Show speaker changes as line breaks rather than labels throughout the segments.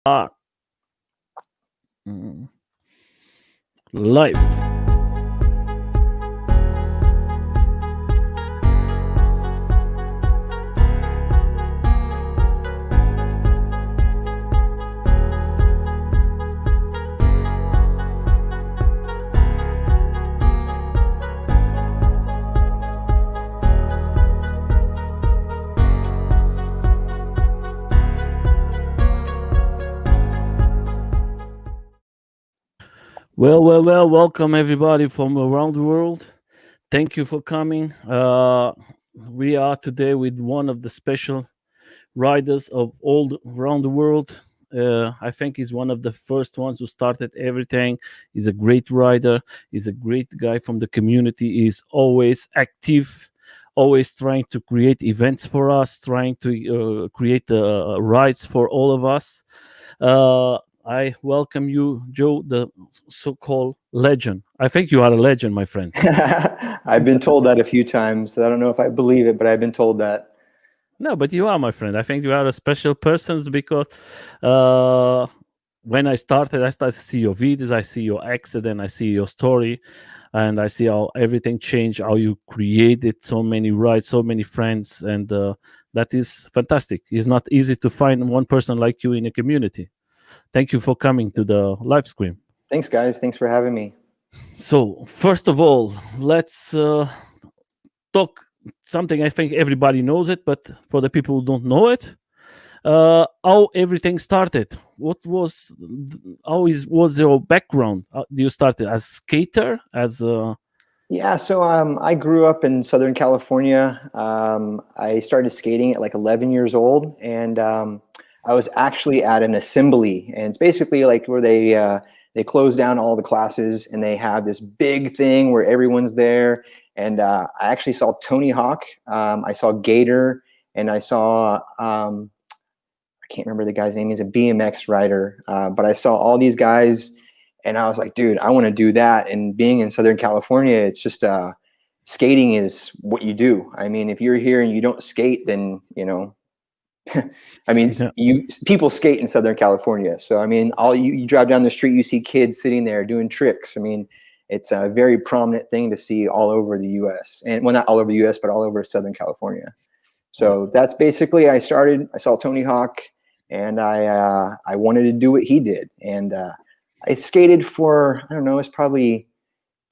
Ah, mm, live. Well. Welcome everybody from around the world. Thank you for coming. We are today with one of the special riders of all around the world. I think he's one of the first ones who started everything. He's a great rider. He's a great guy from the community. He's always active, always trying to create events for us, trying to create rides for all of us. I welcome you, Joe, the so-called legend. I think you are a legend, my friend.
I've been told that a few times. I don't know if I believe it, but I've been told that.
No, but you are, my friend. I think you are a special person because uh, when I started to see your videos, I see your accident, I see your story, and I see how everything changed, how you created so many rides, so many friends, and that is fantastic. It's not easy to find one person like you in a community. Thank you for coming to the live stream.
Thanks, guys. Thanks for having me.
So, first of all, let's talk something. I think everybody knows it, but for the people who don't know it, how everything started. What was was your background? Do you started as skater, as
Yeah, so I grew up in Southern California. I started skating at like 11 years old, and I was actually at an assembly, and it's basically like where they close down all the classes, and they have this big thing where everyone's there. And I actually saw Tony Hawk, I saw Gator, and I saw I can't remember the guy's name. He's a BMX rider, but I saw all these guys, and I was like, dude, I want to do that. And being in Southern California, it's just skating is what you do. I mean, if you're here and you don't skate, then I mean,
yeah.
people skate in Southern California. So I mean, you drive down the street, you see kids sitting there doing tricks. I mean, it's a very prominent thing to see all over the U.S. and well, not all over the U.S., but all over Southern California. So that's basically I saw Tony Hawk, and I wanted to do what he did, and I skated for I don't know, it's probably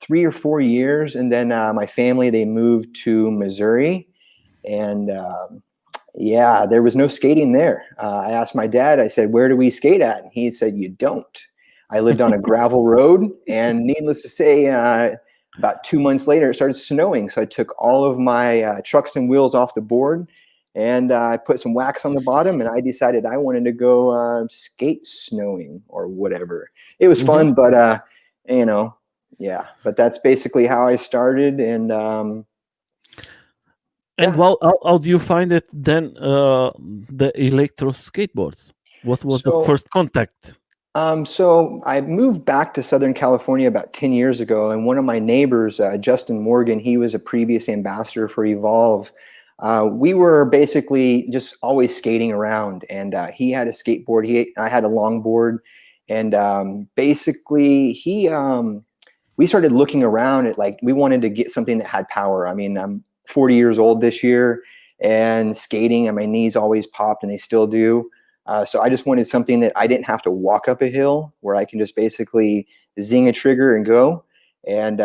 3 or 4 years, and then my family they moved to Missouri, and yeah, there was no skating there. I asked my dad, I said, "Where do we skate at?" And he said, "You don't." I lived on a gravel road, and needless to say, about 2 months later, it started snowing. So I took all of my trucks and wheels off the board, and I put some wax on the bottom, and I decided I wanted to go skate snowing or whatever. It was fun, but yeah. But that's basically how I started, and
And well, how do you find it then? The electro skateboards. What was the first contact?
So I moved back to Southern California about 10 years ago, and one of my neighbors, Justin Morgan, he was a previous ambassador for Evolve. We were basically just always skating around, and he had a skateboard. I had a longboard, and basically we started looking around at like we wanted to get something that had power. I mean, I'm 40 years old this year, and skating, and my knees always popped, and they still do. So I just wanted something that I didn't have to walk up a hill, where I can just basically zing a trigger and go. And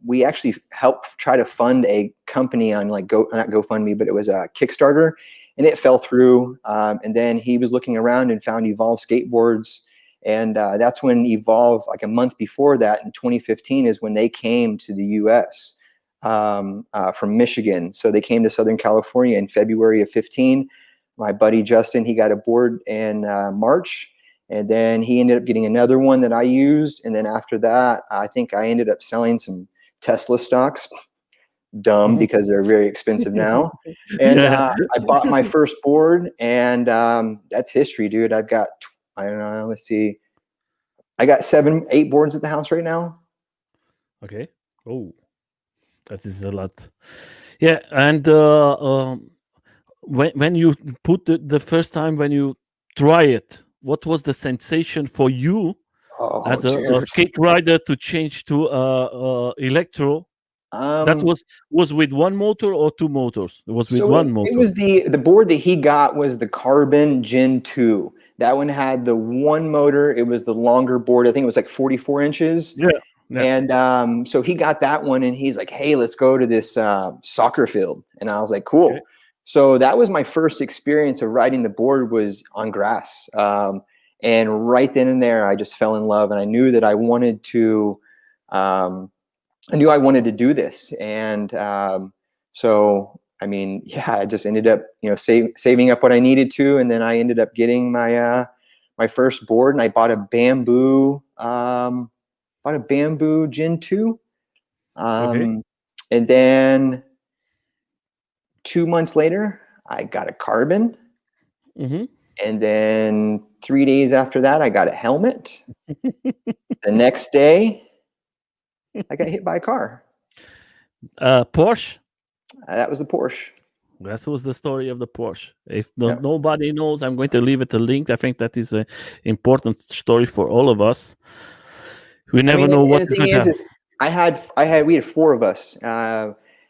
we actually helped try to fund a company on like not GoFundMe, but it was a Kickstarter, and it fell through. And then he was looking around and found Evolve skateboards. And that's when Evolve, like a month before that in 2015, is when they came to the US from Michigan. So they came to Southern California in February of 15. My buddy Justin, he got a board in March, and then he ended up getting another one that I used. And then after that, I think I ended up selling some Tesla stocks. Dumb, because they're very expensive now. And I bought my first board, and that's history, dude. I've got, I don't know, let's see. I got 7, 8 boards at the house right now.
Okay. Oh, that is a lot. Yeah, and when you put the first time when you try it, what was the sensation for you
Oh,
as a
dude.
skate rider to change to electro? That
Um,
was with one motor or two motors? It was with
so
one
it
motor.
was the board that he got was the Carbon Gen 2. That one had the one motor. It was the longer board. I think it was like 44 inches.
Yeah, yeah.
And so he got that one, and he's like, "Hey, let's go to this soccer field." And I was like,
Okay,
"Cool." So that was my first experience of riding the board was on grass. And right then and there, I just fell in love, and I knew that I wanted to. Um, I knew I wanted to do this, and so I mean, yeah, I just ended up, saving up what I needed to, and then I ended up getting my first board, and I bought a bamboo Gen 2.
okay.
And then 2 months later, I got a Carbon.
Hmm.
And then 3 days after that, I got a helmet. The next day, I got hit by a car.
Porsche.
That was the Porsche.
That was the story of the Porsche. If
Yep.
nobody knows, I'm going to leave it a link. I think that is an important story for all of us. We
I
never
mean,
know
and
what
the
is
thing
going to happen.
is we had four of us,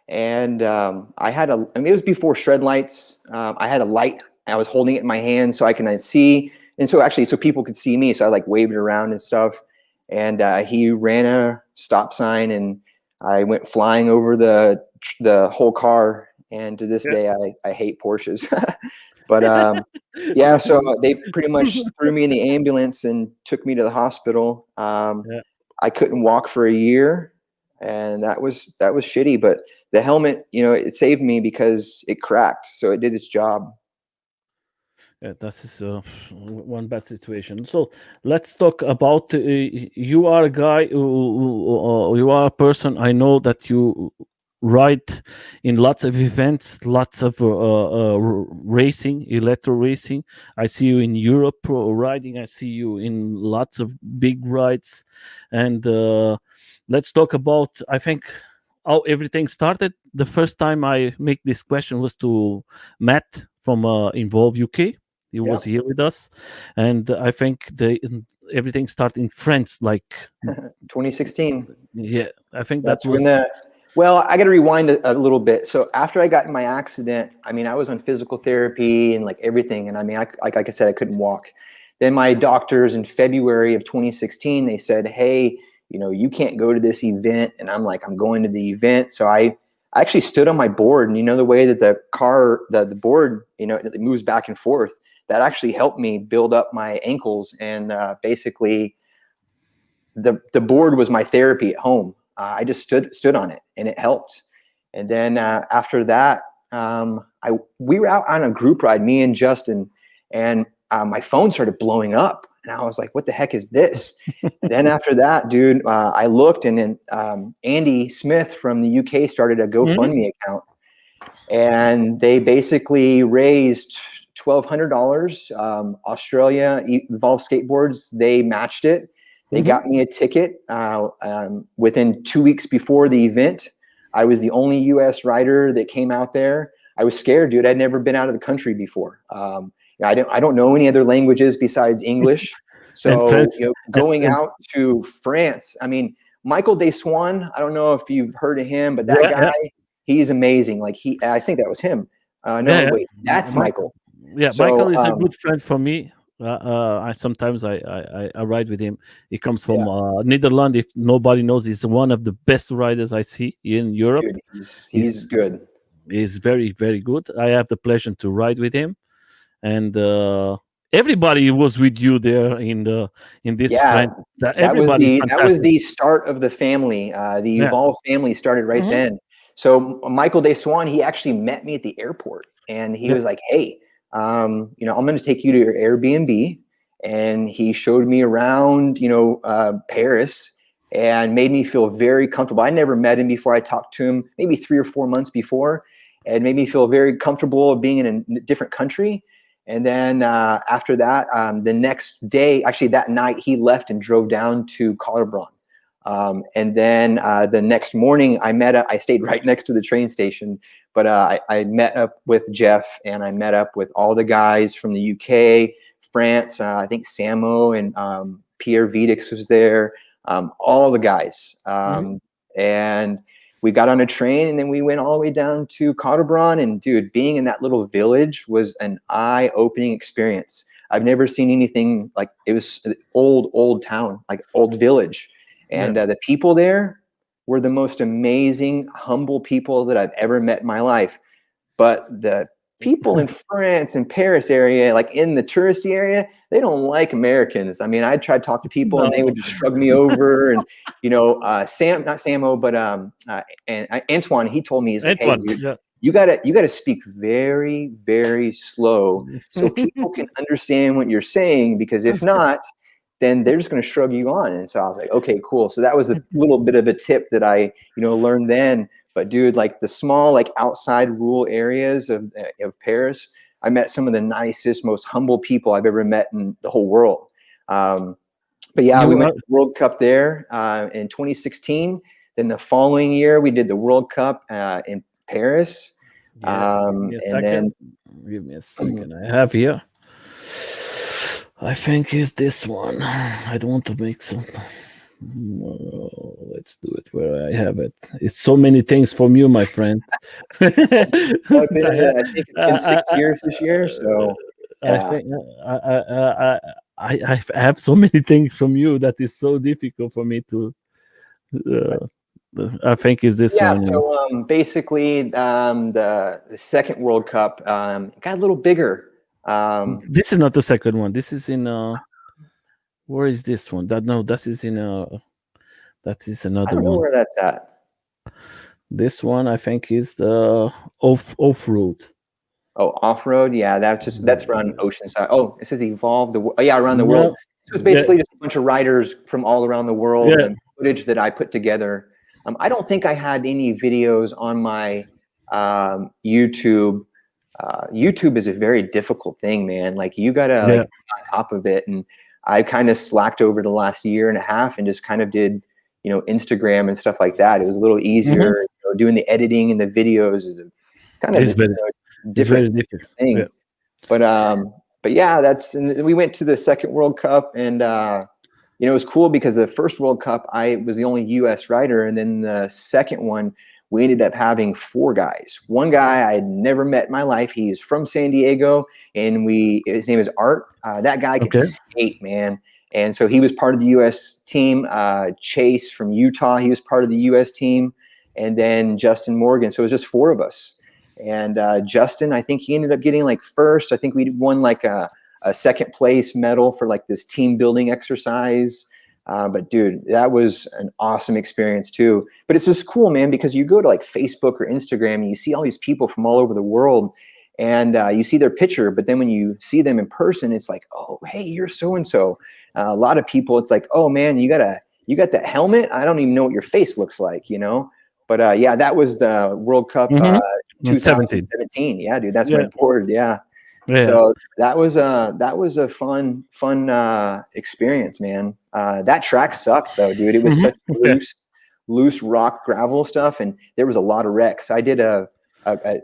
and I had I mean, it was before shred lights. I had a light. I was holding it in my hand so I can see, and so people could see me. So I like waved it around and stuff. And he ran a stop sign, and I went flying over the whole car. And to this
Yeah.
day, I hate Porsches. But yeah, so they pretty much threw me in the ambulance and took me to the hospital.
Yeah.
I couldn't walk for a year, and that was shitty. But the helmet, it saved me because it cracked, so it did its job.
Yeah, that is one bad situation. So let's talk about you are a guy, you are a person. I know that you ride in lots of events, lots of racing, electro racing. I see you in Europe riding. I see you in lots of big rides, and let's talk about. I think how everything started. The first time I make this question was to Matt from Involve UK. He was
Yep.
here with us, and I think everything started in France. Like,
2016.
yeah, I think that
That's when
was
well, I got to rewind a little bit. So after I got in my accident, I mean, I was on physical therapy and like everything. And I mean, like I said, I couldn't walk. Then my doctors in February of 2016, they said, "Hey, you can't go to this event." And I'm like, "I'm going to the event." So I actually stood on my board, and the way that the board, it moves back and forth. That actually helped me build up my ankles, and basically the board was my therapy at home. I just stood on it, and it helped. And then after that, we were out on a group ride, me and Justin, and my phone started blowing up, and I was like, "What the heck is this?" And then after that, dude, I looked, and then Andy Smith from the UK started a
Mhm,
GoFundMe account, and they basically raised $1,200. Australia Evolve Skateboards, they matched it. They
mhm.
got me a ticket within 2 weeks before the event. I was the only U.S. rider that came out there. I was scared, dude. I'd never been out of the country before. I don't know any other languages besides English.
And
So,
France,
going
and
out to France, I mean, Michael Deswan, I don't know if you've heard of him, but that
yeah,
guy,
yeah,
he's amazing. Like I think that was him.
yeah,
No,
yeah.
wait, that's
Michael,
Michael.
yeah, Michael
So,
is a good friend for me. I sometimes I ride with him. He comes
yeah,
from Netherlands. If nobody knows, he's one of the best riders I see in Europe.
dude, he's
He's
good.
he's very good. I have the pleasure to ride with him, and everybody was with you there in this
Yeah,
friend. Everybody is
that was
fantastic.
the start of the family. The
Yeah.
Evolve family started right
Hmm.
then. So Michael Deswan, he actually met me at the airport, and he
Yeah.
was like, "Hey, I'm going to take you to your Airbnb." And he showed me around, Paris, and made me feel very comfortable. I never met him before. I talked to him maybe 3 or 4 months before, and made me feel very comfortable being in a different country. And then after that, the next day, actually that night, he left and drove down to Collarbron. And then the next morning, I stayed right next to the train station, but I met up with Jeff, and I met up with all the guys from the UK, France. I think Samo and Pierre Vidix was there. All the guys. And we got on a train, and then we went all the way down to Cotobron. And dude, being in that little village was an eye-opening experience. I've never seen anything like it. Was an old town, like old village. And the people there were the most amazing, humble people that I've ever met in my life. But the people in France and Paris area, like in the touristy area, they don't like Americans. I mean, I tried to talk to people and they would just shrug me over. And, you know, not Samo, but and Antoine, he told me, he's like, hey, dude, you gotta speak very, very slow so people can understand what you're saying, because if not, then they're just going to shrug you on. And so I was like, okay, cool. So that was a little bit of a tip that I, learned then. But dude, like the small, like outside rural areas of Paris, I met some of the nicest, most humble people I've ever met in the whole world. But yeah, we went to the World Cup there in 2016. Then the following year, we did the World Cup in Paris.
Give me a second. I have here. I think it's this one. I don't want to make some. Let's do it where I have it. It's so many things from you, my friend.
I think it's been 6 years this year, so
yeah. I think I have so many things from you that is so difficult for me to. I think is this one.
So basically, the second World Cup got a little bigger.
This is not the second one. This is in. Where is this one? That is in. That is another one.
I don't know where that's at.
This one, I think, is the off road.
Oh, off road. Yeah, that's around Oceanside. Oh, it says evolve around the world. So it's basically just a bunch of riders from all around the world and footage that I put together. I don't think I had any videos on my YouTube. YouTube is a very difficult thing, man. Like you gotta like, be on top of it, and I kind of slacked over the last year and a half and just kind of did, Instagram and stuff like that. It was a little easier. Doing the editing and the videos is kind of different thing. Yeah. But yeah, we went to the second World Cup, and it was cool because the first World Cup I was the only U.S. rider, and then the second one we ended up having 4 guys. One guy I had never met in my life. He's from San Diego, and his name is Art. That guy can skate, man. And so he was part of the U.S. team. Chase from Utah, he was part of the U.S. team. And then Justin Morgan. So it was just 4 of us. And Justin, I think he ended up getting like first. I think we won like a second place medal for like this team building exercise. But dude, that was an awesome experience too. But it's just cool, man, because you go to like Facebook or Instagram and you see all these people from all over the world, and you see their picture, but then when you see them in person, it's like, oh, hey, you're so-and-so. A lot of people, it's like, oh man, you got that helmet? I don't even know what your face looks like, But yeah, that was the World Cup 2017. Yeah, dude, that's my board. Yeah. So that was a fun experience, man. That track sucked though, dude. It was such loose rock gravel stuff, and there was a lot of wrecks. I did a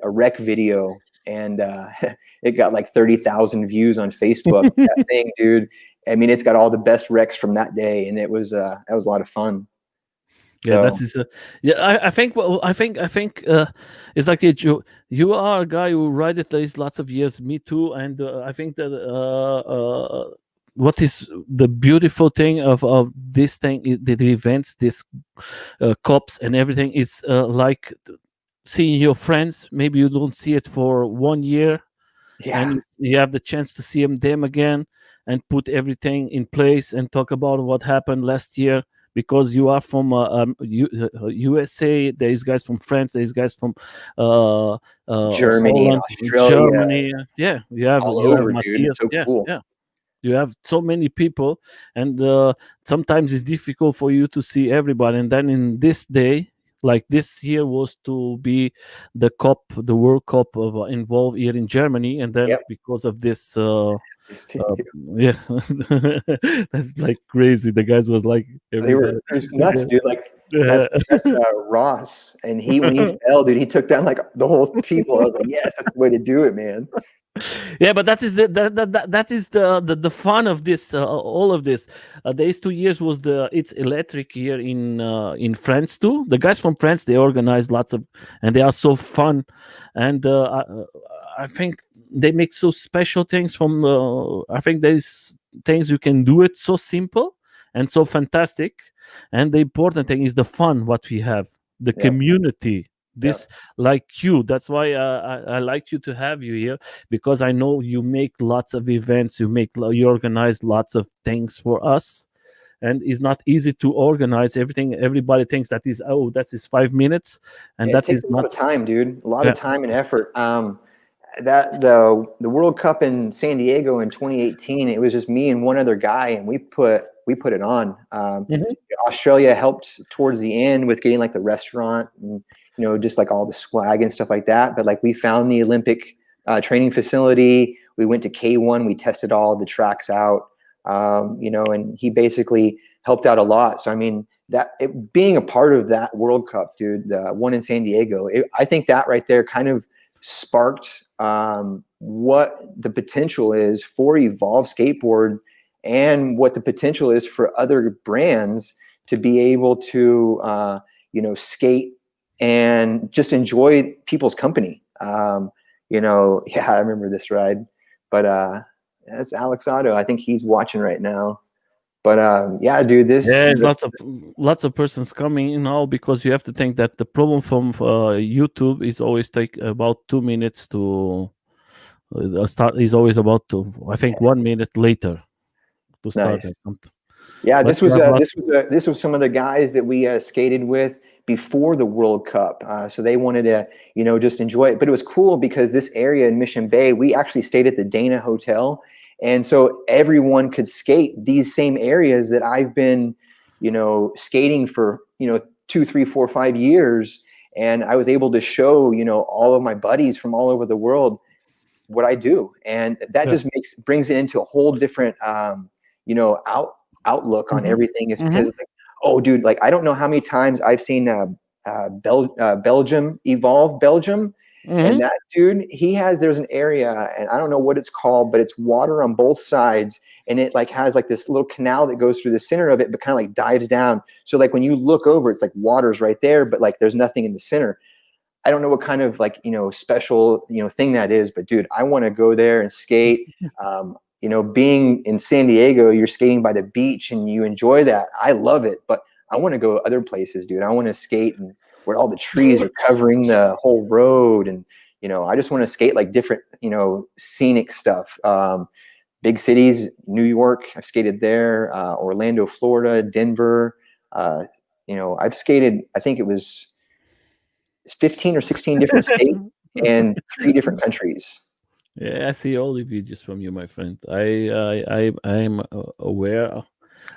wreck video, and it got like 30,000 views on Facebook. That thing, dude. I mean, it's got all the best wrecks from that day, and that was a lot of fun.
Yeah, that is. I think. Well, I think. It's like you are a guy who ride it these lots of years. Me too, and I think that what is the beautiful thing of this thing, the events, this cops and everything, is like seeing your friends. Maybe you don't see it for 1 year, and you have the chance to see them again and put everything in place and talk about what happened last year. Because you are from USA, there's guys from France, there's guys from
Germany,
Holland,
Australia.
Germany. Yeah, you have
all
you
over,
have
dude. It's so cool.
Yeah, you have so many people, and sometimes it's difficult for you to see everybody. And then in this day, like this year was to be the World Cup involved here in Germany, and then because of this. Yeah, that's like crazy. The guys was like,
it was nuts, dude. Like that's Ross, and when he fell, dude, he took down like the whole people. I was like, yes, that's the way to do it, man.
Yeah, but that is that is the fun of this, all of this. These 2 years was the it's electric here in France too. The guys from France, they organize lots of, and they are so fun, and I think they make so special things from. I think there's things you can do it so simple and so fantastic, and the important thing is the fun what we have, the
Yep.
community.
Yep.
This like you. That's why I like you to have you here, because I know you make lots of events, you organize lots of things for us, and it's not easy to organize everything. Everybody thinks that is, oh, that is 5 minutes, and
It
that
takes
is
a lot
not.
of time, dude. A lot of
Yeah.
time and effort. That the World Cup in San Diego in 2018, it was just me and one other guy, and we put it on.
Mhm.
Australia helped towards the end with getting like the restaurant and just like all the swag and stuff like that. But like we found the Olympic training facility. We went to K1. We tested all the tracks out. And he basically helped out a lot. So I mean, being a part of that World Cup, dude, the one in San Diego, I think that right there kind of sparked what the potential is for Evolve Skateboard and what the potential is for other brands to be able to skate and just enjoy people's company. Yeah, I remember this ride, but that's Alex Otto. I think he's watching right now. But yeah, dude,
Yeah, there's lots of persons coming in now, because you have to think that the problem from YouTube is always take about 2 minutes to start. Is always about to, I think, 1 minute later to start
nice.
or something.
Yeah,
But you have lots.
this was some of the guys that we skated with before the World Cup. So they wanted to just enjoy it. But it was cool because this area in Mission Bay, we actually stayed at the Dana Hotel, and so everyone could skate these same areas that I've been skating for 2, 3, 4, 5 years, and I was able to show all of my buddies from all over the world what I do, and that
Yeah.
just brings it into a whole different outlook on
Hmm.
everything. Is
Hmm.
because it's like, oh dude, like I don't know how many times I've seen Belgium Evolve Belgium, and
Hmm.
that dude, there's an area, and I don't know what it's called, but it's water on both sides, and it like has like this little canal that goes through the center of it, but kind of like dives down, so like when you look over, it's like water's right there, but like there's nothing in the center. I don't know what kind of like special thing that is, but dude, I want to go there and skate. Being in San Diego, you're skating by the beach and you enjoy that. I love it, but I want to go other places, dude. I want to skate and where all the trees are covering the whole road, and I just want to skate like different scenic stuff. Big cities, New York, I've skated there. Orlando, Florida, Denver. I've skated. I think it was 15 or 16 different states and 3 different countries.
Yeah, I see all the videos from you, my friend. I'm aware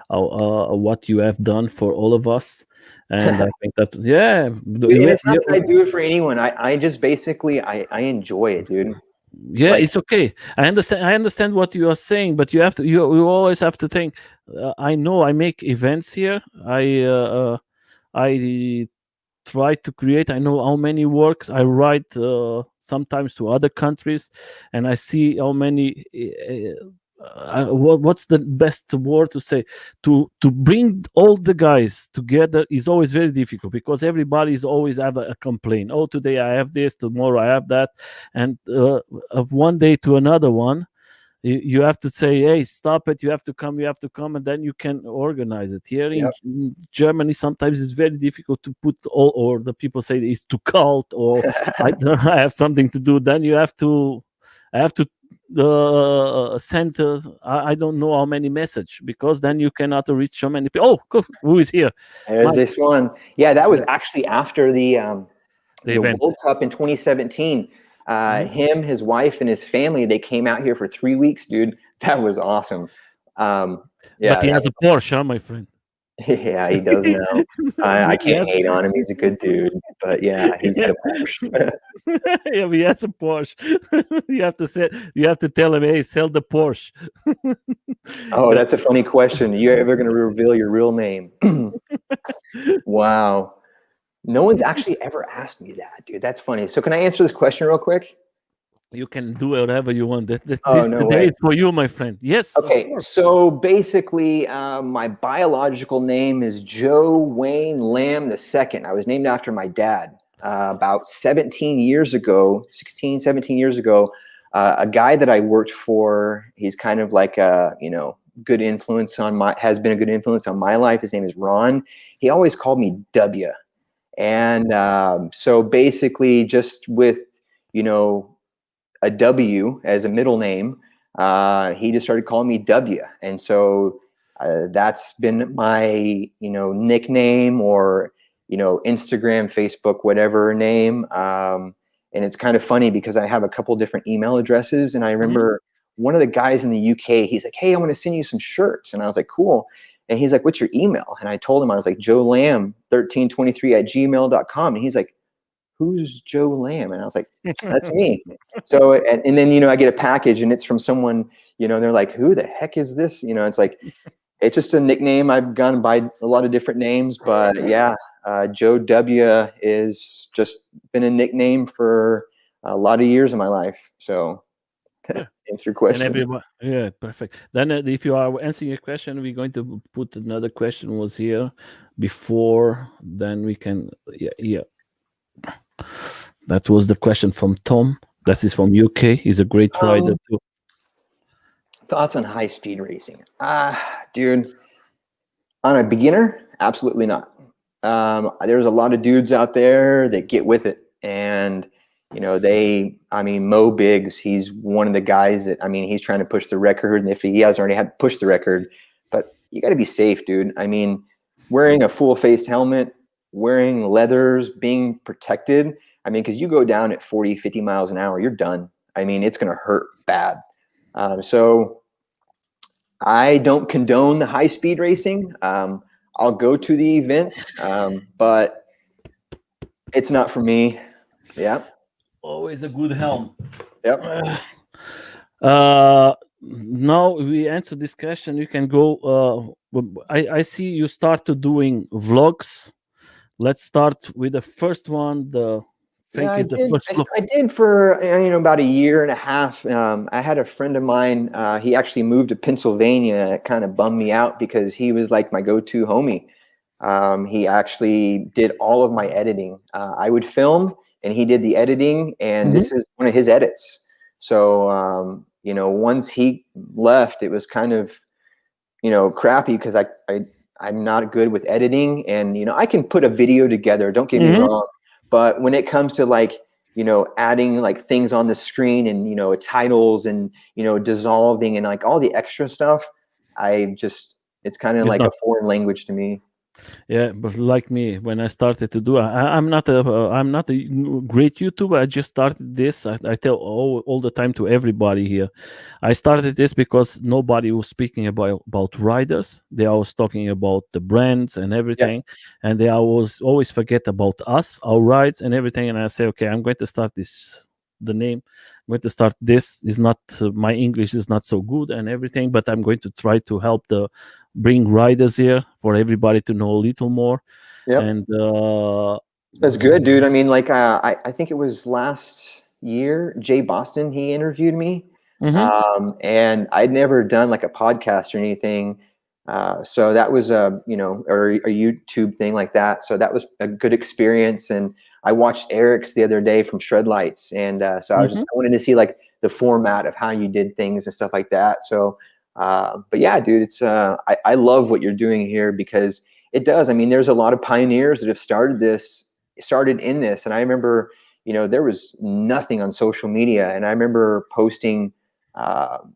of what you have done for all of us, and I think that, yeah,
Dude, and it's not that I do it for anyone. I just basically I enjoy it, dude.
yeah,
Like,
it's okay. I understand what you are saying, but you always have to think. I know I make events here. I try to create. I know how many works I write, sometimes to other countries, and I see how many. What's the best word to say? To bring all the guys together is always very difficult, because everybody is always have a complaint. Oh, today I have this, tomorrow I have that, and of one day to another one, you have to say, hey, stop it, you have to come, and then you can organize it. Here in
yep.
Germany, sometimes it's very difficult to put all, or the people say it's too cold, or I, I have something to do. Then I have to send, I don't know how many message, because then you cannot reach so many people. Oh, who is here?
There's
Mike.
this one. Yeah, that was
Yeah,
actually after the
the event.
World Cup in 2017.
Mhm.
Him, his wife, and his family, they came out here for 3 weeks, dude. That was awesome.
But
Yeah,
he
that
has a
was
Porsche, huh, my friend.
yeah, he does now. I
He
can't
has.
hate on him. He's a good dude. But yeah, he's got a Porsche.
Yeah, he has a Porsche. You have to tell him, hey, sell the Porsche.
Oh,
Yeah.
that's a funny question. You ever going to reveal your real name? Wow. No one's actually ever asked me that, dude. That's funny. So can I answer this question real quick?
You can do whatever you want.
Oh,
The
no
day
way.
is for you, my friend. Yes, of
Okay,
course.
so basically, my biological name is Joe Wayne Lamb II. I was named after my dad about 17 years ago, 16, 17 years ago. A guy that I worked for, he's kind of like a, good influence on has been a good influence on my life. His name is Ron. He always called me Dubya. And so basically, just with, you know, a W as a middle name, he just started calling me W, and so that's been my nickname, or Instagram, Facebook, whatever name. And it's kind of funny because I have a couple different email addresses, and I
Mhm.
remember one of the guys in the UK. He's like, "Hey, I want to send you some shirts," and I was like, "Cool." And he's like, "What's your email?" And I told him I was like, Joe Lamb 1323 at gmail.com. And he's like, "Who's Joe Lamb?" And I was like, "That's me." So, and then, I get a package and it's from someone, they're like, "Who the heck is this?" It's like, it's just a nickname. I've gone by a lot of different names, but yeah, Joe W is just been a nickname for a lot of years in my life. So, to
Yeah.
answer your
And
question.
everyone, yeah, perfect. Then, if you are answering a question, we're going to put another question was here before. Then we can, yeah, yeah. That was the question from Tom. That is from UK. He's a great rider
Um,
too.
Thoughts on high speed racing? Dude, on a beginner, absolutely not. There's a lot of dudes out there that get with it, and I mean, Mo Biggs, he's one of the guys that, I mean, he's trying to push the record, and if he has already had pushed the record, but you got to be safe, dude. I mean, wearing a full face helmet, wearing leathers, being protected. I mean, because you go down at 40, 50 miles an hour, you're done. I mean, it's going to hurt bad. So I don't condone the high speed racing. I'll go to the events, but it's not for me. Yeah.
Always a good helm.
Yep.
Now we answer this question. You can go. I see you started doing vlogs. Let's start with the first one. The
Yeah,
think
I
is the
did.
first vlog.
I did for about a year and a half. I had a friend of mine. He actually moved to Pennsylvania. It kind of bummed me out because he was like my go-to homie. He actually did all of my editing. I would film, and he did the editing. And
Mhm.
this is one of his edits. So once he left, it was kind of crappy because I'm not good with editing, and I can put a video together, don't get me
Mhm.
wrong, but when it comes to like adding like things on the screen, and titles, and dissolving, and like all the extra stuff, I just it's kind of
It's
like a
not.
foreign language to me.
Yeah, but like me, when I started to do, I'm not a great YouTuber. I just started this. I tell all the time to everybody here. I started this because nobody was speaking about riders. They always talking about the brands and
Yeah.
everything, and they always forget about us, our rides and everything. And I say, okay, I'm going to start this. The name. I'm going to start this. Is not my English is not so good and everything, but I'm going to try to help the bring riders here for everybody to know a little more.
Yep.
And
That's good, dude. I mean, like, I think it was last year, Jay Boston, he interviewed me.
mhm,
And I'd never done like a podcast or anything. So that was or a YouTube thing like that. So that was a good experience. And I watched Eric's the other day from Shredlights. And so
mhm.
I wanted to see like the format of how you did things and stuff like that. So, but yeah, dude, I love what you're doing here because it does. I mean, there's a lot of pioneers that have started in this. And I remember, there was nothing on social media. And I remember posting,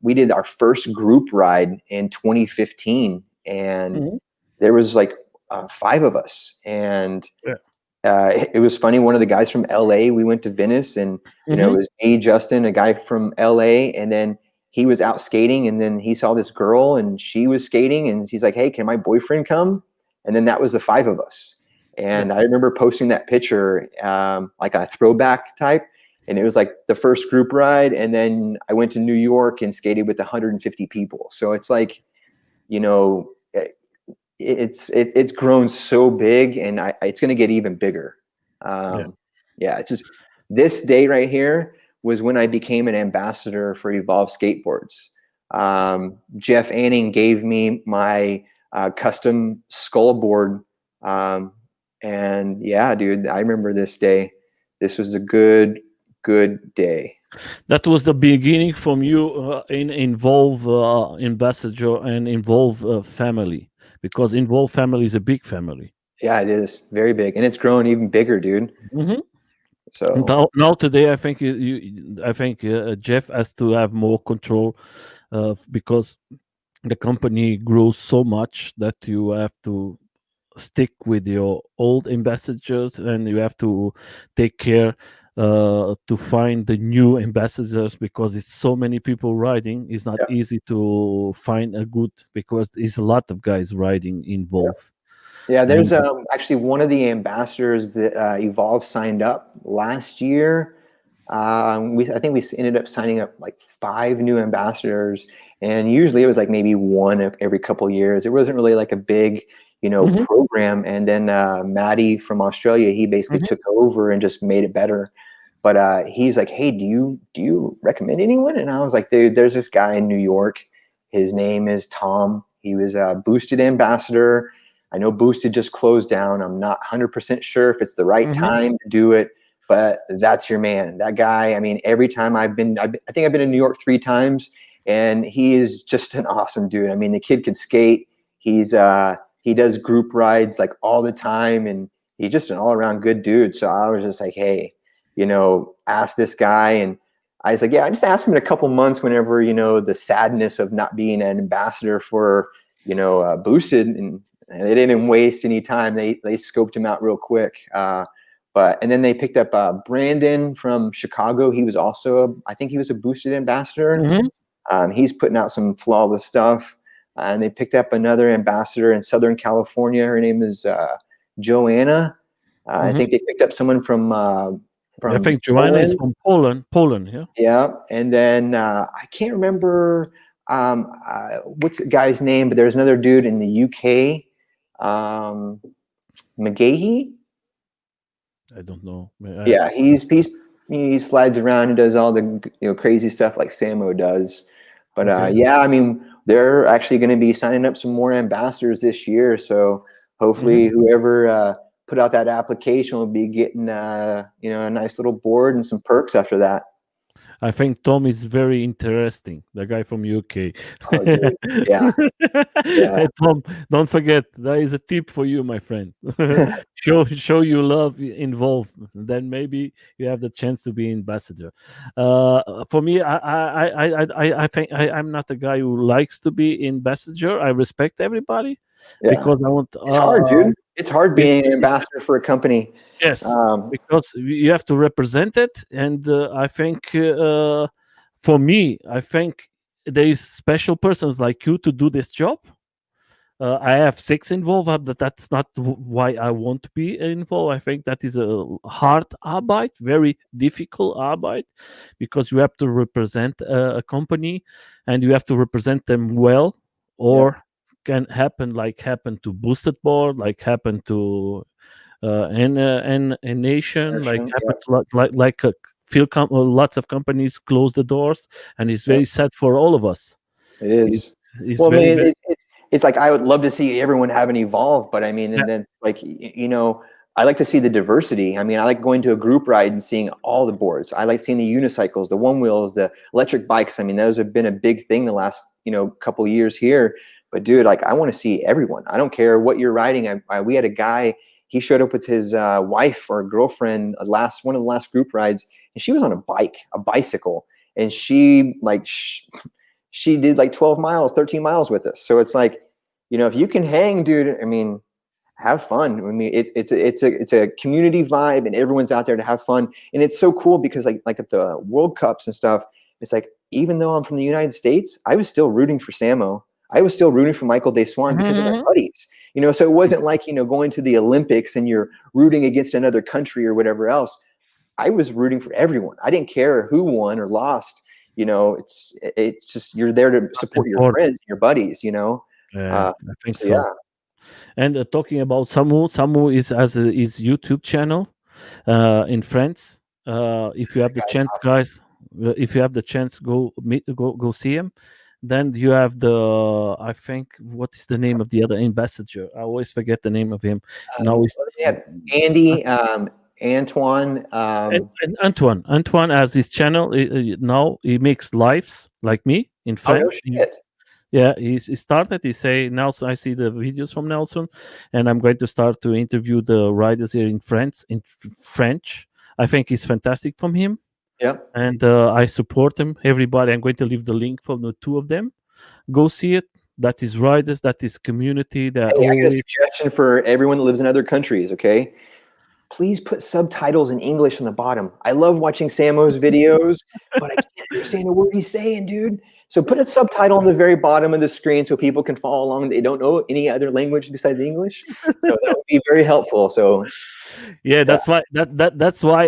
we did our first group ride in 2015, and
Mhm.
there was like 5 of us. And
Yeah.
it was funny. One of the guys from LA, we went to Venice, and it
Mhm.
was me, Justin, a guy from LA, and then he was out skating, and then he saw this girl, and she was skating, and he's like, "Hey, can my boyfriend come?" And then that was the 5 of us.
Yeah.
And I remember posting that picture, like a throwback type, and it was like the first group ride, and then I went to New York and skated with 150 people. So it's like, you know, it's grown so big, and it's going to get even bigger.
Yeah.
Yeah, it's just this day right here. was when I became an ambassador for Evolve Skateboards. Jeff Anning gave me my custom skull board. And yeah, dude, I remember this day. This was a good day.
That was the beginning from you in involve ambassador and involve family, because involve family is a big family.
Yeah, it is very big, and it's growing even bigger, dude.
Hmm.
So
Now today, I think I think Jeff has to have more control because the company grows so much that you have to stick with your old ambassadors, and you have to take care to find the new ambassadors, because it's so many people riding. It's not
yeah,
easy to find a good, because there's a lot of guys riding
yeah.
involved.
Yeah, there's
And
actually one of the ambassadors that Evolve signed up last year. I think we ended up signing up like 5 new ambassadors, and usually it was like maybe one every couple of years. It wasn't really like a big,
Mhm,
program. And then Maddie from Australia, he basically
mhm,
took over and just made it better. But he's like, "Hey, do you recommend anyone?" And I was like, "Dude, there's this guy in New York. His name is Tom. He was a Boosted ambassador. I know Boosted just closed down. I'm not 100% sure if it's the right
mhm,
time to do it, but that's your man. That guy, I mean, every time I think I've been in New York 3 times, and he is just an awesome dude. I mean, the kid can skate. He does group rides like all the time, and he's just an all around good dude. So I was just like, hey, ask this guy. And I was like, yeah, I just asked him in a couple months whenever, the sadness of not being an ambassador for, Boosted, and they didn't waste any time. They scoped him out real quick. And then they picked up Brandon from Chicago. He was also, I think he was a Boosted ambassador.
mhm,
He's putting out some flawless stuff. And they picked up another ambassador in Southern California. Her name is Joanna. I
mhm.
think they picked up someone
I
from
think Joanna is
Poland.
from Poland. Poland, yeah.
Yeah, and then I can't remember what's the guy's name, but there's another dude in the UK, McGahee.
I don't know. I have
Yeah,
to see.
he slides around and does all the crazy stuff like Samo does. But
Okay.
yeah, I mean, they're actually going to be signing up some more ambassadors this year. So
Mhm.
hopefully, whoever put out that application will be getting a nice little board and some perks after that.
I think Tom is very interesting, the guy from UK.
Oh, dude, yeah, yeah,
Hey, Tom, don't forget, that is a tip for you, my friend. Show you love involved, then maybe you have the chance to be ambassador. For me, I think I'm not a guy who likes to be ambassador. I respect everybody
yeah.
because I want.
It's hard, dude. It's hard
Be-
being an ambassador for a company.
Yes,
Um,
because you have to represent it, and I think for me, I think there is special persons like you to do this job. I have six involved, but that's not why I want to be involved. I think that is a hard arbeit, very difficult arbeit, because you have to represent a company, and you have to represent them well,
yeah,
or can happen like happen to Boosted Board, like happen to in nation, like
yeah,
happened to like a lots of companies close the doors, and it's
yeah.
very sad for all of us.
It
It,
is.
it's
Well, I
very
mean,
very
it's like I would love to see everyone have an evolve, but I mean,
yeah.
and then like I like to see the diversity. I mean, I like going to a group ride and seeing all the boards. I like seeing the unicycles, the one wheels, the electric bikes. I mean, those have been a big thing the last couple years here. But dude, like I want to see everyone. I don't care what you're riding. We had a guy. He showed up with his wife or girlfriend one of the last group rides, and she was on a bicycle, and she like. She did like 12 miles, 13 miles with us. So it's like, if you can hang, dude, I mean, have fun. I mean, it's a community vibe, and everyone's out there to have fun. And it's so cool because like at the World Cups and stuff, it's like, even though I'm from the United States, I was still rooting for Samo. I was still rooting for Michael Deswan because of my
Mhm.
buddies. So it wasn't like, going to the Olympics and you're rooting against another country or whatever else. I was rooting for everyone. I didn't care who won or lost. It's just you're there to
That's
support your
important.
friends, your buddies.
Yeah,
Uh,
I think
so yeah,
so. And talking about Samu is as his YouTube channel in France. If you have the
that guy's
chance,
awesome.
guys, If you have the chance, go see him. Then you have the, I think, what is the name of the other ambassador? I always forget the name of him. Now he's
They have Andy, Antoine.
and Antoine has his channel. Now he makes lives like me in
Oh no
French.
shit.
Yeah, he started. He say, Nelson, I see the videos from Nelson, and I'm going to start to interview the riders here in France. French, I think it's fantastic from him,
Yep.
and I support him. Everybody, I'm going to leave the link for the two of them. Go see it. That is riders. That is community. That
Hey, I got a
always.
suggestion for everyone that lives in other countries. Okay, please put subtitles in English on the bottom. I love watching Samo's videos, but I can't understand a word he's saying, dude. So put a subtitle on the very bottom of the screen so people can follow along. They don't know any other language besides English, so that would be very helpful. So
Yeah,
yeah.
that's why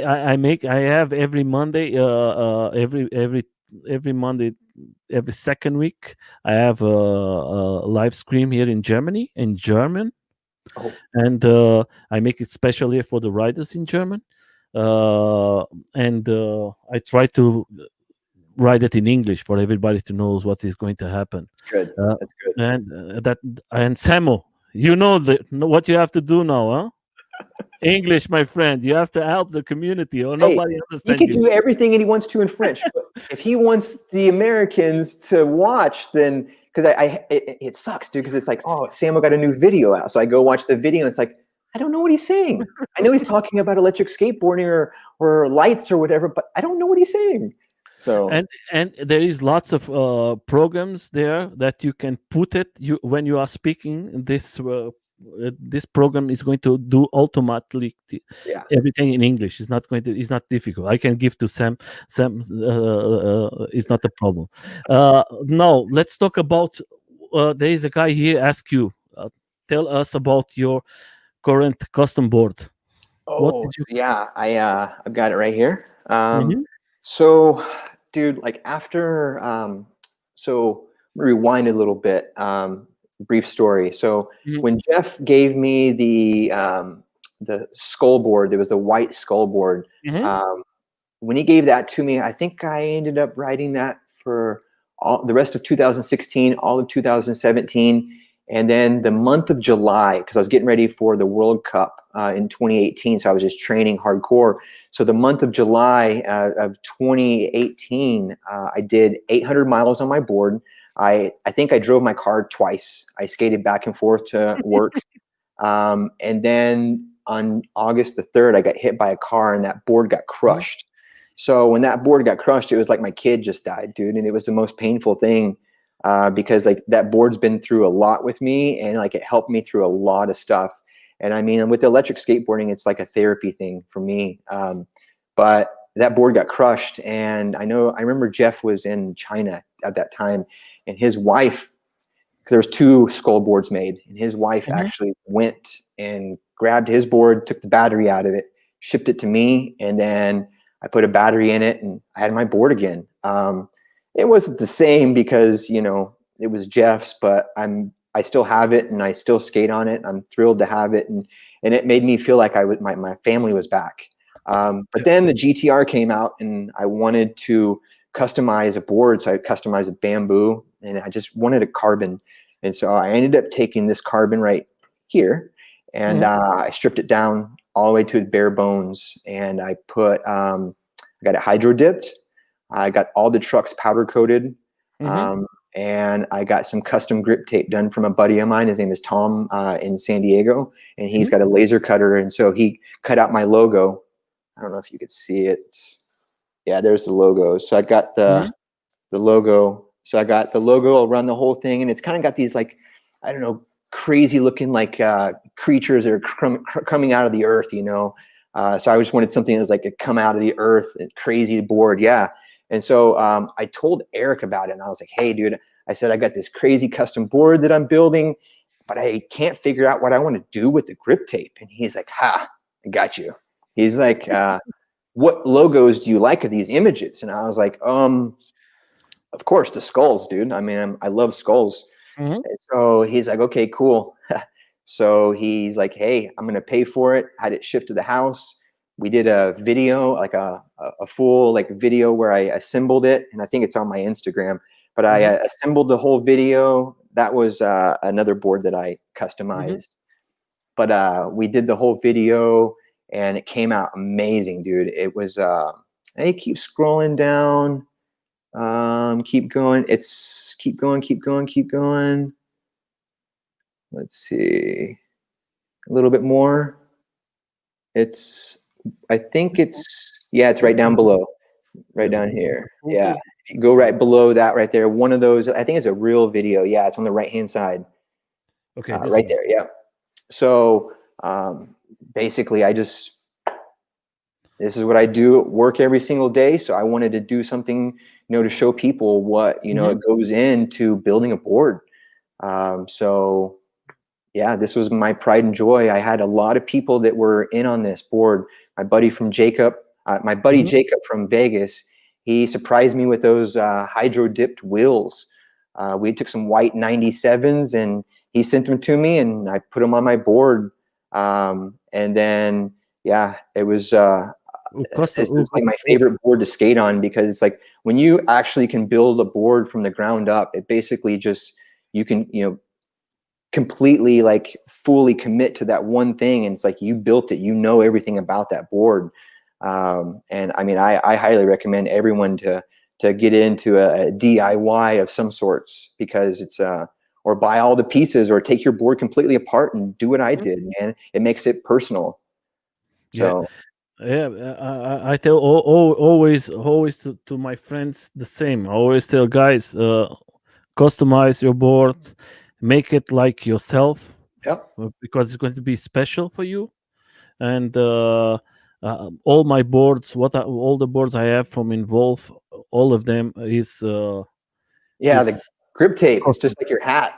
I have every Monday, every Monday, every second week, I have a live stream here in Germany in German,
Oh,
and I make it specially for the riders in German, and I try to write it in English for everybody to know what is going to happen.
that's good.
Uh,
That's good.
and Samo, you know what you have to do now, huh? English, my friend. You have to help the community, or
Hey,
nobody
he
understands
could
you.
do everything and he wants to in French, but if he wants the Americans to watch, then because it sucks, dude. Because it's like, oh, Samuel got a new video out, so I go watch the video, and it's like, I don't know what he's saying. I know he's talking about electric skateboarding or lights or whatever, but I don't know what he's saying. So
And there is lots of programs there that you can put it. You when you are speaking, this program is going to do automatically
yeah.
everything in English. It's not going to. It's not difficult. I can give to Sam. Sam, it's not a problem. No, let's talk about. There is a guy here. Ask you. Tell us about your current custom board. What
Oh
did you?
yeah, I've got it right here.
Mhm,
So, dude, like after so rewind a little bit. Brief story. So
mhm,
when Jeff gave me the skull board, there was the white skull board.
mhm,
Um, when he gave that to me, I think I ended up writing that for all the rest of 2016, all of 2017, and then the month of July, because I was getting ready for the World Cup in 2018, so I was just training hardcore. So the month of July of 2018, I did 800 miles on my board. I think I drove my car twice. I skated back and forth to work, and then on August the 3rd, I got hit by a car and that board got
mhm,
crushed. So when that board got crushed, it was like my kid just died, dude. And it was the most painful thing because like that board's been through a lot with me and like it helped me through a lot of stuff. And I mean, with the electric skateboarding, it's like a therapy thing for me. But that board got crushed. And I remember Jeff was in China at that time and his wife, because there was two skull boards made, and his wife
mhm,
actually went and grabbed his board, took the battery out of it, shipped it to me, and then I put a battery in it, and I had my board again. It wasn't the same because it was Jeff's, but I still have it, and I still skate on it. I'm thrilled to have it, and it made me feel like my family was back. But
yeah,
then the GTR came out, and I wanted to customize a board, so I customized a bamboo, and I just wanted a carbon. And so I ended up taking this carbon right here, and
mhm,
I stripped it down all the way to bare bones, and I got it hydro dipped. I got all the trucks powder coated,
mhm,
um, and I got some custom grip tape done from a buddy of mine. His name is Tom in San Diego, and he's
mhm,
got a laser cutter, and so he cut out my logo. I don't know if you could see it. Yeah, there's the logo. So I got
mhm,
the logo. So I got the logo around the whole thing, and it's kind of got these like, I don't know, crazy looking like creatures that are coming out of the earth. So I just wanted something that was like a come out of the earth, crazy board, yeah. And so I told Eric about it, and I was like, hey, dude, I said I got this crazy custom board that I'm building, but I can't figure out what I want to do with the grip tape. And he's like, ha, I got you. He's like, what logos do you like of these images? And I was like, of course, the skulls, dude. I mean, I love skulls.
mhm.
And so he's like, okay, cool. So he's like, hey, I'm going to pay for it. Had it shipped to the house. we did a video, like a full like video where I assembled it, and I think it's on my Instagram. But I
Mm-hmm.
assembled the whole video. That was another board that I
Mm-hmm.
customized. But we did the whole video, and it came out amazing, dude. It was. Hey, keep scrolling down. Keep going. It's keep going, keep going, keep going. Let's see. A little bit more. It's. I think it's. Yeah, it's right down below. Right
Yeah,
down here. Yeah.
okay.
If you go right below that right there, one of those, I think it's a real video. Yeah, it's on the right-hand side.
Okay, this
Right
one.
there. Yeah. So basically, this is what I do at work every single day. So I wanted to do something, to show people what,
Mm-hmm.
it goes into building a board. So yeah, this was my pride and joy. I had a lot of people that were in on this board. My buddy
Mm-hmm.
Jacob from Vegas, he surprised me with those hydro dipped wheels. We took some white 97s and he sent them to me, and I put them on my board. And then, yeah, it was, this is like my favorite board to skate on, because it's like when you actually can build a board from the ground up, it basically just, you can, completely like fully commit to that one thing, and it's like you built it, everything about that board. And I mean, I highly recommend everyone to get into a DIY of some sorts, because it's or buy all the pieces, or take your board completely apart and do what I did, man. It makes it personal.
Yeah,
So
yeah. I tell always to my friends the same. I always tell guys, customize your board, make it like yourself,
yep.
because it's going to be special for you. And all my boards, all the boards I have from Involve, all of them
Yeah, the
is
grip tape, it's
custom.
just like your hat.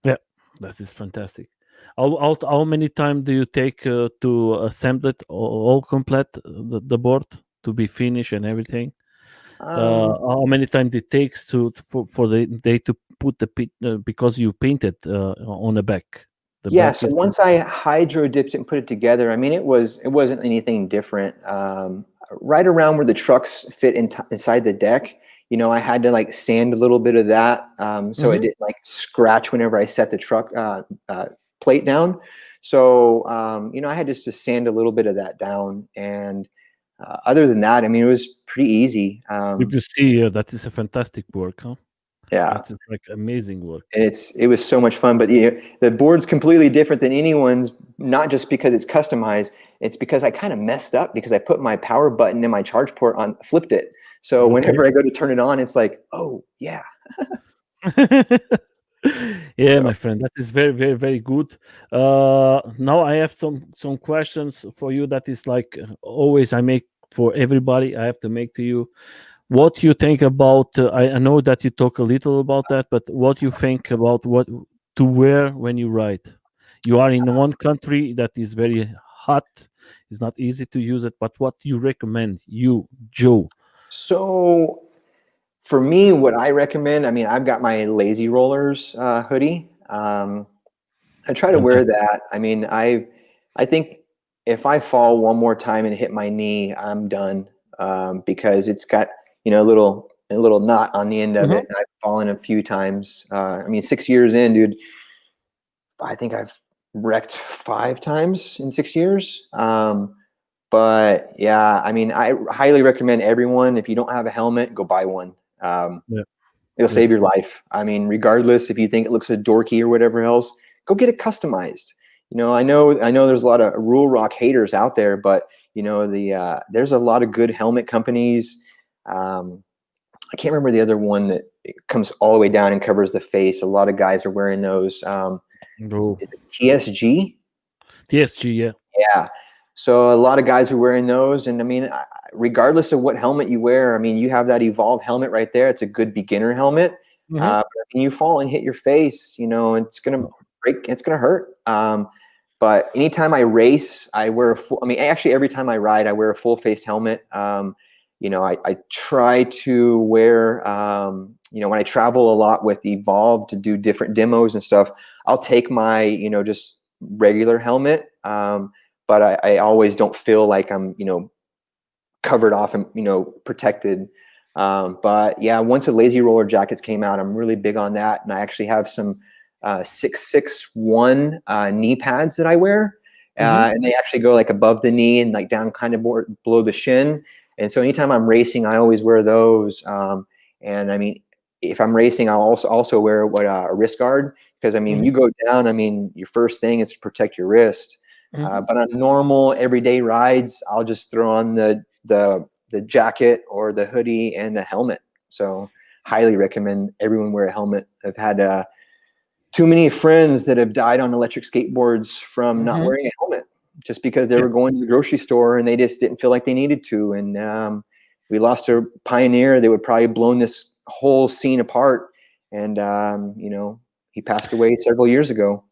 Yeah, that is fantastic. How many time do you take to assemble it all complete, the board to be finished and everything? How many times it takes for they to put because you painted on the back. The
Yeah,
back
so
is
once I hydro dipped it and put it together, I mean, it wasn't anything different. Right around where the trucks fit inside the deck, I had to like sand a little bit of that, so it
Mhm.
didn't like scratch whenever I set the truck plate down. So I had just to sand a little bit of that down, and other than that, I mean, it was pretty easy.
If you see, that is a fantastic work, huh?
Yeah.
That is like amazing work.
And it was so much fun. But the board's completely different than anyone's, not just because it's customized. It's because I kind of messed up, because I put my power button in my charge port on, flipped it. So
Okay.
whenever I go to turn it on, it's like, oh yeah.
Yeah,
So
my friend, that is very, very, very good. Now I have some questions for you. That is like always I make for everybody. I have to make to you. What you think about? I know that you talk a little about that, but what you think about what to wear when you ride? You are in one country that is very hot. It's not easy to use it. But what you recommend, you Joe?
so for me, what I recommend, I mean, I've got my Lazy Rollers hoodie. I try to wear
Fantastic.
that. I mean, I think if I fall one more time and hit my knee, I'm done, because it's got a little knot on the end of
Uh-huh.
it. And I've fallen a few times. I mean, 6 years in, dude, I think I've wrecked 5 times in 6 years. But yeah, I mean, I highly recommend everyone, if you don't have a helmet, go buy one.
Yeah,
It'll
yeah.
save your life. I mean, regardless if you think it looks a dorky or whatever else, go get it customized. I know there's a lot of Rule Rock haters out there, but there's a lot of good helmet companies. I can't remember the other one that comes all the way down and covers the face. A lot of guys are wearing those. Is
No.
it TSG?
TSG, yeah.
Yeah. So a lot of guys are wearing those, and I mean, regardless of what helmet you wear, I mean, you have that Evolve helmet right there. It's a good beginner helmet.
Mhm.
But when you fall and hit your face, it's gonna break. It's gonna hurt. But anytime I race, I wear a full. I mean, actually, every time I ride, I wear a full faced helmet. I try to wear. When I travel a lot with Evolve to do different demos and stuff, I'll take my just regular helmet. but I always don't feel like I'm, covered off and, protected. But yeah, once the lazy roller jackets came out, I'm really big on that. And I actually have some 661 knee pads that I wear.
Mm-hmm.
And they actually go like above the knee and like down kind of more below the shin. And so anytime I'm racing, I always wear those. And I mean, if I'm racing, I'll also wear a wrist guard, because I mean,
Mm-hmm.
you go down, I mean, your first thing is to protect your wrist.
Mm-hmm.
But on normal everyday rides, I'll just throw on the jacket or the hoodie and a helmet. So highly recommend everyone wear a helmet. I've had too many friends that have died on electric skateboards from not
Mm-hmm.
wearing a helmet, just because they
Yeah.
were going to the grocery store and they just didn't feel like they needed to. And we lost a pioneer that would probably blown this whole scene apart. And he passed away several years ago.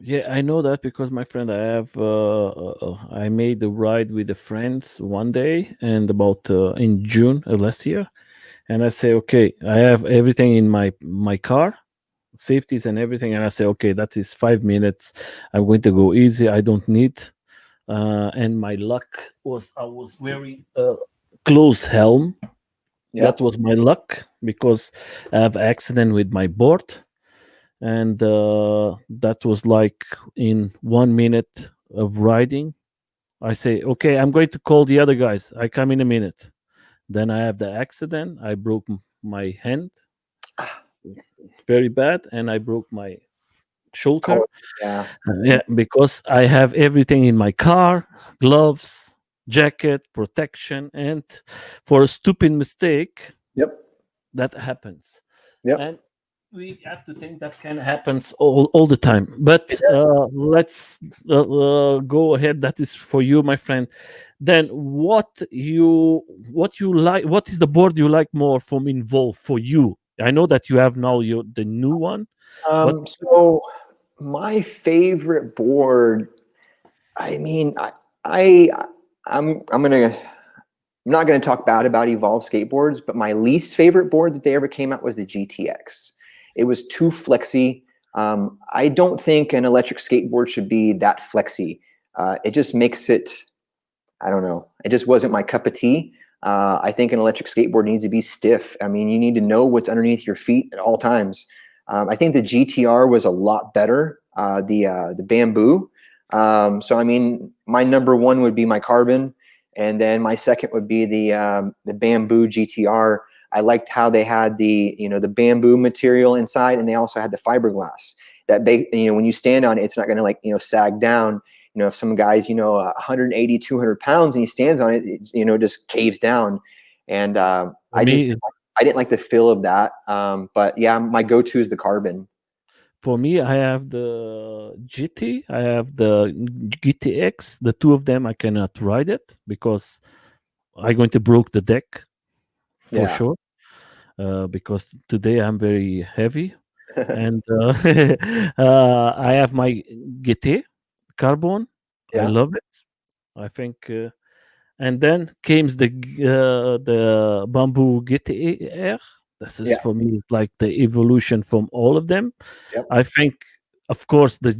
Yeah, I know that because my friend, I made a ride with the friends one day, and about in June last year, and I say, okay, I have everything in my car, safeties and everything, and I say, okay, that is 5 minutes. I'm going to go easy. I don't need. And my luck was I was wearing a close helm.
Yeah.
That was my luck because I have accident with my board, and that was like in 1 minute of riding. I say, okay, I'm going to call the other guys. I come in a minute. Then I have the accident. I broke my hand very bad, and I broke my shoulder.
Color. Yeah.
Yeah, because I have everything in my car, gloves, jacket, protection, and for a stupid mistake,
Yep.
that happens.
Yep.
And we have to think that kind of happens all the time. But let's go ahead. That is for you, my friend. Then what you like? What is the board you like more from Involve for you? I know that you have now the new one. What?
So my favorite board, I mean, I I'm gonna I'm not gonna talk bad about Evolve skateboards, but my least favorite board that they ever came out was the GTX. It was too flexy. I don't think an electric skateboard should be that flexy. It just makes it, I don't know. It just wasn't my cup of tea. I think an electric skateboard needs to be stiff. I mean, you need to know what's underneath your feet at all times. I think the GTR was a lot better. The bamboo. So I mean, my number one would be my carbon, and then my second would be the bamboo GTR. I liked how they had the bamboo material inside, and they also had the fiberglass that when you stand on it, it's not going to sag down. If some guy's 180, 200 pounds and he stands on it, just caves down. And
For me,
I didn't like the feel of that. But yeah, my go-to is the carbon.
I have the GT, I have the GTX. The two of them I cannot ride it because I'm going to broke the deck for
Yeah.
sure. Because today I'm very heavy, and I have my GT carbon. I
Yeah.
love it. I think, and then came the bamboo GT Air. This is
Yeah.
for me it's like the evolution from all of them.
Yep.
I think, of course, the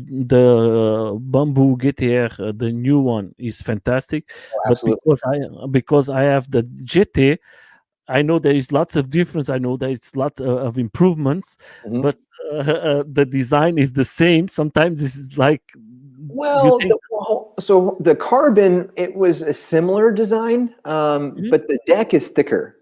bamboo GTR, the new one, is fantastic.
Oh,
But
absolutely.
because I have the GT, I know there is lots of difference. I know there is lot of improvements,
Mhm.
but the design is the same. Sometimes this is like you
Well,
think.
so the carbon, it was a similar design,
Mhm,
but the deck is thicker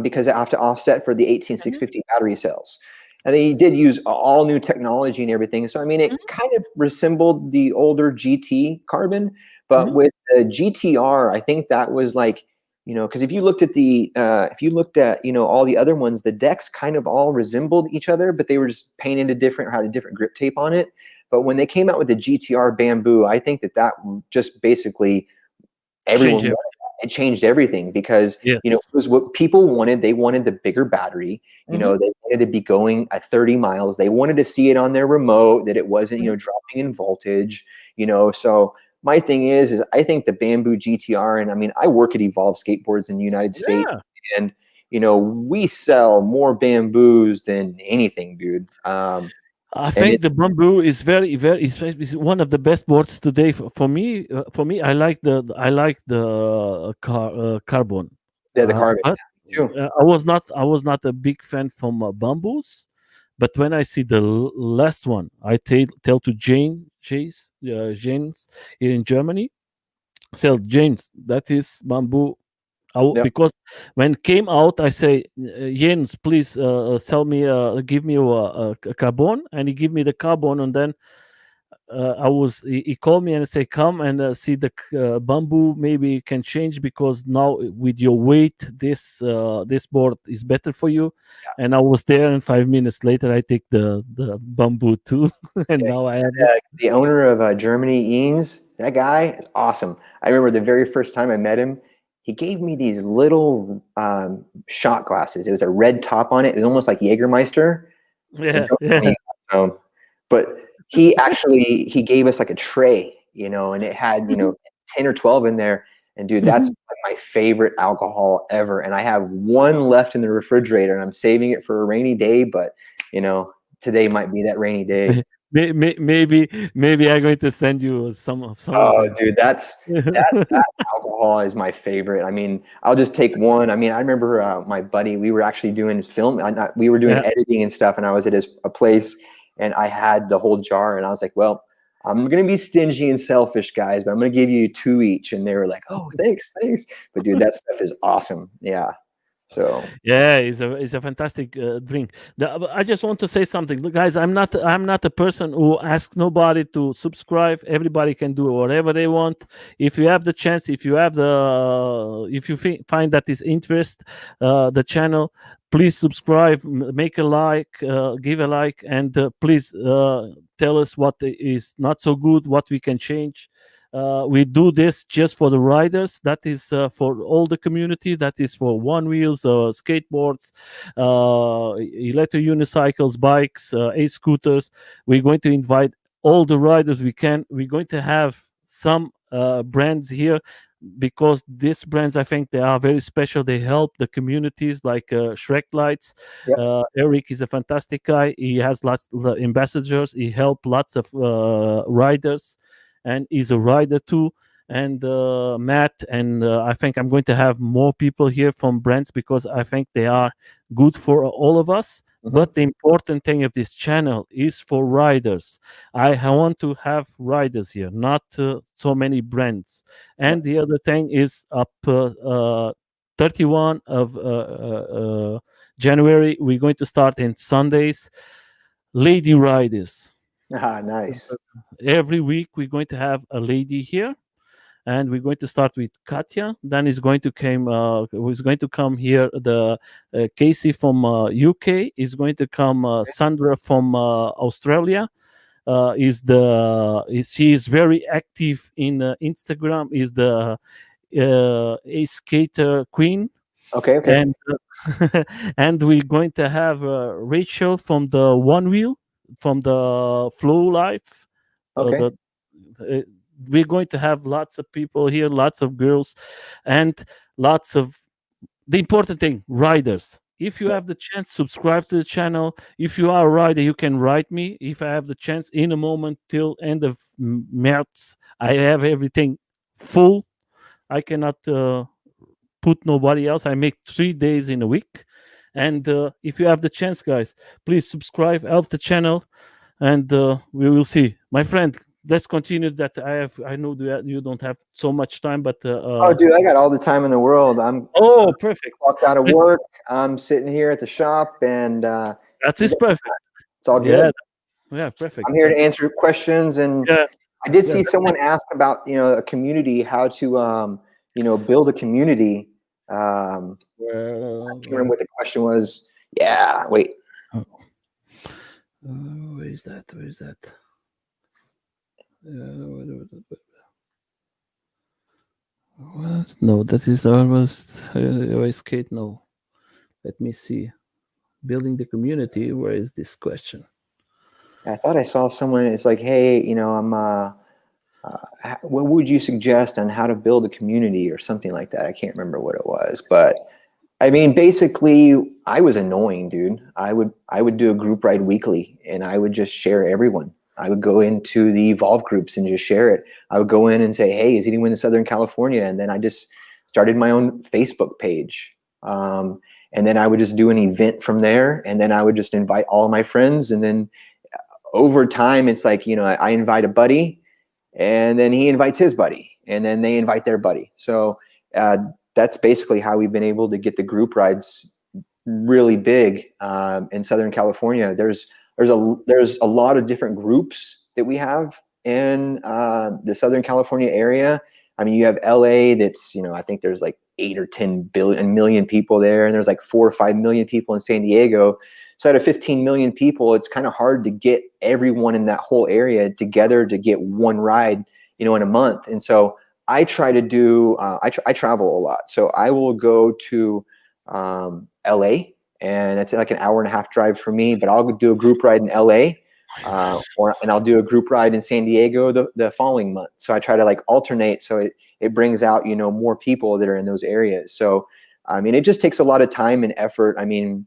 because I have to offset for the
mhm,
18650 battery cells. And they did use all new technology and everything. So, I mean, it
mhm,
kind of resembled the older GT carbon, but
mhm,
with the GTR, I think that was like, because if you looked at all the other ones, the decks kind of all resembled each other, but they were just painted a different or had a different grip tape on it. But when they came out with the GTR bamboo, I think that just basically everyone
change
wanted
everything.
that. It changed everything because it
Yes.
was what people wanted. They wanted the bigger battery.
Mhm,
They wanted to be going at 30 miles. They wanted to see it on their remote that it wasn't
mhm.
dropping in voltage. So my thing is I think the bamboo GTR, and I mean I work at Evolve Skateboards in the United States,
Yeah.
and we sell more bamboos than anything, dude.
I
And
think the bamboo is is one of the best boards today for me. For me, I like the carbon.
the carbon
But
too.
I was not a big fan from bamboos. But when I see the last one, I tell to James here in Germany. Tell James that is bamboo.
Yep.
Because when came out, I say, Jens, please sell me, give me a carbon, and he give me the carbon, and then he called me and say, come and see the bamboo. Maybe can change because now with your weight, this board is better for you. And I was there, and 5 minutes later, I take the bamboo too, and
Yeah,
now I have it.
the owner of Germany, Eanes, that guy is awesome. I remember the very first time I met him, he gave me these little shot glasses. It was a red top on it. It was almost like Jägermeister. And
Yeah,
don't tell
yeah.
me, but he gave us like a tray, and it had 10 or 12 in there. And dude, that's like my favorite alcohol ever. And I have one left in the refrigerator, and I'm saving it for a rainy day. But you know, today might be that rainy day.
Maybe I'm going to send you some of
Oh,
them.
dude, that alcohol is my favorite. I mean, I'll just take one. I mean, I remember my buddy. We were actually doing film. We were doing
Yeah.
editing and stuff, and I was at a place, and I had the whole jar, and I was like, "Well, I'm gonna be stingy and selfish, guys, but I'm gonna give you two each." And they were like, "Oh, thanks, thanks." But dude, that stuff is awesome. Yeah. So
Yeah, it's a fantastic drink. I just want to say something. Look, guys, I'm not a person who asks nobody to subscribe. Everybody can do whatever they want. If you have the chance, if you find that is interest the channel, please subscribe, make a like, give a like, and please tell us what is not so good, what we can change. We do this just for the riders. That is for all the community. That is for one wheels, skateboards, electric unicycles, bikes, scooters. We're going to invite all the riders we can. We're going to have some brands here because these brands, I think, they are very special. They help the communities like Shrek Lights.
yep.
Eric is a fantastic guy. He has lots of ambassadors. He helped lots of riders, and he's a rider too. And Matt, and I think I'm going to have more people here from brands because I think they are good for all of us.
Mhm.
But the important thing of this channel is for riders. I want to have riders here, not so many brands.
Yep.
And the other thing is up 31 of January, we're going to start in Sundays, lady riders.
Ah, nice.
Every week we're going to have a lady here, and we're going to start with Katya. Then is going to come here. The Casey from UK is going to come. Sandra from Australia she is very active in Instagram. Is the a skater queen,
Okay. Okay.
and and we're going to have Rachel from the One Wheel, from the Flow Life.
Okay.
The uh, we're going to have lots of people here, lots of girls, and lots of the important thing, riders. If you have the chance, subscribe to the channel. If you are a rider, you can write me. If I have the chance, in a moment till end of March, I have everything full. I cannot put nobody else. I make 3 days in a week. And if you have the chance, guys, please subscribe, help the channel, and we will see. My friend, let's continue. That I know that you don't have so much time, but
Oh, dude, I got all the time in the world. I'm
oh, perfect.
walked out of work. I'm sitting here at the shop, and
That
we
is
got,
perfect.
it's all good.
Yeah, yeah, perfect.
I'm here to answer questions, and
Yeah,
I did
yeah.
see someone ask about a community, how to build a community. I can't remember what the question was. Yeah, wait.
Oh, where is that? Where is that? What? No, that is almost skate. No, let me see. Building the community. Where is this question?
I thought I saw someone. It's like, hey, I'm. What would you suggest on how to build a community or something like that? I can't remember what it was, but I mean, basically, I was annoying, dude. I would do a group ride weekly, and I would just share everyone. I would go into the Evolve groups and just share it. I would go in and say, "Hey, is anyone in Southern California?" And then I just started my own Facebook page, and then I would just do an event from there, and then I would just invite all of my friends, and then over time, it's like I invite a buddy, and then he invites his buddy, and then they invite their buddy. So uh, that's basically how we've been able to get the group rides really big in Southern California. There's a lot of different groups that we have in the Southern California area. I mean, you have LA. That's I think there's like 8 or 10 million people there, and there's like 4 or 5 million people in San Diego. So out of 15 million people, it's kind of hard to get everyone in that whole area together to get one ride, in a month. And so I try to do. I travel a lot, so I will go to LA, and it's like an hour and a half drive for me. But I'll do a group ride in LA, and I'll do a group ride in San Diego the following month. So I try to like alternate, so it brings out more people that are in those areas. So I mean, it just takes a lot of time and effort. I mean,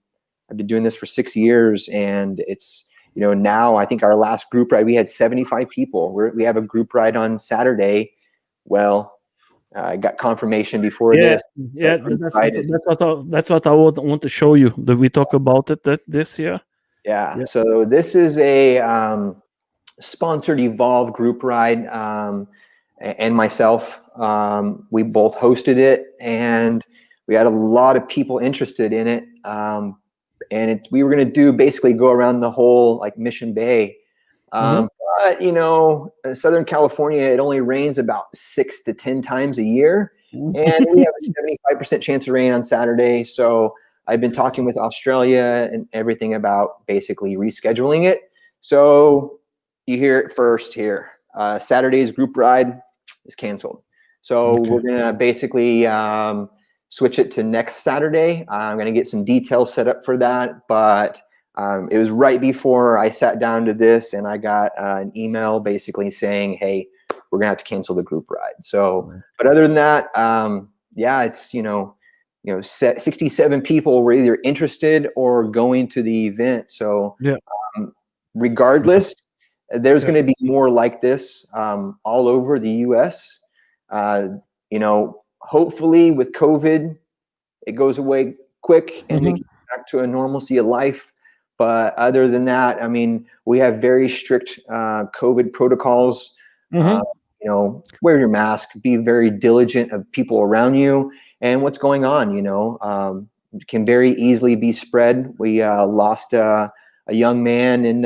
I've been doing this for 6 years, and it's now I think our last group ride we had 75 people. We have a group ride on Saturday. Well, I got confirmation before
Yeah,
this.
yeah.
That group
That's
ride
that's,
is
that's what that's what I want to show you. That we talk about it this year.
Yeah.
Yeah.
So this is a sponsored Evolve group ride, and myself. We both hosted it, and we had a lot of people interested in it. And we were going to basically go around the whole like Mission Bay.
Mm-hmm.
But in Southern California, it only rains about 6 to 10 times a year, and we have a 75% chance of rain on Saturday. So I've been talking with Australia and everything about basically rescheduling it. So you hear it first here. Saturday's group ride is canceled. So
Okay.
we're gonna basically switch it to next Saturday. I'm gonna get some details set up for that, but it was right before I sat down to this, and I got an email basically saying, "Hey, we're gonna have to cancel the group ride." So, but other than that, yeah, it's 67 people were either interested or going to the event. So,
Yeah.
um, regardless, there's
Yeah.
going to be more like this all over the U.S. Hopefully with COVID, it goes away quick and we
Mm-hmm.
get back to a normalcy of life. But other than that, I mean, we have very strict COVID protocols. Uh,
Mm-hmm.
wear your mask, be very diligent of people around you and what's going on. Can very easily be spread. We lost a young man in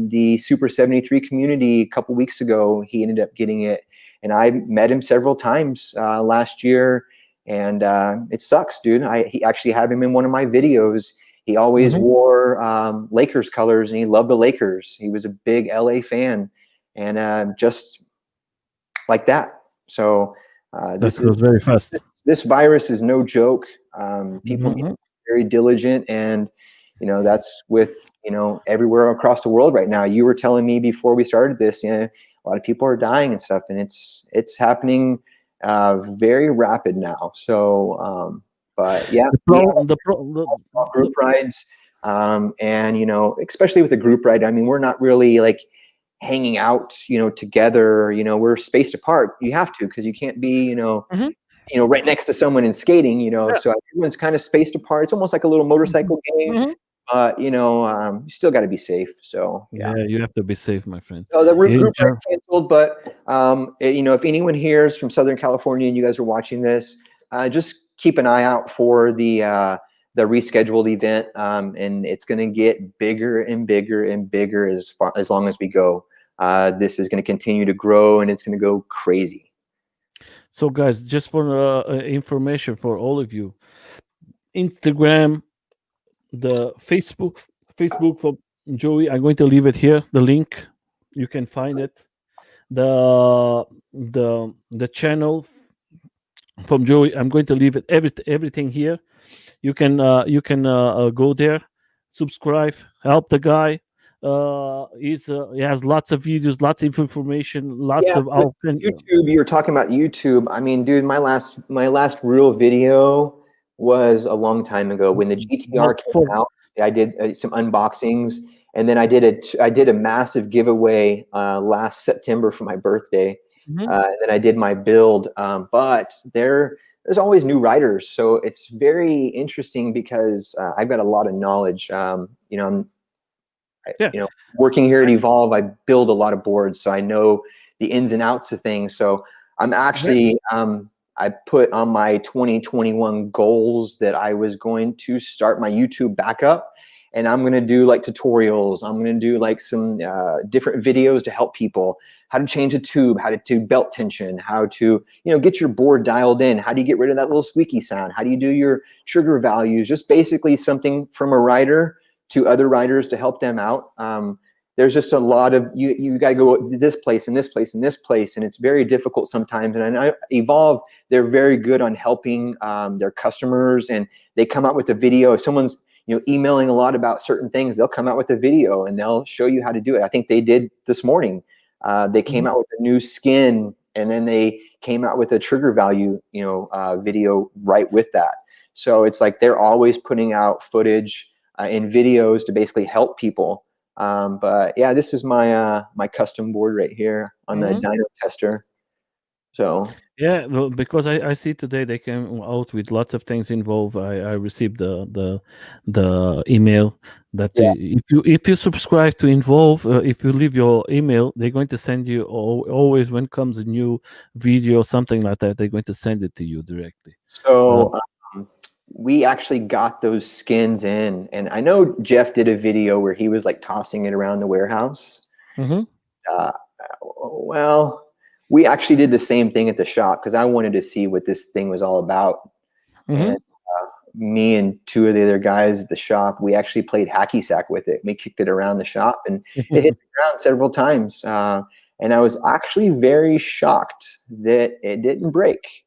the Super 73 community a couple weeks ago. He ended up getting it, and I met him several times last year, and it sucks, dude. He actually have him in one of my videos. He always
Mm-hmm.
wore Lakers colors, and he loved the Lakers. He was a big LA fan, and just like that. So
That goes very fast.
this virus is no joke. People need to
Mm-hmm.
be very diligent, and that's with everywhere across the world right now. You were telling me before we started this, a lot of people are dying and stuff, and it's happening very rapid now. So, but yeah,
The
we
pro, the pro,
have group rides, and especially with the group ride. I mean, we're not really like hanging out, together. We're spaced apart. You have to, because you can't be,
Mhm.
right next to someone and skating,
Yeah.
so everyone's kind of spaced apart. It's almost like a little motorcycle game,
Mhm.
but you still got to be safe. So yeah.
Yeah, you have to be safe, my friend.
So the
In
group ride
Jan-
canceled, but if anyone here is from Southern California and you guys are watching this, just keep an eye out for the rescheduled event, and it's going to get bigger and bigger and bigger as long as we go. This is going to continue to grow, and it's going to go crazy.
So, guys, just for information for all of you, Instagram, the Facebook for Joey. I'm going to leave it here. The link, you can find it. The channel from Joey. I'm going to leave it everything here. You can go there, subscribe, help the guy. He has lots of videos, lots of information, lots
Yeah,
of
so
how can
YouTube. You were talking about YouTube. I mean, dude, my last real video was a long time ago when the GTR
Well,
came
for
out. I did some unboxings, and then I did a massive giveaway last September for my birthday.
Mhm.
And then I did my build, but there's always new writers, so it's very interesting because I've got a lot of knowledge.
Yeah,
You know, working here at
that's
Evolve, I build a lot of boards, so I know the ins and outs of things. So I'm
that.
actually, I put on my 2021 goals that I was going to start my YouTube back up, and I'm going to do like tutorials. I'm going to do like some different videos to help people how to change a tube, how to do belt tension, how to, get your board dialed in. How do you get rid of that little squeaky sound? How do you do your trigger values? Just basically something from a writer to other writers to help them out. There's just a lot of you got to go this place and this place and this place, and it's very difficult sometimes. And I know Evolve, they're very good on helping their customers, and they come out with a video. If someone's emailing a lot about certain things, they'll come out with a video and they'll show you how to do it. I think they did this morning. They came
Mhm.
out with a new skin, and then they came out with a trigger value video right with that. So it's like they're always putting out footage in videos to basically help people. But yeah, this is my custom board right here on the
Mhm.
dyno tester. So
Yeah, well, because I see today they came out with lots of things involved. I received the email that
yeah,
if you subscribe to Involve, if you leave your email, they're going to send you always when comes a new video or something like that. They're going to send it to you directly. Uh,
so we actually got those skins in, and I know Jeff did a video where he was like tossing it around the warehouse.
mhm,
Uh, well, we actually did the same thing at the shop because I wanted to see what this thing was all about. And
mhm.
me and two of the other guys at the shop, we actually played hacky sack with it. We kicked it around the shop, and it hit the ground several times. And I was actually very shocked that it didn't break.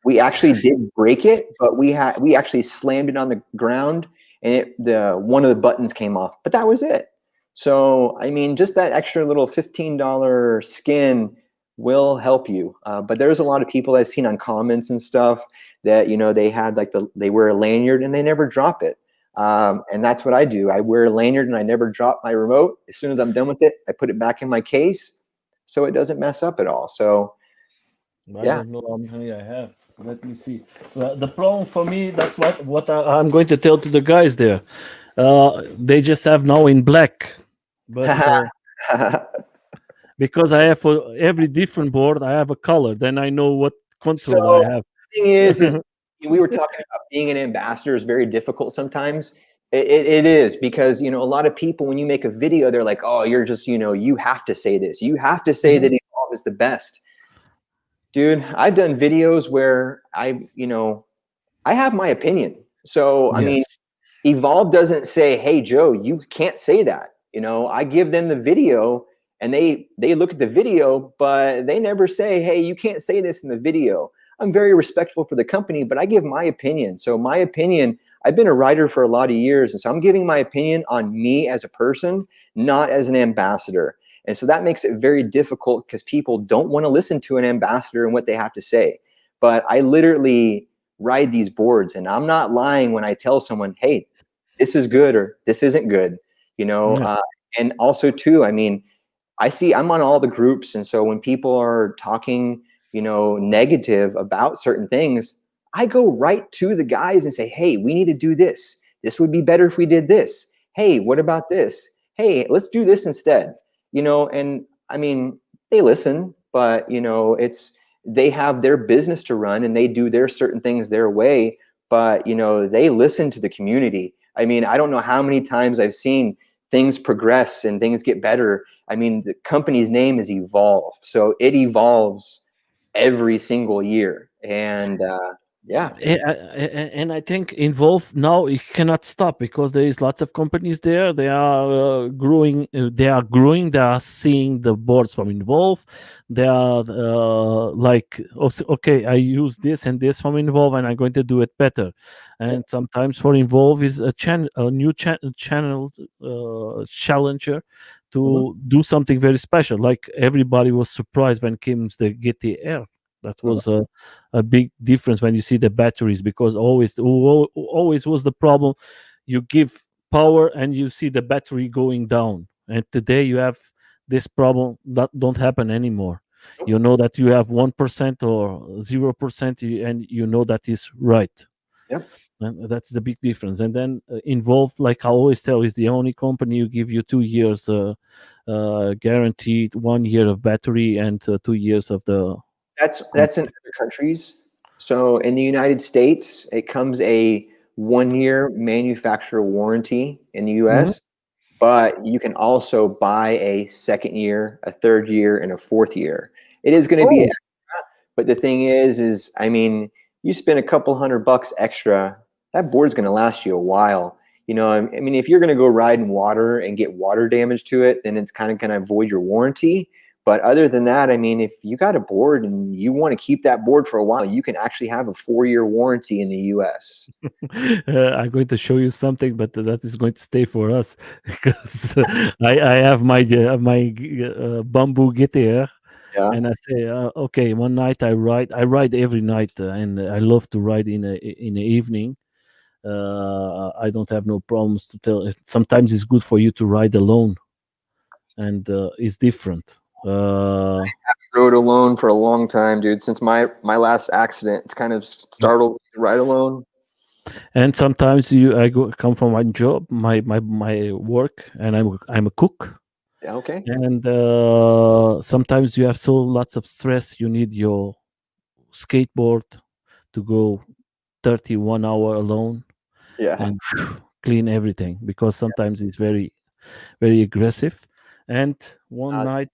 We actually did break it, but we actually slammed it on the ground, and the one of the buttons came off. But that was it. So I mean, just that extra little $15 skin will help you. But there's a lot of people I've seen on comments and stuff that they had like they wear a lanyard and they never drop it. And that's what I do. I wear a lanyard and I never drop my remote. As soon as I'm done with it, I put it back in my case so it doesn't mess up at all. So
I
yeah.
don't know how many I have. Let me see. The problem for me, that's what I'm going to tell to the guys there. They just have now in black, but because I have for every different board, I have a color. Then I know what
So
control I have.
the thing is we were talking about being an ambassador is very difficult sometimes. It is because a lot of people, when you make a video, they're like, oh, you're just you have to say this, you have to say
Mhm.
that Evolve is the best. Dude, I've done videos where I have my opinion. So I mean,
Yes.
Evolve doesn't say, hey Joe, you can't say that. I give them the video and they look at the video, but they never say, hey, you can't say this in the video. I'm very respectful for the company, but I give my opinion. So my opinion, I've been a writer for a lot of years, and so I'm giving my opinion on me as a person, not as an ambassador. And so that makes it very difficult because people don't want to listen to an ambassador and what they have to say. But I literally ride these boards, and I'm not lying when I tell someone, hey, this is good or this isn't good, you know.
Yeah.
And also too, I mean, I'm on all the groups, and so when people are talking, negative about certain things, I go right to the guys and say, hey, we need to do this. This would be better if we did this. Hey, what about this? Hey, let's do this instead. And I mean, they listen, but they have their business to run and they do their certain things their way, but they listen to the community. I mean, I don't know how many times I've seen things progress and things get better. I mean, the company's name is Evolve, so it evolves every single year. And yeah.
And I think involved now it cannot stop because there is lots of companies there. They are growing. They are growing. They are seeing the boards from involve. They are like, okay, I use this and this from involve, and I'm going to do it better. And sometimes for involve is a new channel challenger
Mhm.
to do something very special. Like everybody was surprised when came the GTR. That was a big difference when you see the batteries, because always was the problem. You give power and you see the battery going down. And today you have this problem that don't happen anymore. You know that you have 1% or 0%, and you know that is right.
Yep.
And that's the big difference. And then involved, like I always tell, is the only company who give you 2 years guaranteed, 1 year of battery, and 2 years of the
That's in other countries. So in the United States, it comes a 1 year manufacturer warranty in the
Mhm.
US, but you can also buy a second year, a third year, and a fourth year. It is going to be,
Oh,
but the thing is, I mean, you spend a couple $100 extra, that board's going to last you a while. You know, I mean, if you're going to go ride in water and get water damage to it, then it's kind of going to void your warranty. But other than that, I mean, if you got a board and you want to keep that board for a while, you can actually have a 4-year warranty in the US.
I'm going to show you something, but that is going to stay for us because I have my bamboo guitar,
Yeah.
and I say, okay, one night I ride every night, and I love to ride in the evening. I don't have no problems to tell. Sometimes it's good for you to ride alone, and it's different.
Rode alone for a long time, dude. Since my last accident, it's kind of startled me to ride alone.
And sometimes come from my job, my work, and I'm a cook.
Yeah, okay.
And sometimes you have so lots of stress, you need your skateboard to go 31 hour alone
Yeah.
and clean everything, because sometimes it's very very aggressive. And one
Uh,
night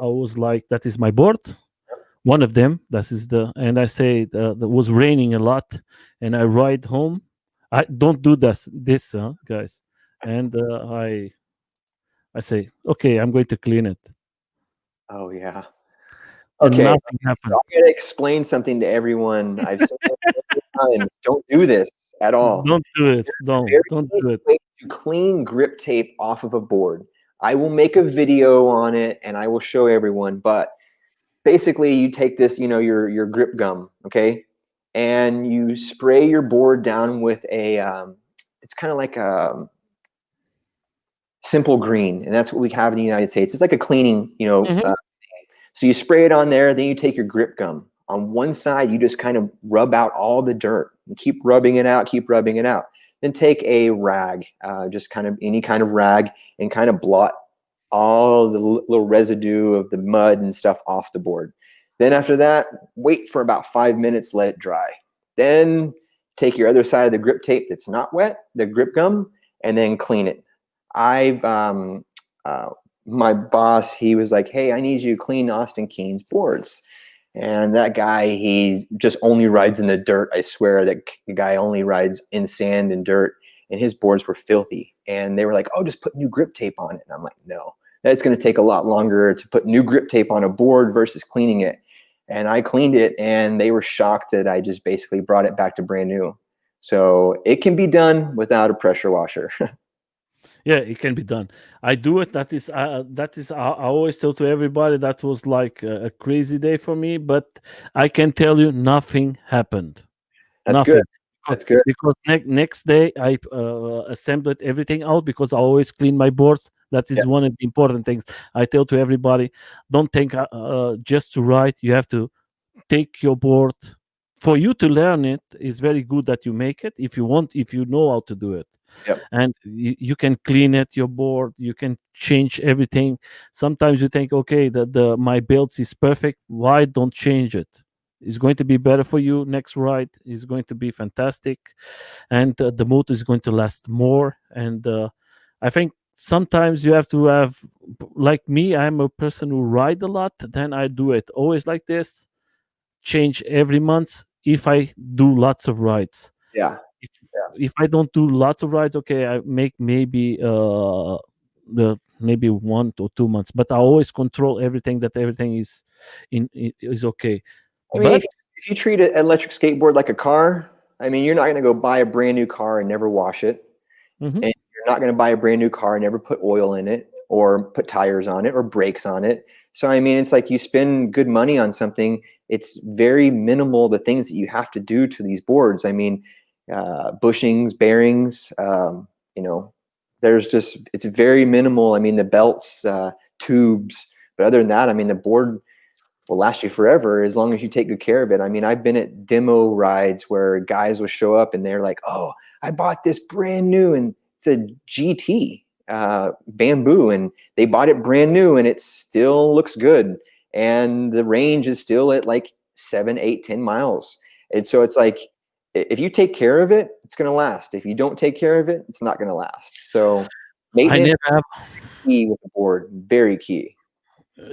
I was like, that is my board, one of them, that is the, and I say it was raining a lot, and I ride home. I don't do this guys. And I say, okay, I'm going to clean it,
oh yeah.
and
Okay.
nothing
So
happened.
I'm gonna explain something to everyone. I've said it many times. Don't do this at all.
Don't do it.
Very
Don't
easy
do it.
way to clean grip tape off of a board. I will make a video on it and I will show everyone. But basically, you take this, you know, your grip gum, okay, and you spray your board down with a. It's kind of like a simple green, and that's what we have in the United States. It's like a cleaning, you know.
Mhm.
So you spray it on there, then you take your grip gum. On one side, you just kind of rub out all the dirt and keep rubbing it out, keep rubbing it out. Then take a rag, just kind of any kind of rag, and kind of blot all the little residue of the mud and stuff off the board. Then after that, wait for about 5 minutes, let it dry. Then take your other side of the grip tape that's not wet, the grip gum, and then clean it. I've uh, my boss, he was like, "Hey, I need you to clean Austin Keene's boards." And that guy, he just only rides in the dirt. I swear that guy only rides in sand and dirt. And his boards were filthy. And they were like, "Oh, just put new grip tape on it." And I'm like, "No, that's going to take a lot longer to put new grip tape on a board versus cleaning it." And I cleaned it, and they were shocked that I just basically brought it back to brand new. So it can be done without a pressure washer.
Yeah, it can be done. I do it. I always tell to everybody that was like a crazy day for me, but I can tell you nothing happened.
That's good.
Nothing.
That's good.
Because next day I assembled everything out, because I always clean my boards. That
Yeah.
is one of the important things I tell to everybody. Don't think just to write. You have to take your board. For you to learn it is very good that you make it, if you want, if you know how to do it.
Yep.
And you can clean it, your board, you can change everything. Sometimes you think, okay, the my build is perfect, why don't change it? It's going to be better for you. Next ride is going to be fantastic, and the motor is going to last more. And I think sometimes you have to have, like me, I'm a person who ride a lot, then I do it always like this, change every month if I do lots of rides.
Yeah.
if if I don't do lots of rides, okay, I make maybe the maybe 1 or 2 months, but I always control everything, that everything is okay.
I mean,
But
if you treat an electric skateboard like a car, I mean, you're not going to go buy a brand new car and never wash it.
mhm,
And you're not going to buy a brand new car and never put oil in it. or put tires on it or brakes on it. So I mean, it's like you spend good money on something. It's very minimal the things that you have to do to these boards. I mean, bushings, bearings, you know, there's just, it's very minimal. I mean, the belts, tubes, but other than that, I mean, the board will last you forever as long as you take good care of it. I mean, I've been at demo rides where guys will show up and they're like, "Oh, I bought this brand new," and it's a GT bamboo, and they bought it brand new, and it still looks good, and the range is still at like 7, 8, 10 miles. And so it's like, if you take care of it, it's going to last. If you don't take care of it, it's not going to last. So
I
maintenance
never
is
have,
key with the board, very key.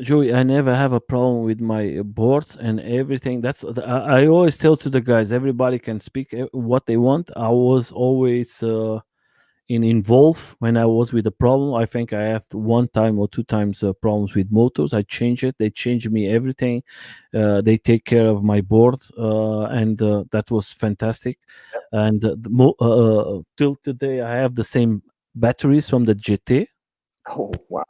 Joey. I never have a problem with my boards and everything. I always tell to the guys, everybody can speak what they want. I was always involved when I was with the problem. I think I have one time or two times problems with motors. I change it. They change me everything. They take care of my board, and that was fantastic. And till today, I have the same batteries from the GT.
Oh, wow.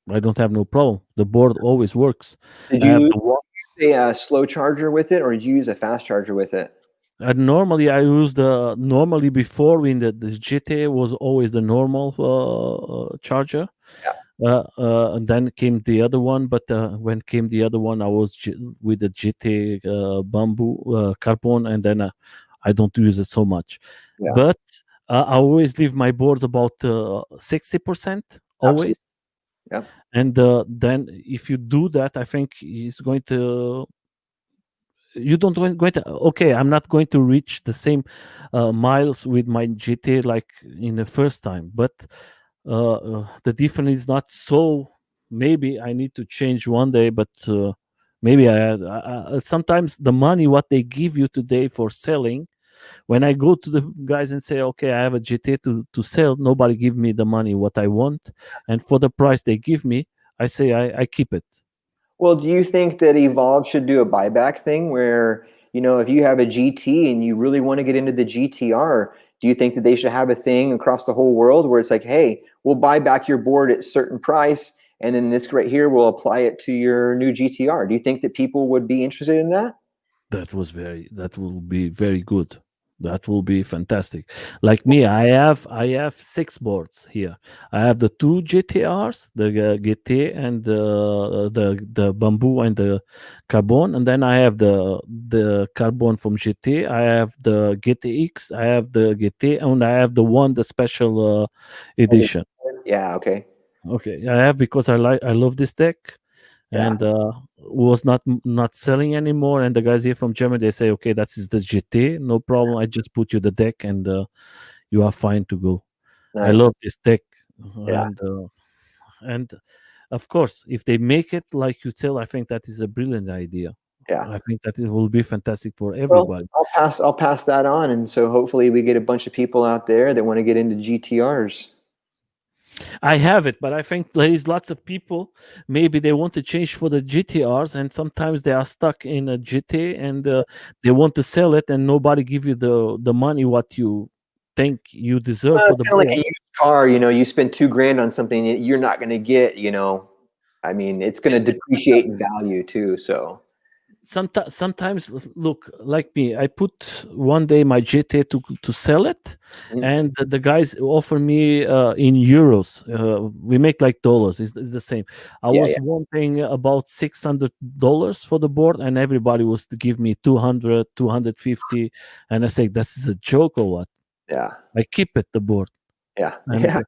I don't have no problem. The board always works.
Did
I have
you
the one.
use a slow charger with it, or did you use a fast charger with it?
Normally, I use the normally before in the GT was always the normal charger.
Yeah,
And then came the other one, but when came the other one, I was with the GT bamboo carbon, and then I don't use it so much.
yeah,
But I always leave my boards about 60%
absolutely.
always,
Yeah.
and then if you do that, I think it's going to. You don't going to okay. I'm not going to reach the same miles with my GT like in the first time, but the difference is not so. Maybe I need to change one day, but maybe sometimes the money what they give you today for selling, when I go to the guys and say, okay, I have a GT to sell, nobody give me the money what I want, and for the price they give me, I say I keep it.
Well, do you think that Evolve should do a buyback thing where, if you have a GT and you really want to get into the GTR, do you think that they should have a thing across the whole world where it's like, hey, we'll buy back your board at a certain price, and then this right here will apply it to your new GTR? Do you think that people would be interested in that?
That will be very good. That will be fantastic. Like me, I have six boards here. I have the two GTRs, the GT and the bamboo and the carbon, and then I have the carbon from GT. I have the GTX, I have the GT, and I have the one the special edition.
Yeah, okay.
Okay, I have because I love this deck,
Yeah,
and was not selling anymore. And the guys here from Germany, they say, okay, that is the GT, no problem. I just put you the deck, and you are fine to go. I
nice.
love this deck,
Yeah,
and of course, if they make it like you tell, I think that is a brilliant idea.
yeah.
I think that it will be fantastic for
Well,
everybody.
I'll pass that on, and so hopefully we get a bunch of people out there that want to get into GTRs.
I have it, but I think there is lots of people. Maybe they want to change for the GTRs, and sometimes they are stuck in a GT, and they want to sell it, and nobody give you the money what you think you deserve
Well,
for
it's
the
kind of like a
board.
used car. You spend 2 grand on something that you're not going to get. I mean, it's going to depreciate in value too. So
Sometimes look like me. I put one day my GT to sell it,
mhm.
and the guys offer me in euros. We make like dollars. It's the same. I
Yeah,
was
yeah,
wanting about $600 for the board, and everybody was to give me 200, 250, and I say this is a joke or what?
yeah,
I keep it the board,
yeah,
and
yeah,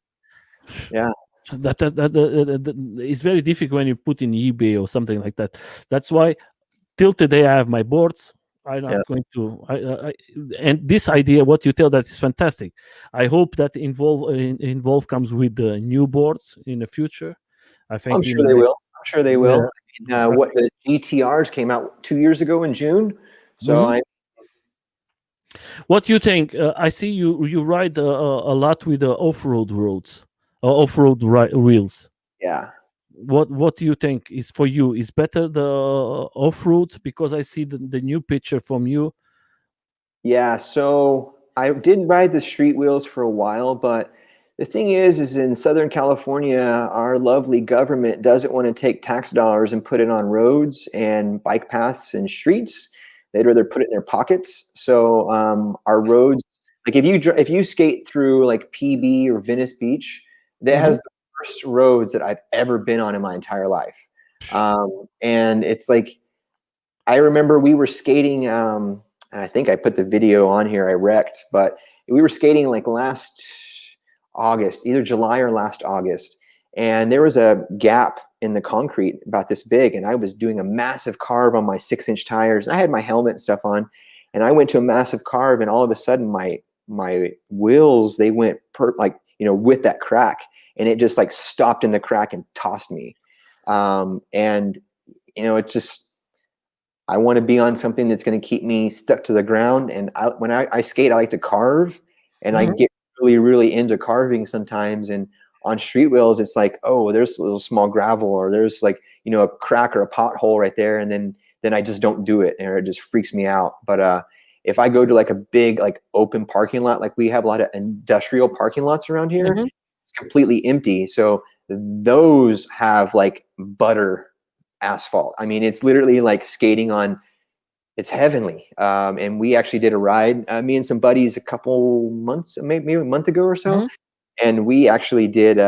yeah,
it's very difficult when you put in eBay or something like that. That's why till today I have my boards. I'm
yeah.
not going to and this idea what you tell that is fantastic. I hope that involve comes with the new boards in the future. I
I'm
think in
sure
the
they will.
next.
I'm sure they
Yeah.
will. I mean, what the GTRs came out 2 years ago in June. So
Mhm. What do you think? I see you ride a lot with the off-road roads, off-road wheels.
yeah,
What do you think is for you is better the off-road, because I see the new picture from you.
yeah. So I did ride the street wheels for a while, but The thing is in Southern California, our lovely government doesn't want to take tax dollars and put it on roads and bike paths and streets. They'd rather put it in their pockets. So our roads, like if you skate through like PB or Venice Beach, that
Mm-hmm.
has the worst roads that I've ever been on in my entire life. And it's like, I remember we were skating, and I think I put the video on here, I wrecked, but we were skating like last August, either July or last August. And there was a gap in the concrete about this big. And I was doing a massive carve on my 6-inch tires. I had my helmet and stuff on. And I went to a massive carve, and all of a sudden my wheels, they went with that crack. And it just like stopped in the crack and tossed me. And it just, I want to be on something that's going to keep me stuck to the ground. And when I skate, I like to carve, and I
Mm-hmm.
get really, really into carving sometimes. And on street wheels, it's like, oh, there's a little small gravel, or there's like, a crack or a pothole right there. And then I just don't do it, or it just freaks me out. But if I go to like a big, like open parking lot, like we have a lot of industrial parking lots around here,
Mm-hmm.
it's completely empty. So those have like butter asphalt. I mean, it's literally like skating on, it's heavenly. And we actually did a ride, me and some buddies a couple months, maybe a month ago or so.
Mm-hmm.
And we actually did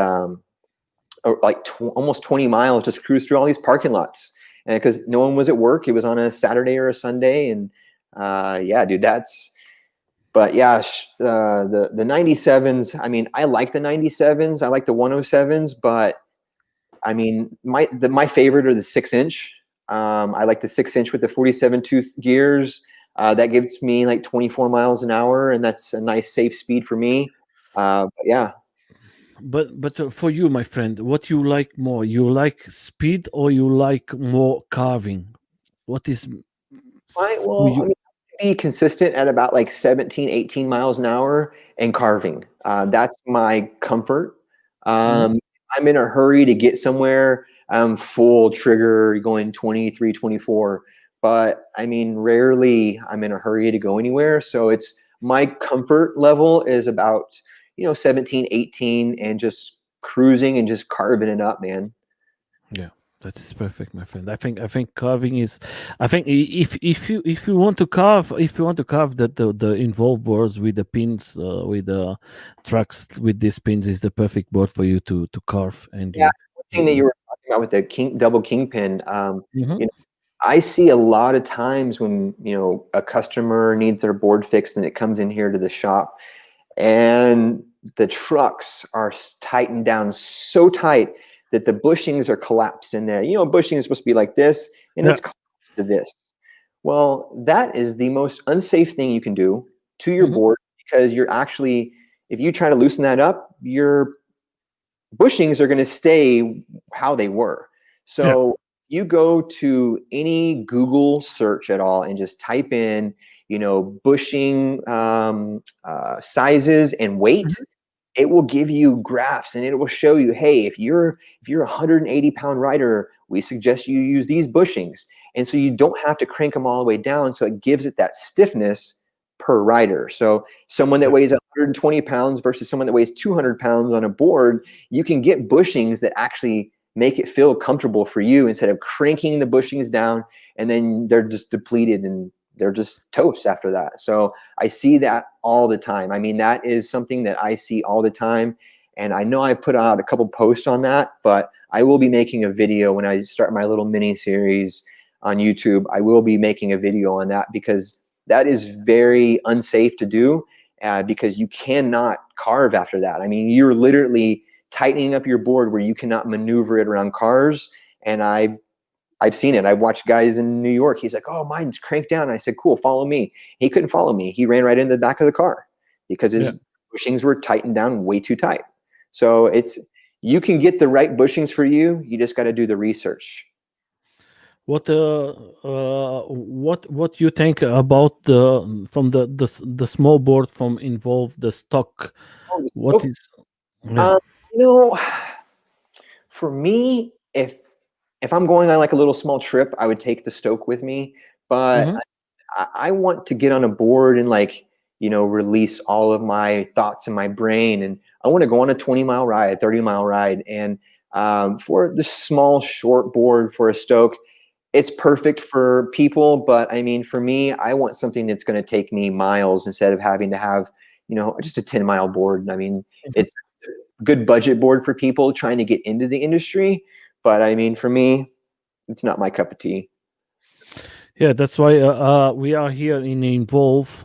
almost 20 miles, just cruise through all these parking lots. And because no one was at work, it was on a Saturday or a Sunday. And yeah, dude, but yeah, the 97s, I mean, I like the 97s. I like the 107s, but I mean, my favorite are the 6-inch. I like the 6-inch with the 47 tooth gears. That gives me like 24 miles an hour, and that's a nice safe speed for me. But yeah,
But for you, my friend, what you like more? You like speed or you like more carving? What is for
well, I
you?
mean, be consistent at about like 17, 18 miles an hour and carving. That's my comfort.
Mhm.
I'm in a hurry to get somewhere. I'm full trigger going 23, 24. But I mean, rarely I'm in a hurry to go anywhere. So it's my comfort level is about, 17, 18, and just cruising and just carving it up, man.
Yeah, that is perfect, my friend. I think carving is. I think if you want to carve, if you want to carve the involved boards with the pins, with the tracks with these pins is the perfect board for you to carve, and
Yeah.
you.
One thing that
you
you were talking about with the double kingpin,
Mhm.
you know, I see a lot of times when, a customer needs their board fixed and it comes in here to the shop, and the trucks are tightened down so tight that the bushings are collapsed in there. Bushing is supposed to be like this, and
Yeah.
it's collapsed to this. Well, that is the most unsafe thing you can do to your
Mhm.
board, because you're actually, if you try to loosen that up, your bushings are going to stay how they were.
Yeah.
So you go to any Google search at all and just type in, bushing sizes and weight.
Mhm.
It will give you graphs, and it will show you, hey, if you're a 180-pound rider, we suggest you use these bushings. And so you don't have to crank them all the way down. So it gives it that stiffness per rider. So someone that
Yeah.
weighs 120 pounds versus someone that weighs 200 pounds on a board, you can get bushings that actually make it feel comfortable for you, instead of cranking the bushings down and then they're just depleted and they're just toast after that. So I see that all the time. I mean, that is something that I see all the time. And I know I put out a couple posts on that, but I will be making a video when I start my little mini series on YouTube. I will be making a video on that, because that is very unsafe to do, because you cannot carve after that. I mean, you're literally tightening up your board where you cannot maneuver it around cars. And I've seen it. I've watched guys in New York. He's like, "Oh, mine's cranked down." I said, "Cool, follow me." He couldn't follow me. He ran right into the back of the car because
Yeah.
his bushings were tightened down way too tight. So you can get the right bushings for you. You just got to do the research.
What you think about the from the small board from involve the stock?
Oh,
What
so,
is? Yeah.
um, you know, for me, if I'm going on like a little small trip, I would take the Stoke with me. But
Mhm.
I want to get on a board and like, release all of my thoughts in my brain. And I want to go on a 20-mile ride, 30-mile ride. And for this small, short board for a Stoke, it's perfect for people. But I mean, for me, I want something that's going to take me miles instead of having to have, just a 10-mile board. I mean, it's a good budget board for people trying to get into the industry. But I mean, for me, it's not my cup of tea.
Yeah, that's why we are here in Involve.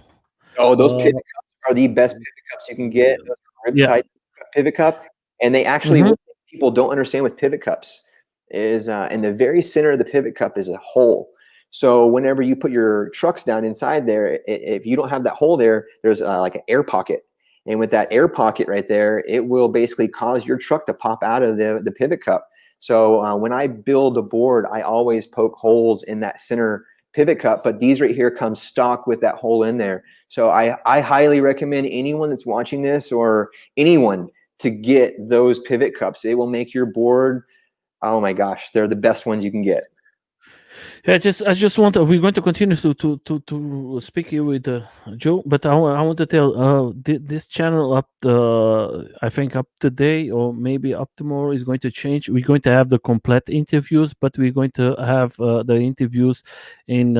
Oh, those
Uh,
pivot cups are the best pivot cups you can get. Those are rib
yeah.
type pivot cup, and they actually,
Hmm.
what people don't understand with pivot cups is in the very center of the pivot cup is a hole. So whenever you put your trucks down inside there, if you don't have that hole there, there's like an air pocket, and with that air pocket right there, it will basically cause your truck to pop out of the pivot cup. So when I build a board, I always poke holes in that center pivot cup, but these right here come stock with that hole in there. So I highly recommend anyone that's watching this or anyone to get those pivot cups. It will make your board, oh my gosh, they're the best ones you can get.
Yeah, I just want. We're going to continue to speak here with Joe, but I want to tell this channel up. I think up today or maybe up tomorrow is going to change. We're going to have the complete interviews, but we're going to have the interviews in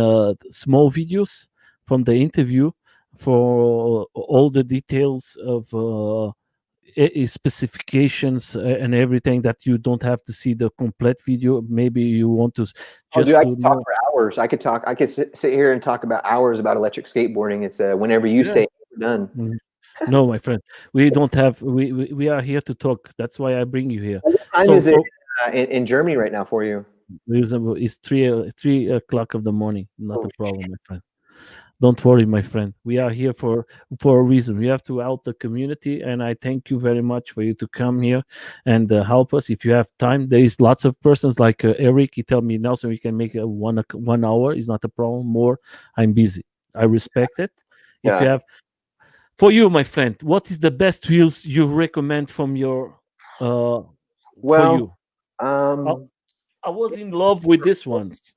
small videos from the interview for all the details of. Specifications and everything that you don't have to see the complete video. Maybe you want to
Oh, dude,
just
I
to
could talk
know.
for hours. I could sit here and talk about hours about electric skateboarding. It's whenever you
Yeah.
say we're done.
Mhm. No, my friend, we don't have. We are here to talk. That's why I bring you here.
What time
So
is it
for
in Germany right now for you?
reasonable, it's 3 o'clock of the morning. Not
Oh,
a problem, my friend. Don't worry, my friend. We are here for a reason. We have to help the community, and I thank you very much for you to come here and help us. If you have time, there is lots of persons like Eric. He tell me, Nelson, we can make a 1 hour. Is not a problem. More, I'm busy. I respect it. If you
yeah.
have for you, my friend, what is the best wheels you recommend from your uh for
Well,
you? I,
um,
I was in love with this ones.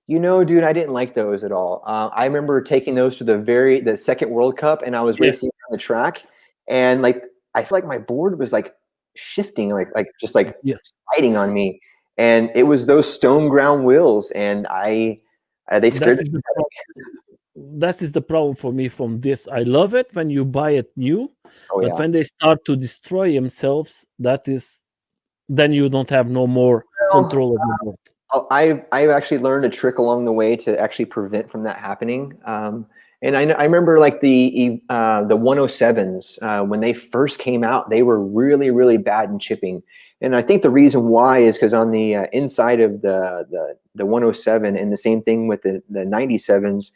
dude, I didn't like those at all. I remember taking those to the second World Cup, and I was
Yeah,
racing on the track, and like I feel like my board was like shifting, like just like
yes.
sliding on me, and it was those stone ground wheels, and they scared
That
the
is the
shit out of
problem.
me.
That is the problem for me from this. I love it when you buy it new,
Oh
but
yeah.
when they start to destroy themselves, that is then you don't have no more
Well,
control of your board.
I've actually learned a trick along the way to actually prevent from that happening. And I remember like the 107s when they first came out, they were really bad in chipping. And I think the reason why is because on the inside of the 107, and the same thing with the 97s,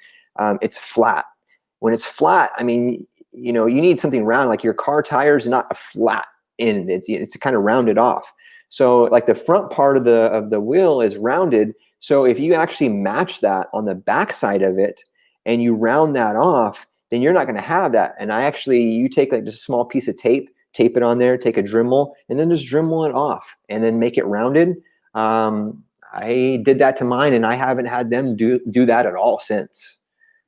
it's flat. When it's flat, I mean, you need something round. Like your car tires, not a flat end. It's kind of rounded off. So like the front part of the wheel is rounded. So if you actually match that on the back side of it and you round that off, then you're not going to have that. And you take like just a small piece of tape it on there, take a Dremel, and then just Dremel it off, and then make it rounded. I did that to mine, and I haven't had them do that at all since.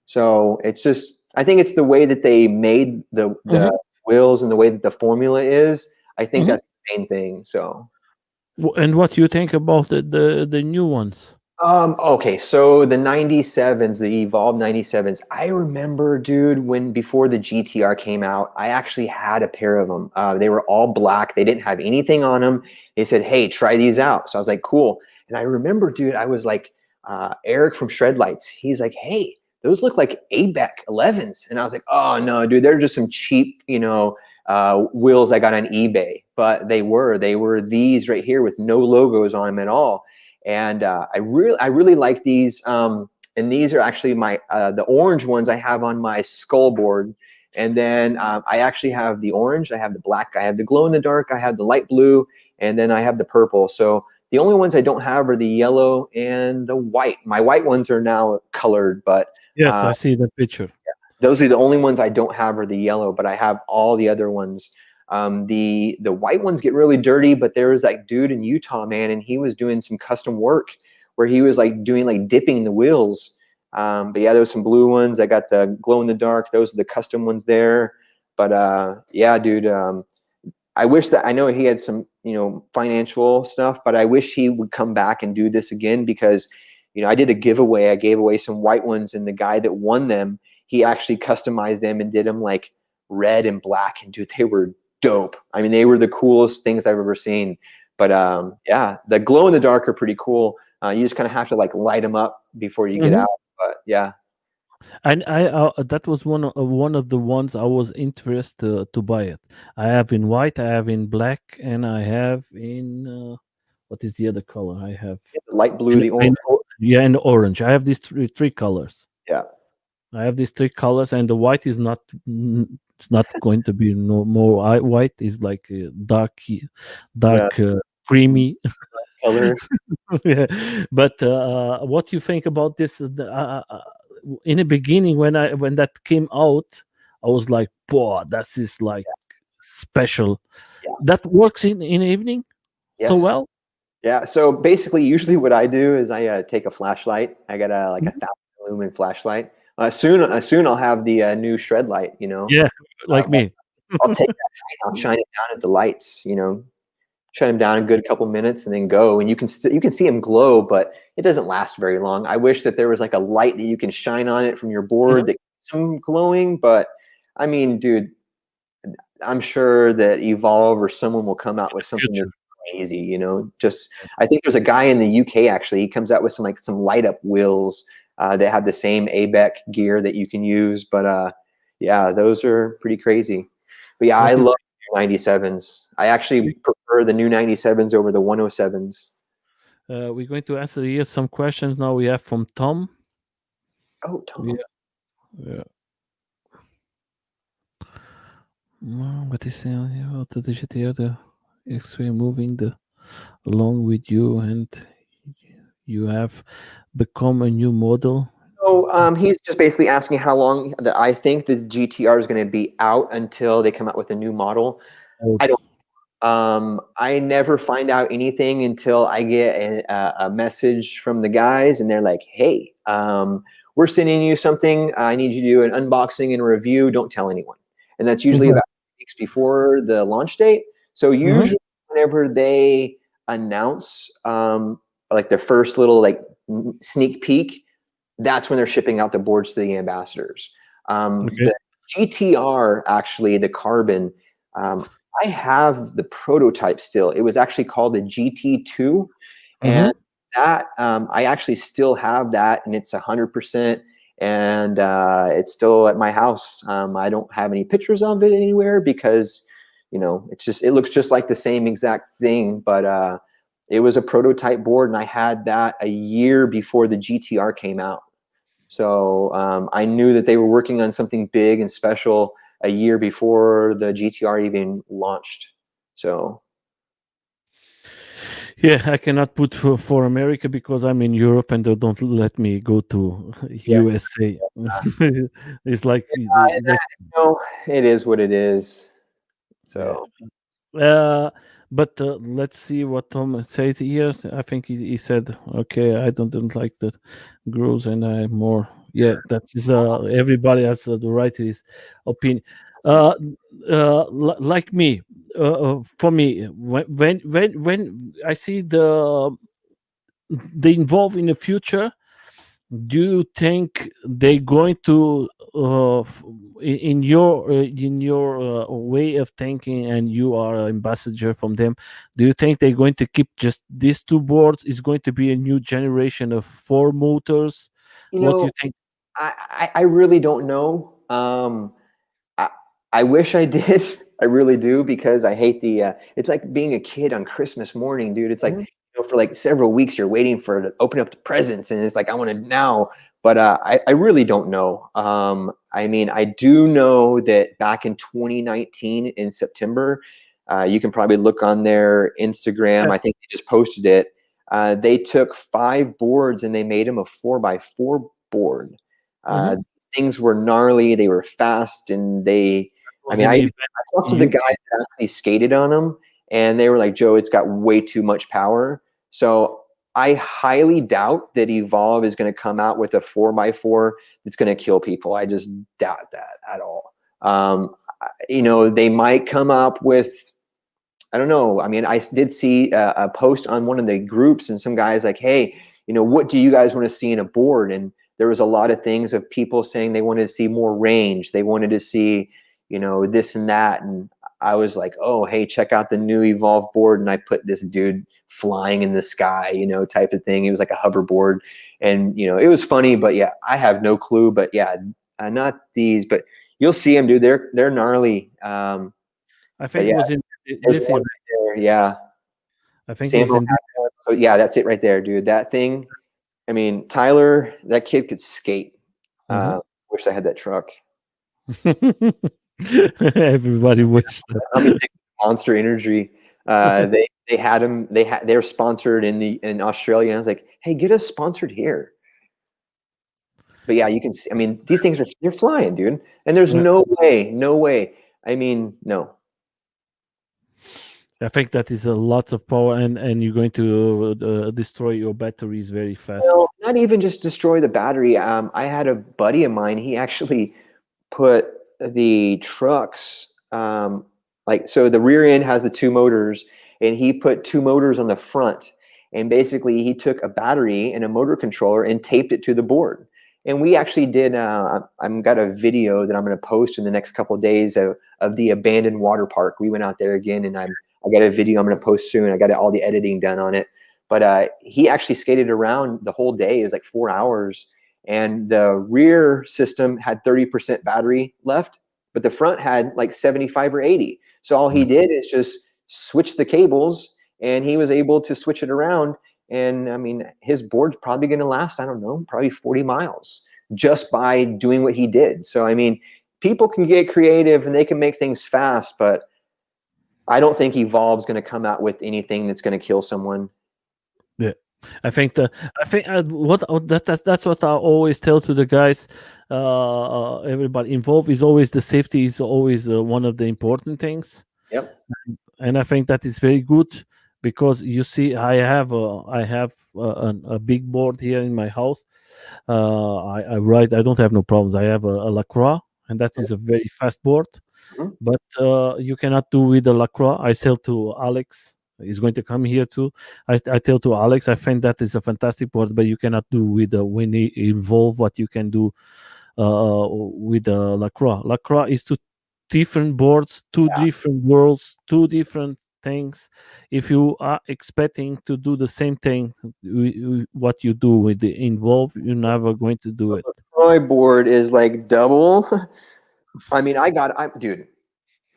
So it's just, I think it's the way that they made the
Mhm,
wheels and the way that the formula is. I think
mhm.
that's the main thing. So.
And what you think about the new ones?
Okay, so the 97s, the Evolve 97s, I remember, dude, when before the GTR came out, I actually had a pair of them. They were all black. They didn't have anything on them. They said, hey, try these out. So I was like, cool. And I remember, dude, I was like, Eric from Shred Lights, he's like, hey, those look like ABEC 11s. And I was like, oh, no, dude, they're just some cheap, wheels I got on eBay. But they were these right here with no logos on them at all. And I really like these. And these are actually my the orange ones I have on my skull board. And then I actually have the orange, I have the black, I have the glow in the dark, I have the light blue, and then I have the purple. So the only ones I don't have are the yellow and the white. My white ones are now colored, but
Yes,
uh,
I see the picture.
those are the only ones I don't have are the yellow, but I have all the other ones. The white ones get really dirty, but there was that dude in Utah, man, and he was doing some custom work where he was like doing like dipping the wheels. But yeah, there was some blue ones. I got the glow in the dark. Those are the custom ones there. But yeah, dude, I wish that, I know he had some, financial stuff, but I wish he would come back and do this again, because, I did a giveaway. I gave away some white ones, and the guy that won them, he actually customized them and did them like red and black, and dude, they were dope. I mean, they were the coolest things I've ever seen. But yeah, the glow in the dark are pretty cool. You just kind of have to like light them up before you get
Mhm.
out. But yeah.
And I that was one of the ones I was interested to buy it. I have in white, I have in black, and I have in what is the other color I have?
The light blue, the orange.
Yeah, and the orange. I have these three colors.
Yeah.
I have these three colors, and the white is not. It's not going to be no more white. Is like
Yeah.
dark creamy.
Color.
Yeah. But what you think about this? In the beginning, when that came out, I was like, "Boah, that is like special."
Yeah.
That works in the evening so
Yes.
well.
Yeah. So basically, usually what I do is I take a flashlight. I got a like a
Mhm.
1,000 lumen flashlight. Soon I'll have the new shred light.
Yeah, like
But
me.
I'll take that light, I'll shine it down at the lights. Shut them down a good couple minutes and then go. And you can see them glow, but it doesn't last very long. I wish that there was like a light that you can shine on it from your board
Mhm.
that keeps them glowing. But I mean, dude, I'm sure that Evolve or someone will come out with something that's
Future.
crazy. Just I think there's a guy in the UK actually. He comes out with some light up wheels that have the same ABEC gear that you can use. But yeah, those are pretty crazy. But yeah, I
Okay.
love 97s. I actually prefer the new 97s over the 107s.
We're going to answer here some questions now. We have from Tom.
Oh,
Yeah.
Tom.
Yeah. What is the GTA, the X-ray moving the along with you, and you have become a new model.
So he's just basically asking how long that I think the GTR is going to be out until they come out with a new model. I
Out.
don't. I never find out anything until I get a message from the guys, and they're like, "Hey, we're sending you something. I need you to do an unboxing and review. Don't tell anyone." And that's usually
Mhm.
about weeks before the launch date. So
Mhm.
usually, whenever they announce like their first little like sneak peek, that's when they're shipping out the boards to the ambassadors.
Okay.
The GTR, actually, the Carbon, um, I have the prototype still. It was actually called the GT2,
Mhm.
and that I actually still have that, and it's 100%, and it's still at my house. I don't have any pictures of it anywhere because, it looks just like the same exact thing, but it was a prototype board, and I had that a year before the GTR came out. So I knew that they were working on something big and special a year before the GTR even launched. So
Yeah, I cannot put for America because I'm in Europe and they don't let me go to
yeah,
USA. It's like
no, it is what it is.
yeah.
So
Uh, but let's see what Tom said here. I think he said, "Okay, I don't like the grooves, and I more." Yeah, that is. Everybody has the right to his opinion. Uh, like me, for me, when I see the involved in the future, do you think they're going to in your way of thinking, and you are an ambassador from them, do you think they're going to keep just these two boards? Is going to be a new generation of four motors?
you
What do
know,
you think?
I really don't know. I I wish I did. I really do, because I hate the. It's like being a kid on Christmas morning, dude. It's like,
Mhm.
for like several weeks you're waiting for to open up the presents, and it's like I want to now. But I really don't know. I mean, I do know that back in 2019 in September, you can probably look on their Instagram.
Yeah.
I think they just posted it. They took 5 boards and they made them a 4x4 board.
Hmm.
Things were gnarly. They were fast, and I
Was
mean,
in
I
event
talked to
in
the
UK.
guys that actually skated on them, and they were like, "Joe, it's got way too much power." So I highly doubt that Evolve is going to come out with a 4x4 that's going to kill people. I just doubt that at all. They might come up with I don't know. I mean, I did see a post on one of the groups, and some guys like, hey, what do you guys want to see in a board? And there was a lot of things of people saying they wanted to see more range. They wanted to see, this and that. And I was like, oh, hey, check out the new Evolve board. And I put this dude flying in the sky, type of thing. He was like a hoverboard. And, it was funny, but yeah, I have no clue. But yeah, not these, but you'll see them, dude. They're gnarly.
I
But
think it
yeah,
was in
there's
this
one
event.
right there. Yeah.
I think it
Sam
is
will
in.
have one. So yeah, that's it right there, dude. That thing. I mean, Tyler, that kid could skate.
Mhm.
Wish I had that truck.
Everybody wished that.
I'm addicted to Monster Energy. They had them. They're sponsored in Australia. And I was like, hey, get us sponsored here. But yeah, you can see. I mean, these things they're flying, dude. And there's
Yeah.
no way. I mean, no.
I think that is a lot of power, and you're going to destroy your batteries very fast.
Well, not even just destroy the battery. I had a buddy of mine. He actually put the trucks so the rear end has the two motors, and he put two motors on the front, and basically he took a battery and a motor controller and taped it to the board. And we actually did I'm got a video that I'm going to post in the next couple of days of the abandoned water park. We went out there again, and I got a video I'm going to post soon. I got all the editing done on it. But he actually skated around the whole day. It was like 4 hours, and the rear system had 30% battery left, but the front had like 75 or 80. So all he
Yeah.
did is just switch the cables, and he was able to switch it around. And I mean, his board's probably going to last, I don't know, probably 40 miles just by doing what he did. So, I mean, people can get creative and they can make things fast, but I don't think Evolve's going to come out with anything that's going to kill someone.
Yeah. I think that's what I always tell to the guys. Everybody involved is always the safety is always one of the important things,
Yep.
and I think that is very good because you see, I have a big board here in my house. I ride. I don't have no problems. I have a Lacroix, and that is a very fast board.
Mhm.
But you cannot do with the Lacroix. I sell to Alex. He's going to come here too. I tell to Alex, I think that is a fantastic board, but you cannot do with the when it involve what you can do with the Lacroix. Lacroix is two different boards, two different worlds, two different things. If you are expecting to do the same thing, what you do with the involve, you're never going to do it.
Troy board is like double. I mean, dude,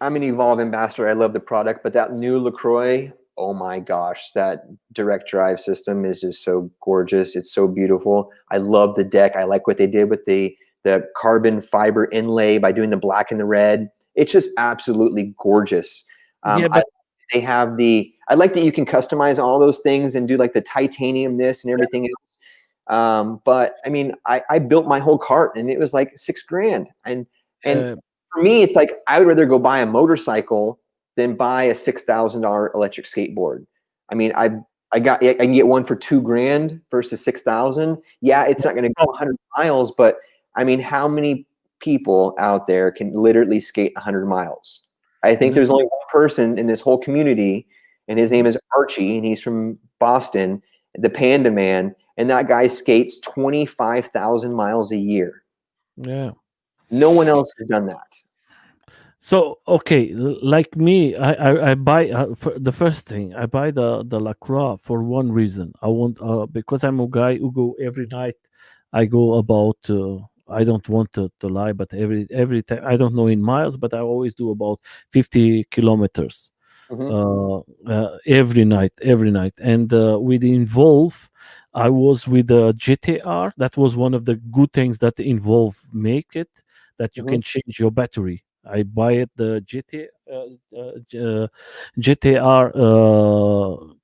I'm an Evolve ambassador. I love the product, but that new LaCroix, oh my gosh, that direct drive system is just so gorgeous. It's so beautiful. I love the deck. I like what they did with the carbon fiber inlay by doing the black and the red. It's just absolutely gorgeous.
Yeah,
I
but
they have I like that you can customize all those things and do like the titanium this and everything else. But I mean, I built my whole cart and it was like $6,000. And
uh,
for me, it's like I would rather go buy a motorcycle than buy a $6,000 electric skateboard. I mean, I can get one for $2,000 versus 6,000. Yeah, it's not going to go 100 miles, but I mean, how many people out there can literally skate 100 miles? I think
no,
there's only one person in this whole community, and his name is Archie, and he's from Boston, the Panda Man, and that guy skates 25,000 miles a year.
yeah.
No one else has done that.
So okay, like me, I buy for the first thing I buy the Lacroix for one reason. I want because I'm a guy who go every night. I go about. I don't want to lie, but every time I don't know in miles, but I always do about 50 kilometers
Mhm.
every night. And with Involve, I was with the GTR. That was one of the good things that Involve make it that you
Mhm.
can change your battery. I buy it the GTR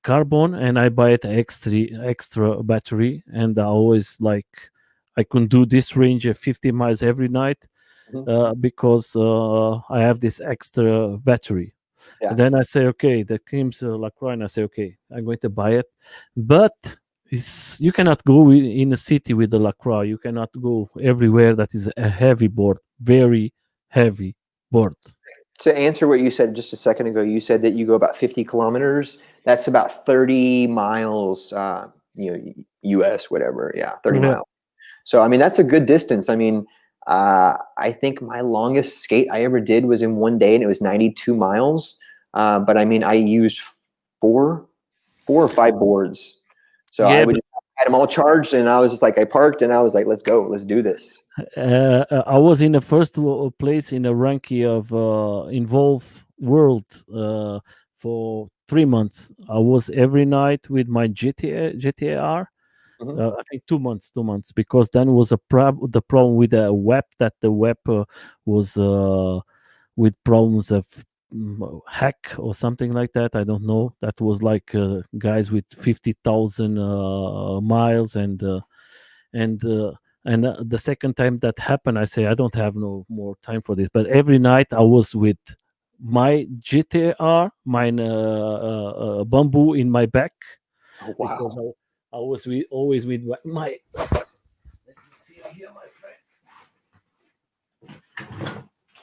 carbon, and I buy it extra battery, and I always like I can do this range of 50 miles every night
Mhm.
because I have this extra battery.
Yeah.
And then I say, okay, the creams Lacroix, and I say, okay, I'm going to buy it, but you cannot go in a city with the Lacroix. You cannot go everywhere. That is a heavy board, very heavy board.
to answer what you said just a second ago, you said that you go about 50 kilometers. That's about 30 miles, US, whatever. Yeah, 30
Yeah.
miles. So, I mean, that's a good distance. I mean, I think my longest skate I ever did was in one day, and it was 92 miles. But I mean, I used four, four or five boards. So I
Yeah,
would
but
just had them all charged, and I was just like, I parked, and I was like, let's go, let's do this.
I was in the first place in the ranking of Involve World for 3 months. I was every night with my GTAR.
Hmm.
I think 2 months, 2 months, because then was the problem with the web, that the web was with problems of hack or something like that. I don't know. That was like guys with 50,000 miles, and the second time that happened, I say I don't have no more time for this. But every night I was with my GTR, mine bamboo in my back,
Oh,
because
wow.
I was always with my. Let me see here, my friend.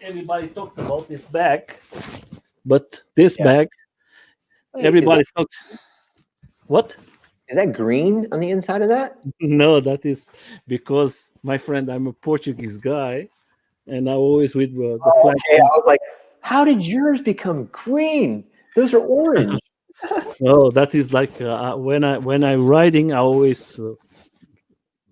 Everybody talks about this bag, but this
Yeah.
bag,
Wait,
everybody talks. What?
is that green on the inside of that?
No, that is because, my friend, I'm a Portuguese guy, and I always with the
Oh,
flag
okay.
from.
I was like, how did yours become green? Those are orange.
No, that is like when I riding, I always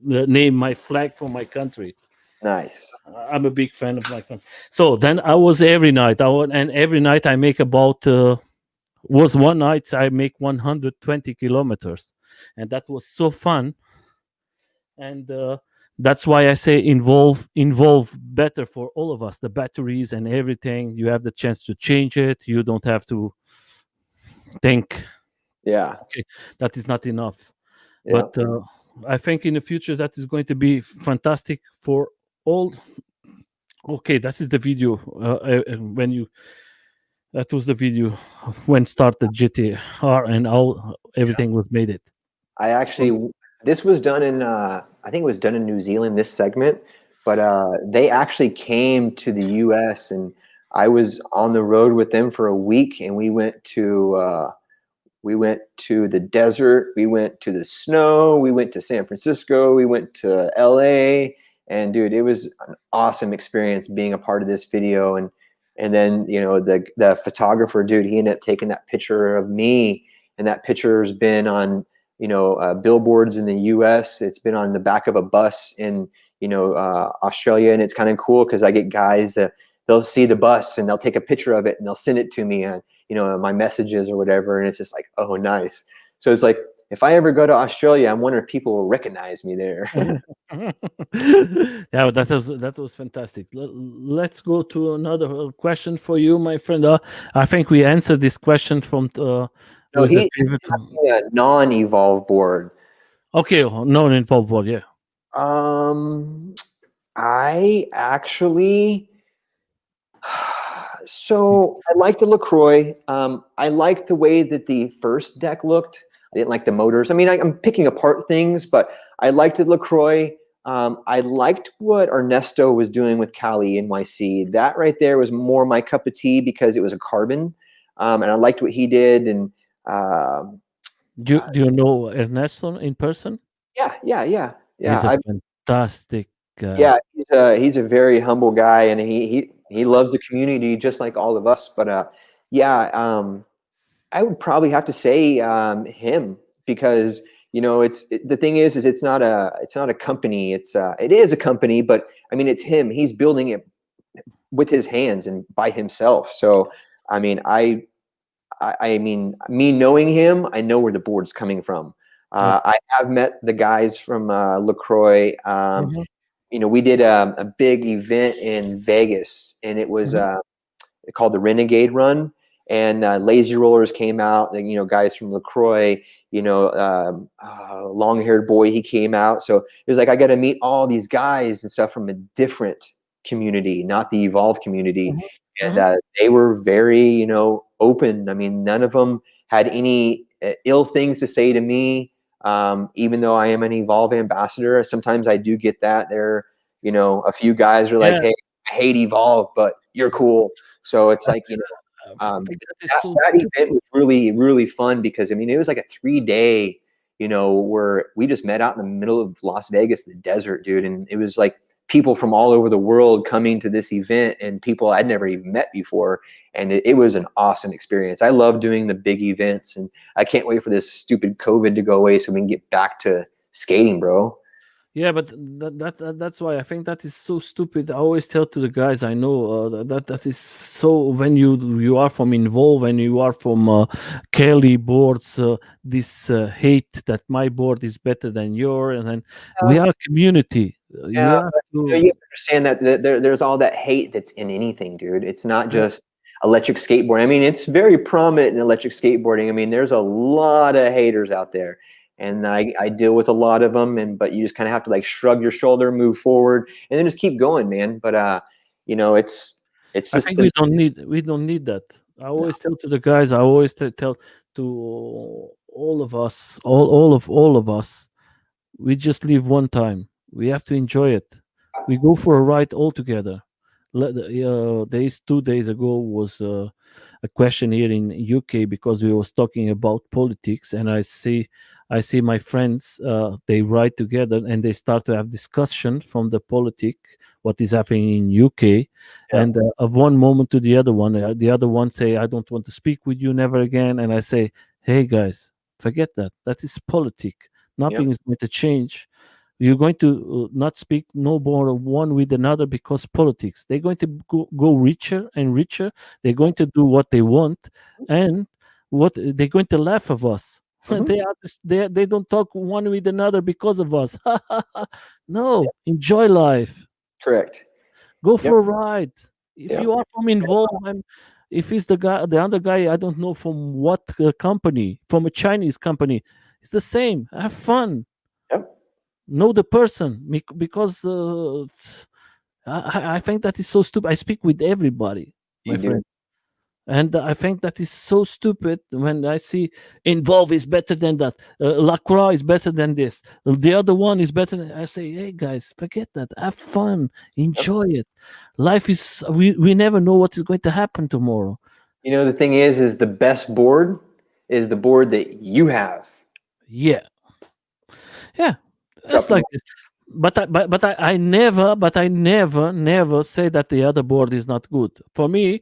name my flag for my country.
Nice.
I'm a big fan of my country. So then I was every night. And every night I make about was one night I make 120 kilometers, and that was so fun. And that's why I say involve better for all of us. The batteries and everything. You have the chance to change it. You don't have to think.
Yeah.
Okay, that is not enough.
Yeah.
But I think in the future that is going to be fantastic for all. Okay, that is the video when you that was the video of when started GTR and how everything was made it.
I actually, this was done in, I think it was done in New Zealand, this segment, but they actually came to the US, and I was on the road with them for a week, and we went to the desert, we went to the snow, we went to San Francisco, we went to LA, and dude, it was an awesome experience being a part of this video. And then, the photographer, dude, he ended up taking that picture of me, and that picture's been on, billboards in the US. It's been on the back of a bus in, Australia, and it's kind of cool because I get guys that they'll see the bus and they'll take a picture of it and they'll send it to me, and my messages or whatever, and it's just like, oh, nice. So it's like, if I ever go to Australia, I'm wondering if people will recognize me there.
Yeah, that was fantastic. Let's go to another question for you, my friend. I think we answered this question from
No,
with a
he
favorite.
a non-evolve board.
Okay, non-involved word. Yeah.
Um, I actually, so I like the LaCroix. I liked the way that the first deck looked. I didn't like the motors. I mean, I'm picking apart things, but I liked the LaCroix. I liked what Ernesto was doing with Cali NYC. That right there was more my cup of tea because it was a carbon, and I liked what he did. And um
Do you know Ernesto in person?
yeah, yeah, yeah, yeah.
He's a fantastic guy.
Yeah, he's a very humble guy, and he loves the community just like all of us. But yeah, I would probably have to say him, because the thing is it's not a company. It is a company, but I mean, it's him. He's building it with his hands and by himself. So I mean, I mean, me knowing him, I know where the board's coming from.
Yep.
I have met the guys from LaCroix.
Mhm,
We did a big event in Vegas, and it was
mhm,
called the Renegade Run. And Lazy Rollers came out, and, guys from LaCroix, long-haired boy, he came out. So it was like I got to meet all these guys and stuff from a different community, not the Evolve community.
mhm,
And
mhm.
they were very, open. I mean, none of them had any ill things to say to me. Even though I am an Evolve ambassador, sometimes I do get that. A few guys are like,
Yeah,
"Hey, I hate Evolve, but you're cool." So it's like,
I think that is
that
so
that
stupid.
event was really, really fun because I mean it was like a 3 day, where we just met out in the middle of Las Vegas, the desert, dude, and it was like people from all over the world coming to this event and people I'd never even met before, and it was an awesome experience. I love doing the big events, and I can't wait for this stupid COVID to go away so we can get back to skating, bro.
Yeah, but that's why I think that is so stupid. I always tell to the guys I know that is so when you are from involved and you are from Kelly boards, this hate that my board is better than your, and then we are a community. You
Yeah,
have
but you
to.
have to understand that there's all that hate that's in anything, dude. It's not
Yeah.
just electric skateboarding. I mean, it's very prominent in electric skateboarding. I mean, there's a lot of haters out there, and I deal with a lot of them. But you just kind of have to like shrug your shoulder, move forward, and then just keep going, man. But it's
I
just
think
the
we don't need that. I always tell to the guys. I always tell to all of us, all of us. We just live one time. We have to enjoy it. We go for a ride all together. Days 2 days ago was a question here in UK because we was talking about politics, and I see my friends they ride together and they start to have discussion from the politic what is happening in UK,
yeah,
and of one moment to the other one say I don't want to speak with you never again, and I say hey guys forget that is politic.
yeah,
Nothing is going to change. You're going to not speak no more one with another because politics. They're going to go richer and richer. They're going to do what they want, and what they're going to laugh of us.
hmm,
They don't talk one with another because of us. No, enjoy life.
correct.
Go
Yep,
for a ride. If
yep,
you are from involved, if he's the other guy, I don't know from what company, from a Chinese company, it's the same. Have fun,
yep.
know the person because I think that is so stupid. I speak with everybody, my
You do.
friend, and I think that is so stupid when I see involve is better than that, Lacroix is better than this, the other one is better than, I say hey guys forget that, have fun,
Yep.
enjoy it. Life is we never know what is going to happen tomorrow.
The thing is the best board is the board that you have.
Yeah, yeah,
Drop
that's
the
like
mic.
this. But I never say that the other board is not good for me.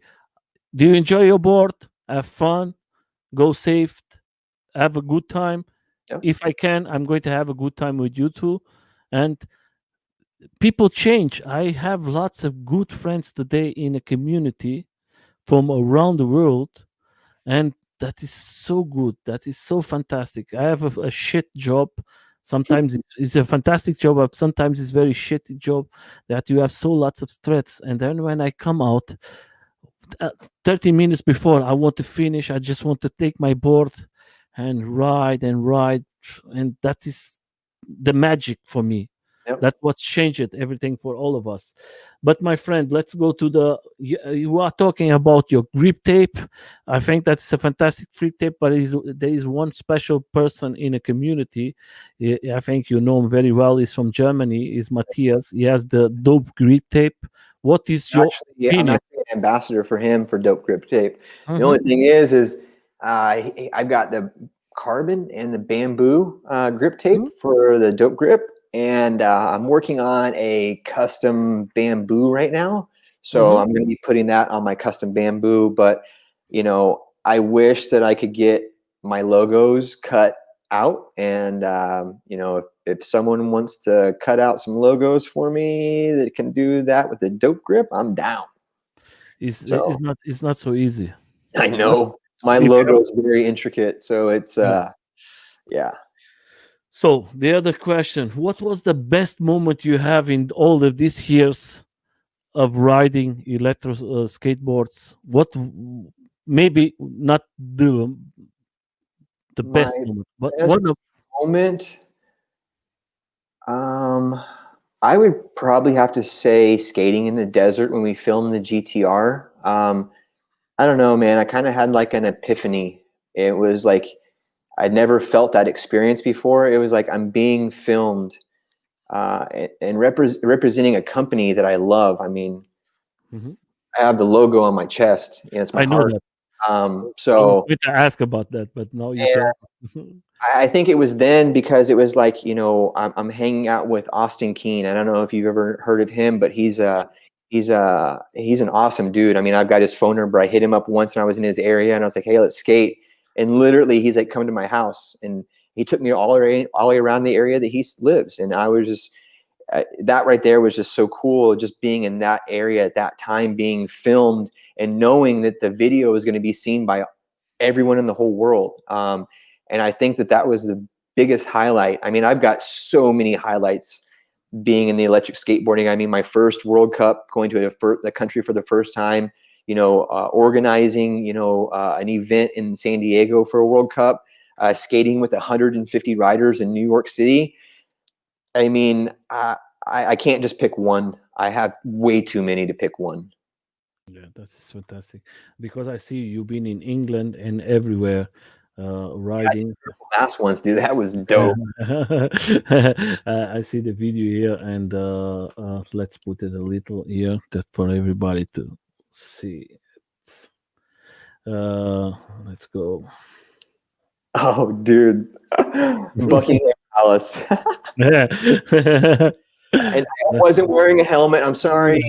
Do you enjoy your board? Have fun, go safe, have a good time.
Yep.
If I can, I'm going to have a good time with you too. And people change. I have lots of good friends today in a community from around the world, and that is so good. That is so fantastic. I have a shit job. Sometimes it's a fantastic job, but sometimes it's very shitty job that you have so lots of stress. And then when I come out, uh, 30 minutes before I want to finish, I just want to take my board and ride, and that is the magic for me.
Yep.
That's what's changed everything for all of us. But my friend, let's go to you are talking about your grip tape. I think that's a fantastic grip tape, but there is one special person in a community. I think you know him very well. He's from Germany. Is Matthias. He has the dope grip tape. What is your
Actually, yeah, I'm
opinion?
actually an ambassador for him for Dope Grip Tape. The
Mhm.
only thing is I've got the carbon and the bamboo grip tape
Mhm.
for the Dope Grip, and I'm working on a custom bamboo right now. So
Mhm.
I'm going to be putting that on my custom bamboo. But I wish that I could get my logos cut out, and if someone wants to cut out some logos for me that can do that with the Dope Grip, I'm down.
It's
So
not it's not so easy.
I
But
know my
if you
logo is very intricate, so it's
yeah.
yeah.
So the other question: what was the best moment you have in all of these years of riding electro skateboards? Maybe not the
My
best moment, but one
best
of.
moment, um, I would probably have to say skating in the desert when we filmed the GTR. I don't know, man. I kind of had like an epiphany. It was like I'd never felt that experience before. It was like I'm being filmed and representing a company that I love. I mean,
Mhm.
I have the logo on my chest, and it's my
I know
heart.
that. I was
So
going to ask about that, but now you
and
tell.
I think it was then because it was like, I'm hanging out with Austin Keene. I don't know if you've ever heard of him, but he's an awesome dude. I mean, I've got his phone number. I hit him up once when I was in his area, and I was like, hey, let's skate. And literally, he's like, come to my house, and he took me all the way around the area that he lives. And I was just that right there was just so cool, just being in that area at that time, being filmed, and knowing that the video is going to be seen by everyone in the whole world. And I think that that was the biggest highlight. I mean, I've got so many highlights being in the electric skateboarding. I mean, my first World Cup, going to the country for the first time, organizing, an event in San Diego for a World Cup, skating with 150 riders in New York City. I mean, I can't just pick one. I have way too many to pick one.
Yeah, that's fantastic. Because I see you've been in England and everywhere,
Yeah, I did
riding.
the last ones, dude. That was
Yeah.
dope.
I see the video here, and let's put it a little here that for everybody to see. Uh, let's go.
Oh, dude. Buckingham Palace.
Yeah.
And I wasn't wearing a helmet. I'm sorry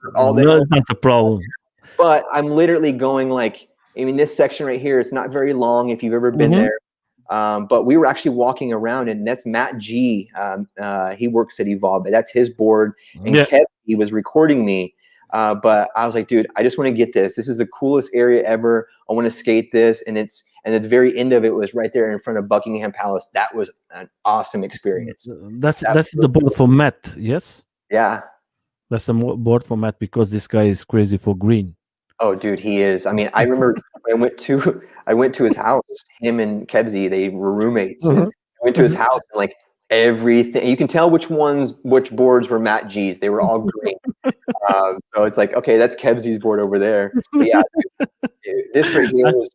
for all the
No,
helmet,
it's not a problem.
but I'm literally going like, I mean, this section right here, it's not very long if you've ever been
Hmm.
there. But we were actually walking around, and that's Matt G. He works at Evolve, but that's his board. And
Yeah,
he was recording me. But I was like, dude, I just want to get this. This is the coolest area ever. I want to skate this. And at the very end of it was right there in front of Buckingham Palace. That was an awesome experience. That
that's
was
the board for Matt. Yes,
yeah.
that's the board for Matt because this guy is crazy for green.
Oh, dude, he is. I mean, I remember I went to I went to his house. Him and Kebsy, they were roommates, and I went to his house, and like everything, you can tell which boards were Matt G's. They were all green. So it's like, okay, that's Kebsy's board over there. But yeah, dude, this right here was.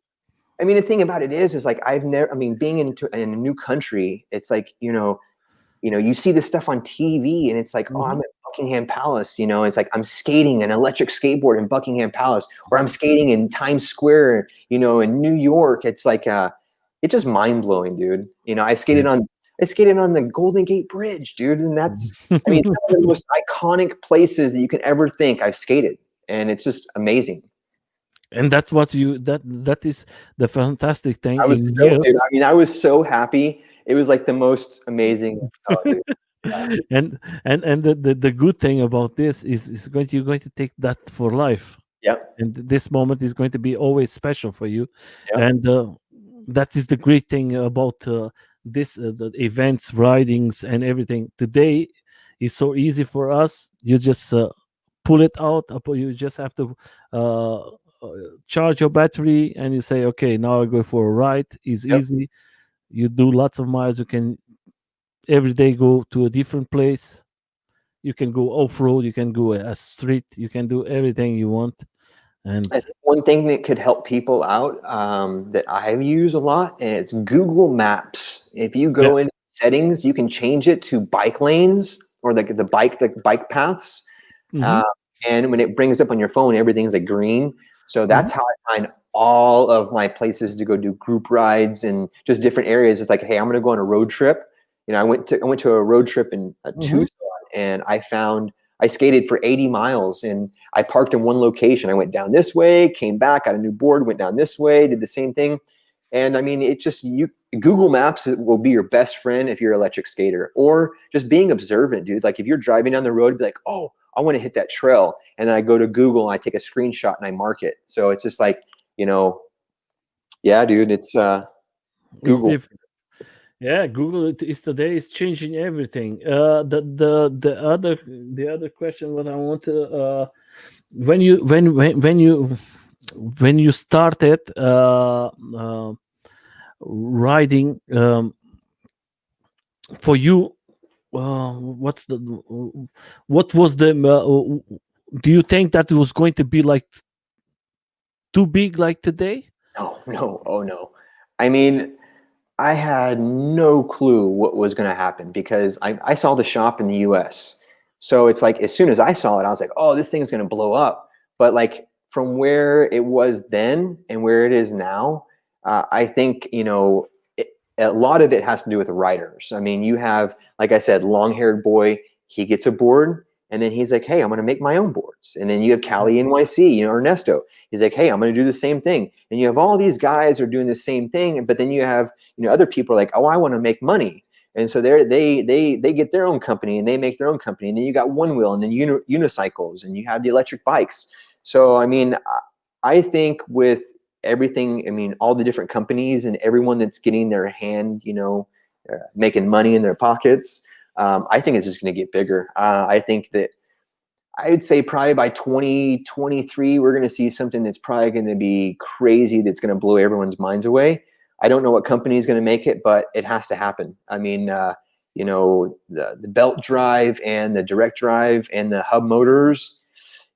I mean, the thing about it is like I've never. I mean, being in a new country, it's like you see this stuff on TV, and it's like, oh, I'm
Mhm.
at Buckingham Palace. It's like I'm skating an electric skateboard in Buckingham Palace, or I'm skating in Times Square, in New York. It's like, it's just mind blowing, dude. I skated on the Golden Gate Bridge, dude, and I mean, some of the most iconic places that you can ever think I've skated, and it's just amazing.
And that's what that is the fantastic thing
I was
in
so,
here.
dude. I mean, I was so happy. It was like the most amazing. Oh, dude.
And the good thing about this is you're going to take that for life,
Yep.
and this moment is going to be always special for you.
Yep.
And that is the great thing about this the events, ridings, and everything today is so easy for us. You just pull it out, you just have to uh, charge your battery, and you say, okay, now I go for a ride. It's
Yep.
easy. You do lots of miles. You can every day go to a different place. You can go off road. You can go a street. You can do everything you want. And
I think one thing that could help people out, that I use a lot, and it's Google Maps. If you
yeah,
go in settings, you can change it to bike lanes or the bike paths.
hmm
Uh, and when it brings up on your phone, everything's like green. So
hmm
that's how I find all of my places to go do group rides and just different areas. It's like, hey, I'm going to go on a road trip. I went to a road trip in
hmm
Tucson, and I skated for 80 miles, and I parked in one location. I went down this way, came back, got a new board, went down this way, did the same thing. And I mean, it just Google Maps will be your best friend if you're an electric skater, or just being observant, dude. Like if you're driving down the road, be like, oh, I want to hit that trail, and then I go to Google and I take a screenshot and I mark it. So it's just like, yeah, dude, it's
it's
Google.
different. Yeah, Google is today is changing everything. The other question what I want to when you started riding for you, what was the do you think that it was going to be like too big like today?
No, no, oh no. I mean, I had no clue what was going to happen because I saw the shop in the US. So it's like as soon as I saw it, I was like, oh, this thing's going to blow up. but like from where it was then and where it is now, I think, a lot of it has to do with the writers. I mean, you have, like I said, long-haired boy, he gets a board, and then he's like, hey, I'm going to make my own boards. And then you have Cali NYC, Ernesto. He's like, hey, I'm going to do the same thing. And you have all these guys are doing the same thing, but then you have, other people are like, oh, I want to make money. And so they get their own company and they make their own company. And then you got One Wheel and then unicycles and you have the electric bikes. So, I mean, I think with everything, I mean, all the different companies and everyone that's getting their hand, making money in their pockets, I think it's just going to get bigger. I think that I would say probably by 2023, we're going to see something that's probably going to be crazy. That's going to blow everyone's minds away. I don't know what company is going to make it, but it has to happen. I mean, the belt drive and the direct drive and the hub motors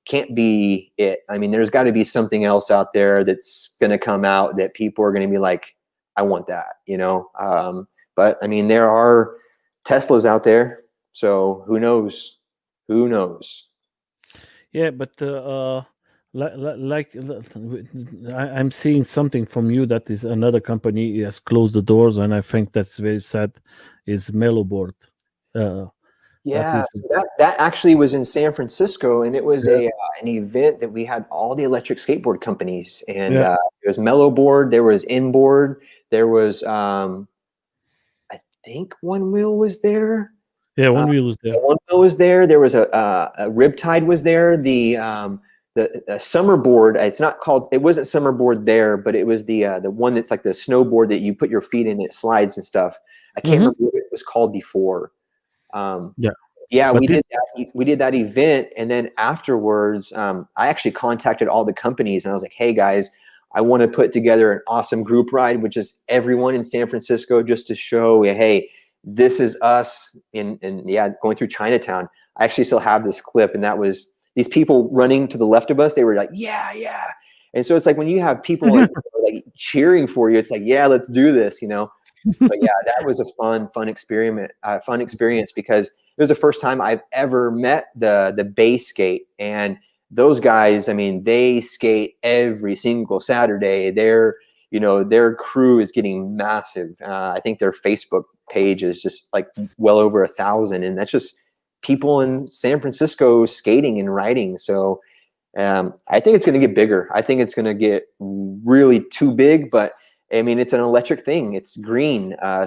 can't be it. I mean, there's got to be something else out there that's going to come out that people are going to be like, I want that, but I mean, there are Teslas out there. So who knows? Who knows?
Yeah, but I'm seeing something from you that is another company has closed the doors, and I think that's very sad. Is Mellowboard? Uh, that
Yeah,
is,
so that actually was in San Francisco, and it was
yeah,
an event that we had all the electric skateboard companies, and
yeah,
there was Mellowboard, there was Inboard, there was I think One Wheel was there.
yeah.
Uh,
One wheel is there.
One Wheel was there. There was a Riptide was there. The summer board. It's not called. It wasn't summer board there, but it was the one that's like the snowboard that you put your feet in. It slides and stuff. I can't
Hmm.
remember what it was called before. Um,
Yeah,
yeah,
but
we
this,
did that. We did that event, and then afterwards, I actually contacted all the companies, and I was like, "Hey guys, I want to put together an awesome group ride with just everyone in San Francisco, just to show, hey, this is us." And yeah, going through Chinatown. I actually still have this clip, and that was these people running to the left of us. They were like, "Yeah, yeah." And so it's like when you have people like cheering for you, it's like, "Yeah, let's do this." But yeah, that was a fun experience because it was the first time I've ever met the Bay Skate, and those guys. I mean, they skate every single Saturday. Their crew is getting massive. I think their Facebook page is just like well over 1,000, and that's just people in San Francisco skating and riding. So I think it's going to get bigger. I think it's going to get really too big, but I mean, it's an electric thing. It's green. I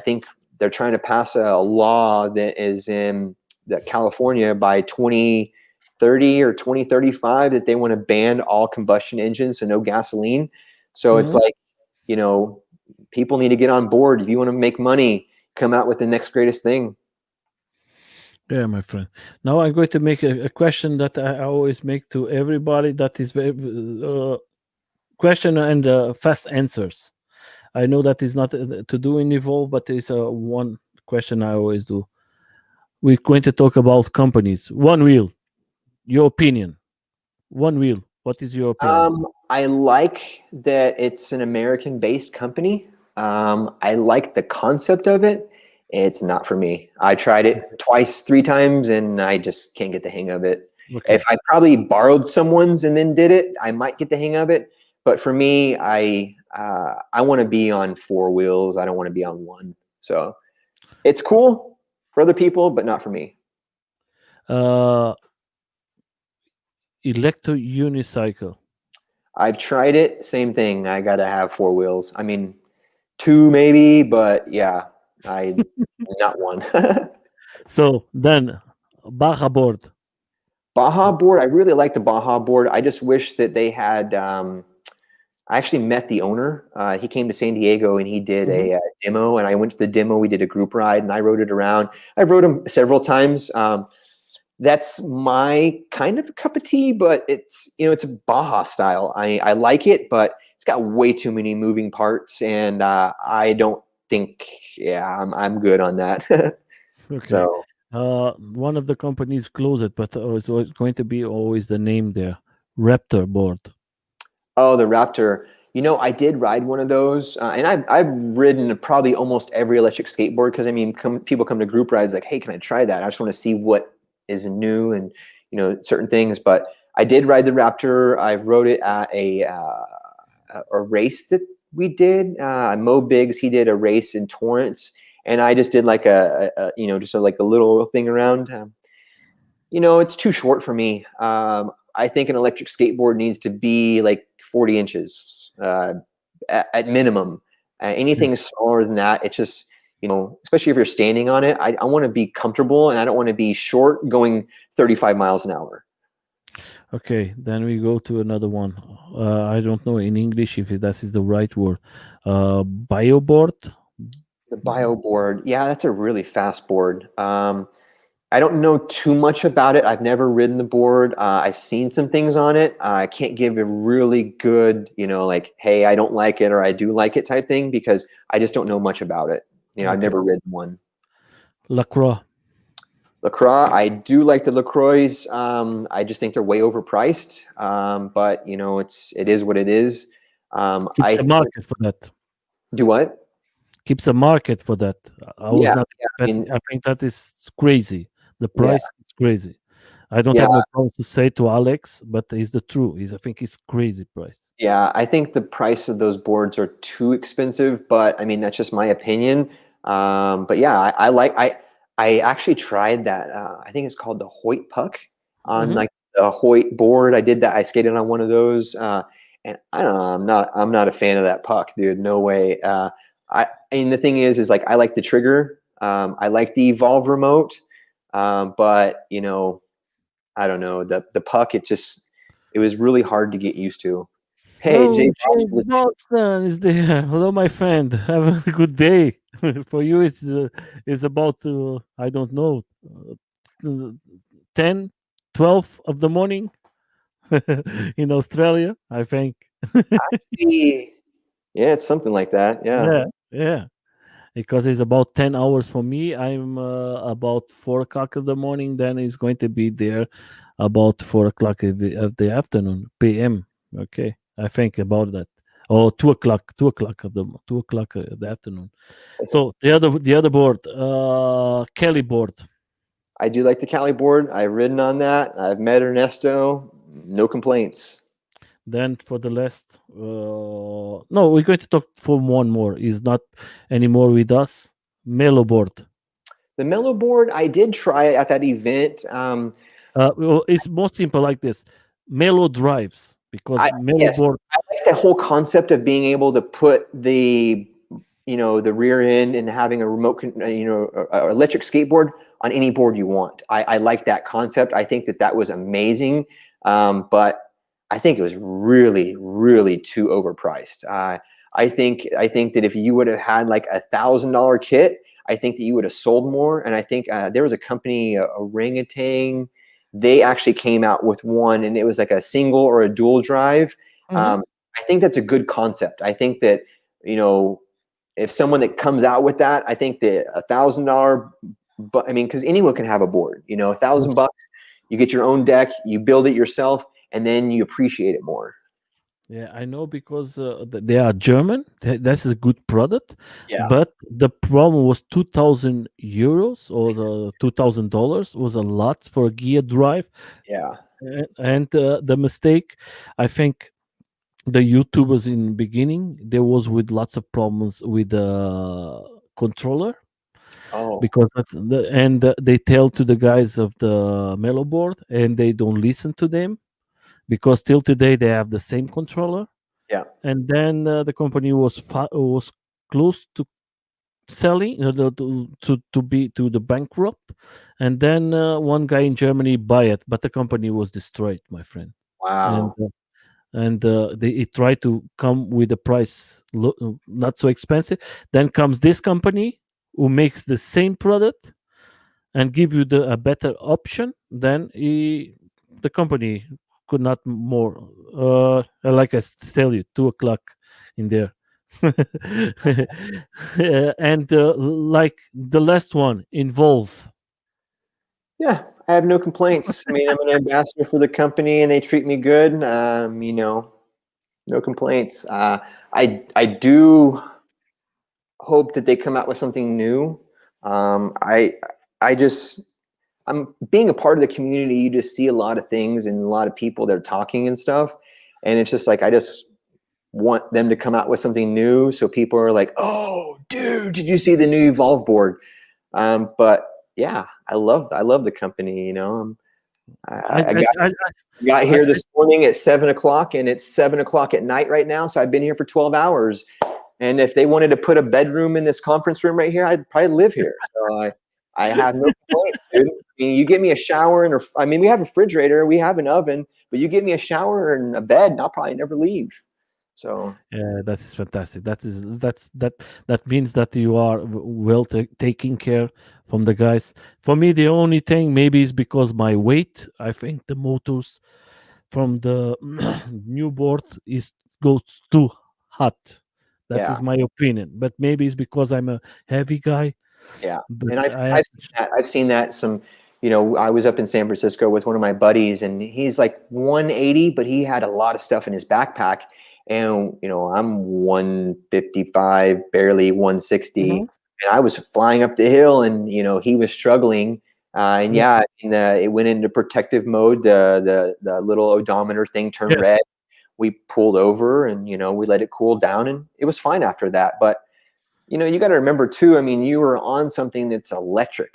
think they're trying to pass a law that is in that California by 2030 or 2035 that they want to ban all combustion engines, so no gasoline. So it's
mhm.
like, people need to get on board. If you want to make money, come out with the next greatest thing.
Yeah, my friend. Now I'm going to make a question that I always make to everybody. That is very question and fast answers. I know that is not to do in Evolve, but it's one question I always do. We're going to talk about companies. One Wheel, your opinion. One Wheel, what is your opinion?
I like that it's an American-based company. I like the concept of it. It's not for me. I tried it twice, 3 times, and I just can't get the hang of it. If
Okay.
I probably borrowed someone's and then did it, I might get the hang of it. But for me, I want to be on 4 wheels. I don't want to be on one. So it's cool for other people, but not for me.
Uh, Electro unicycle.
I've tried it. Same thing. I got to have 4 wheels. I mean, 2 maybe, but yeah, I not one.
So then, Baja board.
Baja board. I really like the Baja board. I just wish that they had. I actually met the owner. He came to San Diego and he did
Mhm.
a demo, and I went to the demo. We did a group ride, and I rode it around. I rode him several times. That's my kind of cup of tea, but it's a Baja style. I like it, but it's got way too many moving parts, and I don't think, yeah, I'm good on that.
Okay.
So,
One of the companies closed it, but it's going to be always the name there. Raptor board.
oh, the Raptor. I did ride one of those, and I've ridden probably almost every electric skateboard because I mean, people come to group rides like, hey, can I try that? I just want to see what is new, and certain things. But I did ride the Raptor. I rode it at a race that we did. Mo Biggs, he did a race in Torrance, and I just did like just like a little thing around. It's too short for me. I think an electric skateboard needs to be like 40 inches at minimum. Anything smaller than that, it's just, especially if you're standing on it, I want to be comfortable, and I don't want to be short going 35 miles an hour.
Okay, then we go to another one. I don't know in English if that is the right word. Bioboard.
The bio board, yeah, that's a really fast board. I don't know too much about it. I've never ridden the board. I've seen some things on it. I can't give a really good, like, hey, I don't like it or I do like it type thing, because I just don't know much about it. I've
Okay.
never ridden one.
LaCroix.
LaCroix, I do like the LaCroix. I just think they're way overpriced. But it is what it is.
Keeps a market for that.
Do what?
Keeps a market for that. I was not expecting. I think that is crazy. The price is crazy. I don't have no problem to say to Alex, but it's the truth. I think it's crazy price.
Yeah, I think the price of those boards are too expensive, but I mean that's just my opinion. But yeah, I actually tried that. I think it's called the Hoyt Puck on like the Hoyt board. I did that. I skated on one of those, and I don't know. I'm not a fan of that puck, dude. No way. And the thing is like I like the trigger. I like the Evolve remote, but I don't know, the puck. It was really hard to get used to. Hey,
Oh,
Jay
James Boston is there. Hello, my friend. Have a good day. For you, it's about I don't know, 10, 12 of the morning in Australia, I think.
Actually, yeah, it's something like that. Yeah.
Yeah, yeah. Because it's about 10 hours for me. I'm about 4 o'clock of the morning. Then it's going to be there about 4 o'clock of the afternoon, PM. Okay. I think about that. Or 2 o'clock, 2 o'clock of the afternoon. So the other board, Kelly board.
I do like the Cali board. I've ridden on that. I've met Ernesto. No complaints.
Then for the last, no, we're going to talk for one more. Is not anymore with us. Melo board.
The Mellow board, I did try it at that event.
Well, it's more simple like this. Melo drives because Melo
Yes,
board.
I like the whole concept of being able to put the rear end and having a remote, electric skateboard on any board you want. I like that concept. I think that was amazing, but I think it was really, really too overpriced. I think that if you would have had like $1,000 kit, I think that you would have sold more. And I think there was a company, Orangutan. They actually came out with one, and it was like a single or a dual drive. I think that's a good concept. I think that if someone that comes out with that, I think that $1,000, but I mean, because anyone can have a board. $1,000, you get your own deck, you build it yourself, and then you appreciate it more.
Yeah, I know because they are German. That's a good product.
Yeah.
But the problem was 2,000 euros or the $2,000 was a lot for a gear drive.
Yeah.
And the mistake, I think, the YouTubers in beginning there was with lots of problems with the controller.
Oh.
Because they tell to the guys of the Melo board and they don't listen to them because till today they have the same controller.
Yeah.
And then the company was close to selling to be to the bankrupt, and then one guy in Germany buy it, but the company was destroyed, my friend.
Wow.
And they tried to come with a price not so expensive. Then comes this company who makes the same product and give you a better option. Then the company could not more. Like I tell you, 2 o'clock in there. And like the last one, Involve.
Yeah, I have no complaints. I mean, I'm an ambassador for the company, and they treat me good. No complaints. I do hope that they come out with something new. I just I'm being a part of the community. You just see a lot of things and a lot of people that are talking and stuff, and it's just like I just want them to come out with something new, so people are like, "Oh, dude, did you see the new Evolve board?" But yeah, I love the company.
I,
I
I,
got
I,
here this morning at 7 o'clock, and it's 7 o'clock at night right now. So I've been here for 12 hours. And if they wanted to put a bedroom in this conference room right here, I'd probably live here. So I have no complaints, dude. I mean, you give me a shower I mean, we have a refrigerator, we have an oven, but you give me a shower and a bed, and I'll probably never leave. So
yeah, that is fantastic. That means that you are well taking care from the guys. For me, the only thing maybe is because my weight. I think the motors from the new board is goes too hot. That
yeah.
is my opinion. But maybe it's because I'm a heavy guy.
Yeah,
But
and I've
I have
I've seen that. I've seen that some. I was up in San Francisco with one of my buddies, and he's like 180, but he had a lot of stuff in his backpack. And I'm 155, barely 160,
Mhm.
and I was flying up the hill, and he was struggling. And
Yeah,
yeah, and, it went into protective mode. The little odometer thing turned
yes.
red. We pulled over, and we let it cool down, and it was fine after that. But you got to remember too, I mean, you were on something that's electric.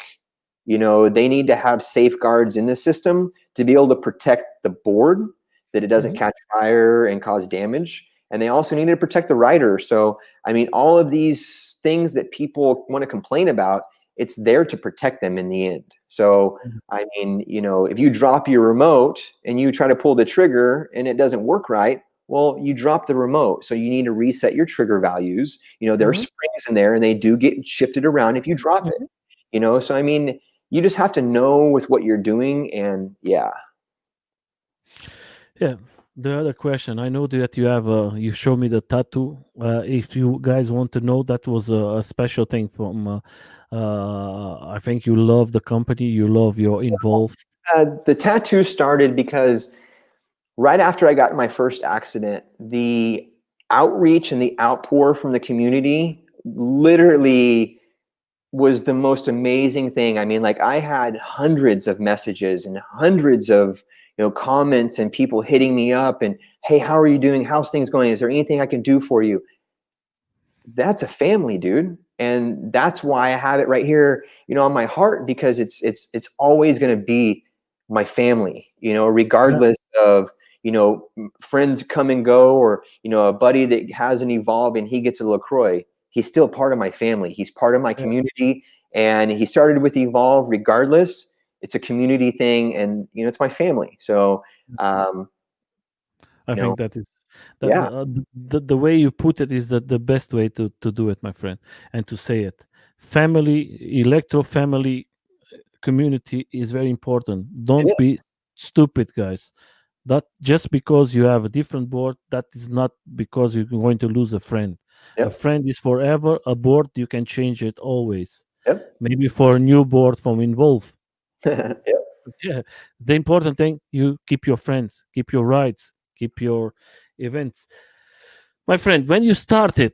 They need to have safeguards in the system to be able to protect the board, that it doesn't
Mhm.
catch fire and cause damage. And they also need to protect the rider. So, I mean, all of these things that people want to complain about, it's there to protect them in the end. So,
Mhm.
I mean, if you drop your remote and you try to pull the trigger and it doesn't work right, well, you drop the remote. So you need to reset your trigger values. There are
Mhm.
springs in there, and they do get shifted around if you drop it.
Mhm.
So I mean, you just have to know with what you're doing, and yeah.
Yeah. The other question, I know that you have you show me the tattoo. If you guys want to know, that was a special thing from. I think you love the company. You love your involved.
The tattoo started because right after I got in my first accident, the outreach and the outpour from the community literally was the most amazing thing. I mean, like, I had hundreds of messages and hundreds of comments, and people hitting me up and, "Hey, how are you doing? How's things going? Is there anything I can do for you?" That's a family, dude. And that's why I have it right here, on my heart, because it's always going to be my family,
Yeah.
regardless of, friends come and go, or, a buddy that has an Evolve and he gets a LaCroix. He's still part of my family. He's part of my
Yeah.
community. And he started with Evolve regardless. It's a community thing, and, it's my family. So, um,
I
you know,
think that is that
yeah,
the way you put it is the best way to do it, my friend, and to say it. Family, electro family community is very important.
it
Don't
is.
be stupid, guys. That just because you have a different board, that is not because you're going to lose a friend. A
Yep.
friend is forever. A board you can change it always.
Yep.
Maybe for a new board from Involve.
Yep.
Yeah, the important thing, you keep your friends, keep your rights, keep your events. My friend, when you started,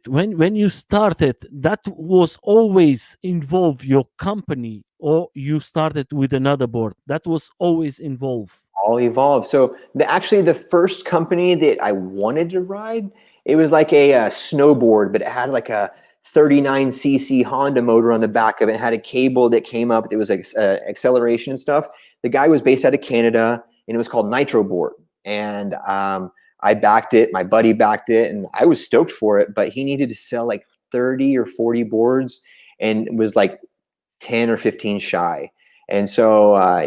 that was always involve your company, or you started with another board that was always involved.
All evolved. So actually the first company that I wanted to ride, it was like a snowboard, but it had like a 39cc Honda motor on the back of it. It had a cable that came up. It was like acceleration and stuff. The guy was based out of Canada, and it was called Nitro Board. And I backed it. My buddy backed it, and I was stoked for it. But he needed to sell like 30 or 40 boards, and was like 10 or 15 shy. And so I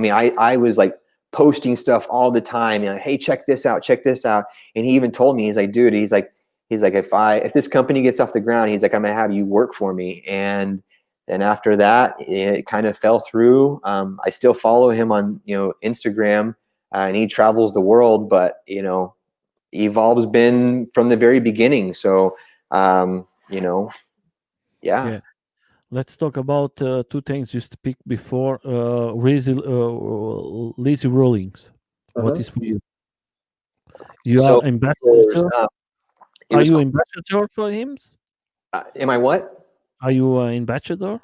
mean, I was like posting stuff all the time, hey, check this out, check this out. And he even told me, he's like, dude, he's like, if this company gets off the ground, he's like, I'm gonna have you work for me. And then after that, it kind of fell through. I still follow him on Instagram, and he travels the world, but Evolve's been from the very beginning. So yeah.
Yeah. Let's talk about two things you speak before. Lazy rollings. What
Uh-huh.
is for you? You
So
are ambassador.
it
Are
was
you
called,
ambassador for him?
am I what?
Are you an ambassador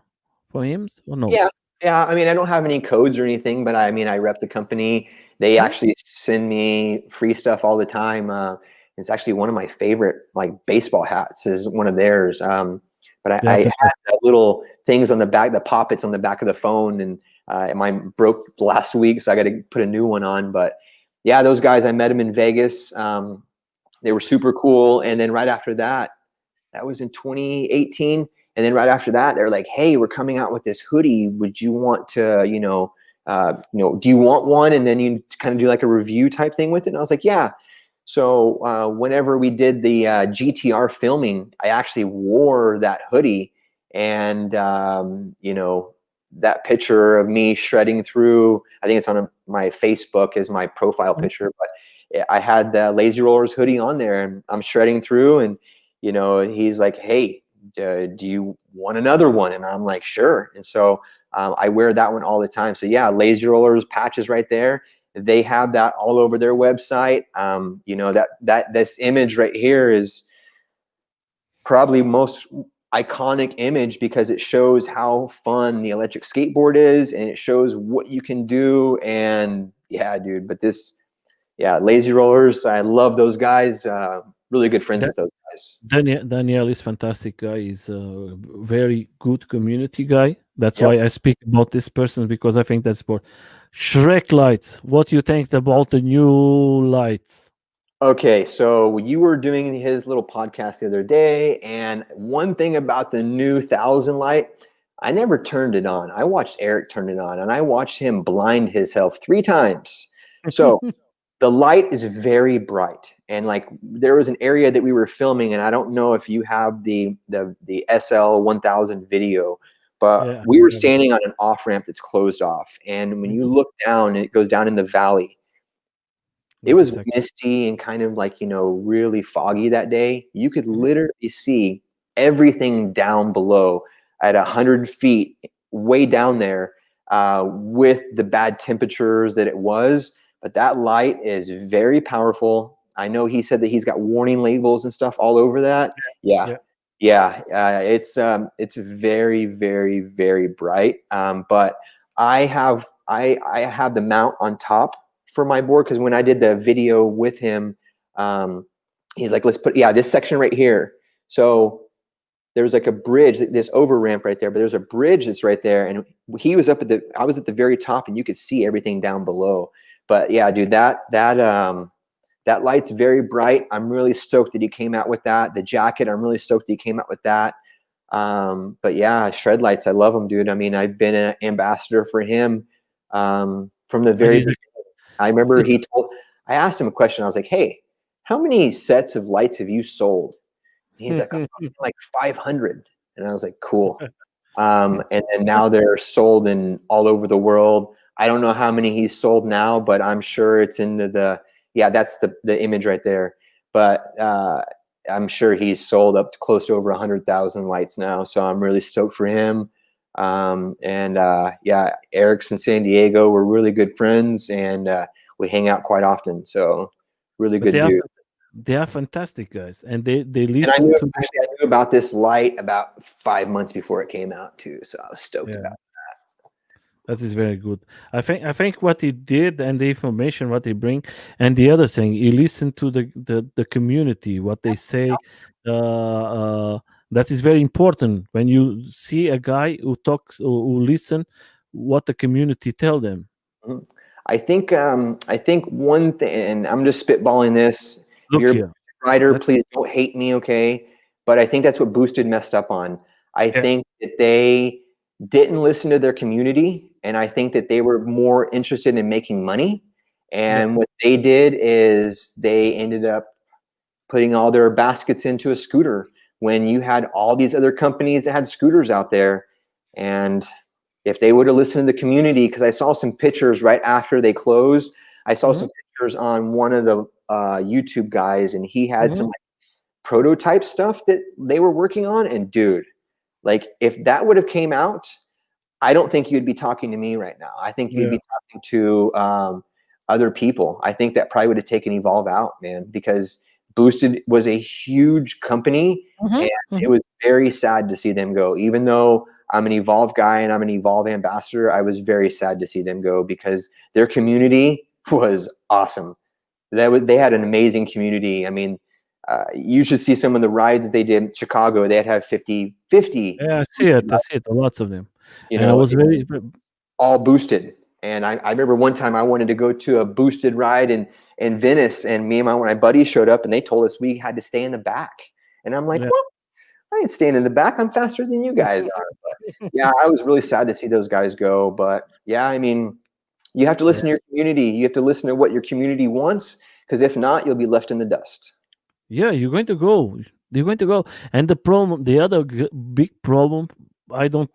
for him or no?
Yeah, Yeah, I mean, I don't have any codes or anything, but I mean, I rep the company. They
Yeah,
actually send me free stuff all the time. It's actually one of my favorite, like baseball hats is one of theirs. But I
yeah,
had the little things on the back, the poppets on the back of the phone, and mine broke last week, so I got to put a new one on. But yeah, those guys, I met them in Vegas. They were super cool. And then right after that, that was in 2018. And then right after that, they're like, "Hey, we're coming out with this hoodie. Would you want to, do you want one?" And then you kind of do like a review type thing with it. And I was like, "Yeah." So whenever we did the GTR filming, I actually wore that hoodie, and that picture of me shredding through. I think it's on my Facebook as my profile
Mhm.
picture, but I had the Lazy Rollers hoodie on there, and I'm shredding through, and he's like, "Hey, do you want another one?" And I'm like, "Sure." And so I wear that one all the time. So yeah, Lazy Rollers patches right there. They have that all over their website. That this image right here is probably most iconic image because it shows how fun the electric skateboard is, and it shows what you can do. And yeah, dude, but Lazy Rollers, I love those guys. Really good friends
Da-
with those guys.
Daniel is fantastic guy. He's a very good community guy. That's
Yep.
why I speak about this person because I think that's important. Shrek lights. What you think about the new lights?
Okay, so you were doing his little podcast the other day, and one thing about the new Thousand Light, I never turned it on. I watched Eric turn it on, and I watched him blind himself 3 times. So the light is very bright, and like there was an area that we were filming, and I don't know if you have the SL 1000 video, but
Yeah,
we were
I have it.
standing on an off ramp that's closed off, and when you
Mhm.
look down, it goes down in the valley. It
Wait a
was
second.
misty and kind of like, really foggy that day. You could
Mhm.
literally see everything down below at 100 feet, way down there, with the bad temperatures that it was. But that light is very powerful. I know he said that he's got warning labels and stuff all over that. Yeah.
Yeah.
Yeah, it's very, very, very bright. But I have the mount on top for my board because when I did the video with him, um, he's like, "Let's put this section right here." So there's like a bridge, this over ramp right there, but there's a bridge that's right there, and I was at the very top, and you could see everything down below. But yeah, dude, that light's very bright. I'm really stoked that he came out with that. The jacket, I'm really stoked that he came out with that. But yeah, shred lights, I love them, dude. I mean, I've been an ambassador for him from the very
He's
beginning. I remember I asked him a question. I was like, "Hey, how many sets of lights have you sold?" And he's like, "Like 500." And I was like, "Cool." And then now they're sold in all over the world. I don't know how many he's sold now, but I'm sure it's into that's the image right there. But I'm sure he's sold up to close to over 100,000 lights now. So I'm really stoked for him. And Eric's in San Diego. We're really good friends, and we hang out quite often. So really
but
good dude.
they are fantastic guys, and they
And I
listen
knew
to the
actually I knew about this light about 5 months before it came out too. So I was stoked
yeah.
about
That is very good. I think what he did and the information what he bring, and the other thing he listened to the community what they say. That is very important when you see a guy who talks or who listen what the community tell them.
Mhm. I think one thing, and I'm just spitballing this. If
Look
you're a
here.
writer,
That
please don't hate me, okay? But I think that's what Boosted messed up on. I
yeah,
think that they didn't listen to their community, and I think that they were more interested in making money.
yeah.
And what they did is they ended up putting all their baskets into a scooter when you had all these other companies that had scooters out there. And if they would have listened to the community, because I saw some pictures right after they closed, I saw
Mhm,
some pictures on one of the YouTube guys, and he had some
mhm.
like prototype stuff that they were working on. And dude, like if that would have came out, I don't think you'd be talking to me right now. I think you'd
Yeah.
be talking to other people. I think that probably would have taken Evolve out, man, because Boosted was a huge company,
Mhm,
and it
mhm.
was very sad to see them go. Even though I'm an Evolve guy and I'm an Evolve ambassador. I was very sad to see them go because their community was awesome. They had an amazing community. I mean, you should see some of the rides they did in Chicago. They'd have 50
Yeah, I see it. I see it. Lots of them,
you
and I
know,
was very.
all boosted. And I remember one time I wanted to go to a boosted ride in Venice, and me and my buddies showed up, and they told us we had to stay in the back. And I'm like,
Yeah,
what? I ain't staying in the back. I'm faster than you guys are. But yeah, I was really sad to see those guys go. But yeah, I mean, you have to
yeah.
listen to your community. You have to listen to what your community wants, because if not, you'll be left in the dust.
Yeah, you're going to go. You're going to go. And the problem, the other big problem, I don't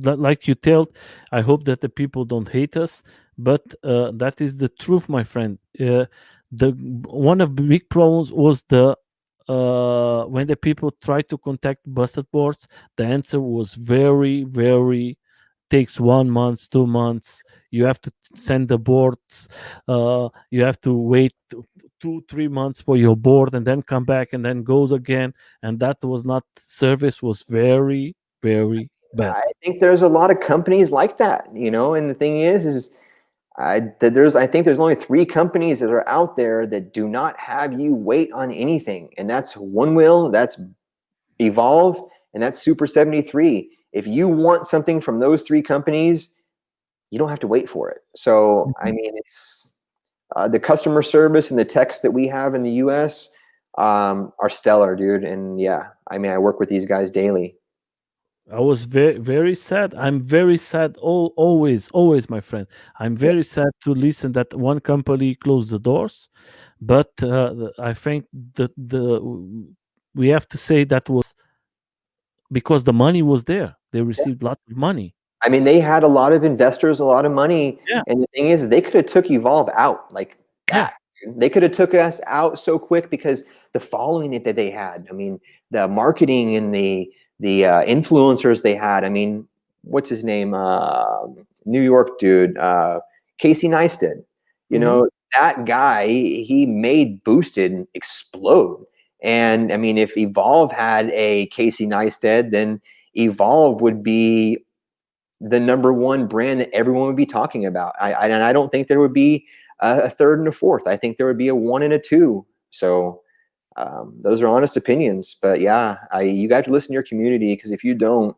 like you tell. I hope that the people don't hate us, but that is the truth, my friend. The one of the big problems was the when the people tried to contact busted boards, the answer was very, very takes 1 month, 2 months. You have to send the boards. You have to wait 2, 3 months for your board and then come back and then goes again. And that was not service was very, very bad.
I think there's a lot of companies like that, you know. And the thing is I think there's only 3 companies that are out there that do not have you wait on anything, and that's One Wheel, that's Evolve, and that's Super 73. If you want something from those 3 companies, you don't have to wait for it. So I
Mhm.
mean, it's the customer service and the techs that we have in the U.S. Are stellar, dude. And yeah, I mean, I work with these guys daily.
I was very, very sad. I'm very sad. Always, always, my friend. I'm
Yeah,
very sad to listen that one company closed the doors, but I think that the we have to say that was because the money was there. They
yeah.
received lots of money.
I mean, they had a lot of investors, a lot of money,
Yeah,
and the thing is, they could have took Evolve out like
yeah.
that. They could have took us out so quick because the following that they had. I mean, the marketing and the influencers they had. I mean, what's his name? New York dude, Casey Neistat. You
Hmm.
know, that guy. He made Boosted explode. And I mean, if Evolve had a Casey Neistat, then Evolve would be the number one brand that everyone would be talking about. And I don't think there would be a third and a fourth. I think there would be a 1 and a 2. So those are honest opinions. But yeah, you got to listen to your community, because if you don't,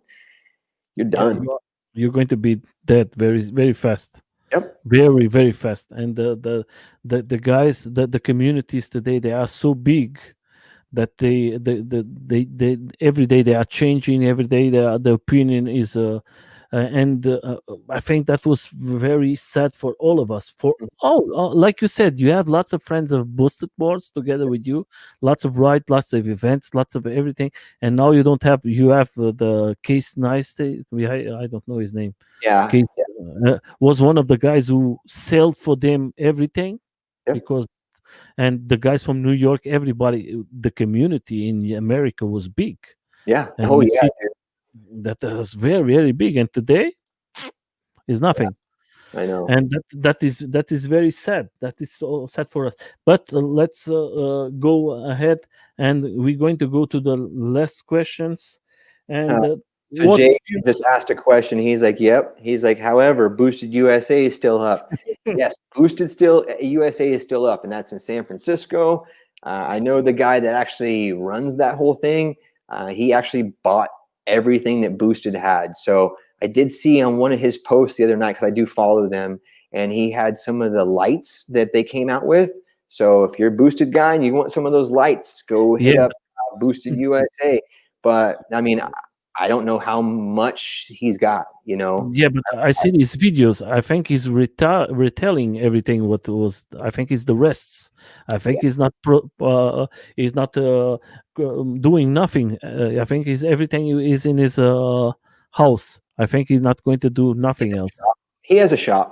you're
Yeah,
done.
you're going to be dead very, very fast.
Yep.
Very, very fast. And the guys, the communities today, they are so big that they every day they are changing. Every day the opinion is and I think that was very sad for all of us. For like you said, you have lots of friends of boosted boards together with you, lots of ride, lots of events, lots of everything, and now you don't have. You have the Case Nice. I don't know his name.
Yeah.
Case was one of the guys who sold for them everything
Yep.
because and the guys from New York, everybody, the community in America was big,
Yeah.
and
Oh
you
yeah.
see that was very, very big, and today is nothing,
I know.
and that is very sad. That is so sad for us. But let's go ahead, and we're going to go to the last questions, and
So
what
Jay
you,
just asked a question. He's like, "Yep." He's like, "However, Boosted USA is still up." Yes, Boosted still USA is still up, and that's in San Francisco. I know the guy that actually runs that whole thing. He actually bought everything that Boosted had. So I did see on one of his posts the other night, because I do follow them, and he had some of the lights that they came out with. So if you're a Boosted guy and you want some of those lights, go hit
yeah.
up Boosted USA. But I mean, I don't know how much he's got, you know.
Yeah, but I see these videos. I think he's retelling everything what was. I think he's the rests. I
Yeah,
think he's not doing nothing. I think he's everything is in his house. I think he's not going to do nothing else.
he has a shop.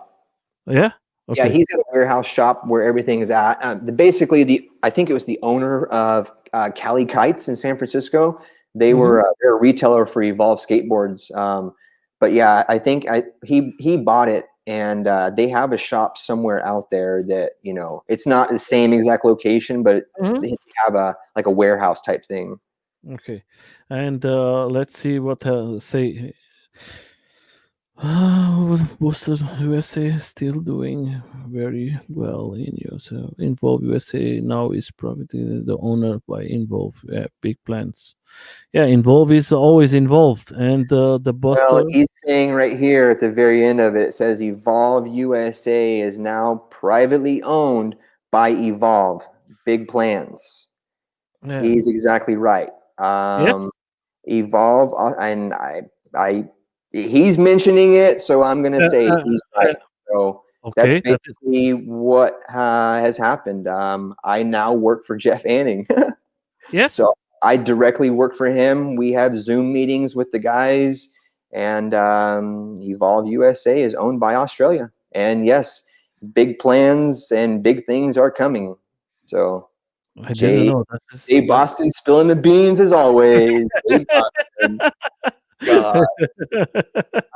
Yeah.
Yeah,
Okay.
he's got a warehouse shop where everything is at. Basically, I think it was the owner of Cali Kites in San Francisco.
Hmm.
They're a retailer for Evolve skateboards. But yeah, I think he bought it, and they have a shop somewhere out there that, you know, it's not the same exact location, but
Hmm.
they have a like a warehouse type thing.
Okay. And let's see what say. Was the USA still doing very well in USA? Involve USA now is probably the owner by Involve. Yeah, big plans. Yeah, Involve is always involved, and the
Well,
Buster.
he's saying right here at the very end of it, it says Evolve USA is now privately owned by Evolve. Big plans.
Yeah.
He's exactly right.
Yes.
Evolve, and he's mentioning it, so I'm gonna
Uh,
say
uh,
he's
uh,
right. So that's
okay. That is,
basically what has happened. I now work for Jeff Anning.
yes.
So I directly work for him. We have Zoom meetings with the guys, and Evolve USA is owned by Australia. And yes, big plans and big things are coming. So
I didn't
Jay,
know that is.
Jay
Yeah.
Boston spilling the beans as always. Jay Boston, God.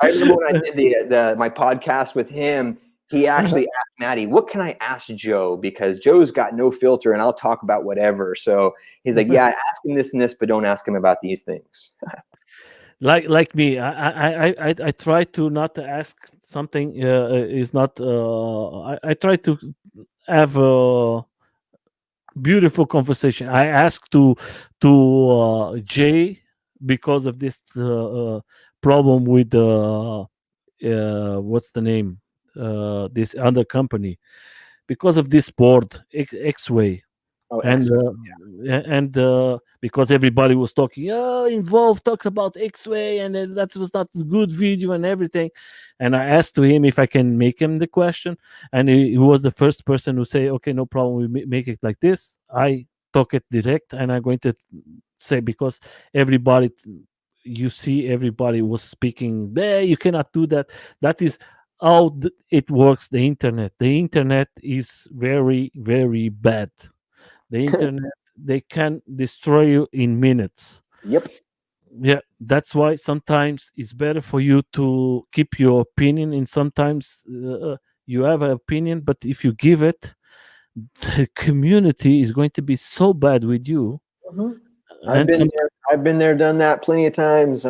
I remember when I did the my podcast with him. He actually asked Maddie, "What can I ask Joe? Because Joe's got no filter, and I'll talk about whatever." So he's like, "Yeah, ask him this and this, but don't ask him about these things."
Like me, I try to not ask something is not. I try to have a beautiful conversation. I asked to Jay because of this problem with the what's the name, this other company, because of this board X-Way.
Oh,
And
excellent.
because everybody was talking, oh, Involve talks about X-Way, and then that was not a good video and everything. And I asked to him if I can make him the question, and he was the first person who say, okay, no problem, we make it like this. I talk it direct, and I'm going to say, because everybody, you see, everybody was speaking there, you cannot do that. That is how it works. The internet is very, very bad. The internet, they can destroy you in minutes.
Yep.
Yeah, that's why sometimes it's better for you to keep your opinion, and sometimes you have an opinion, but if you give it, the community is going to be so bad with you.
Mhm. I've
And
been
some
there. I've been there, done that plenty of times.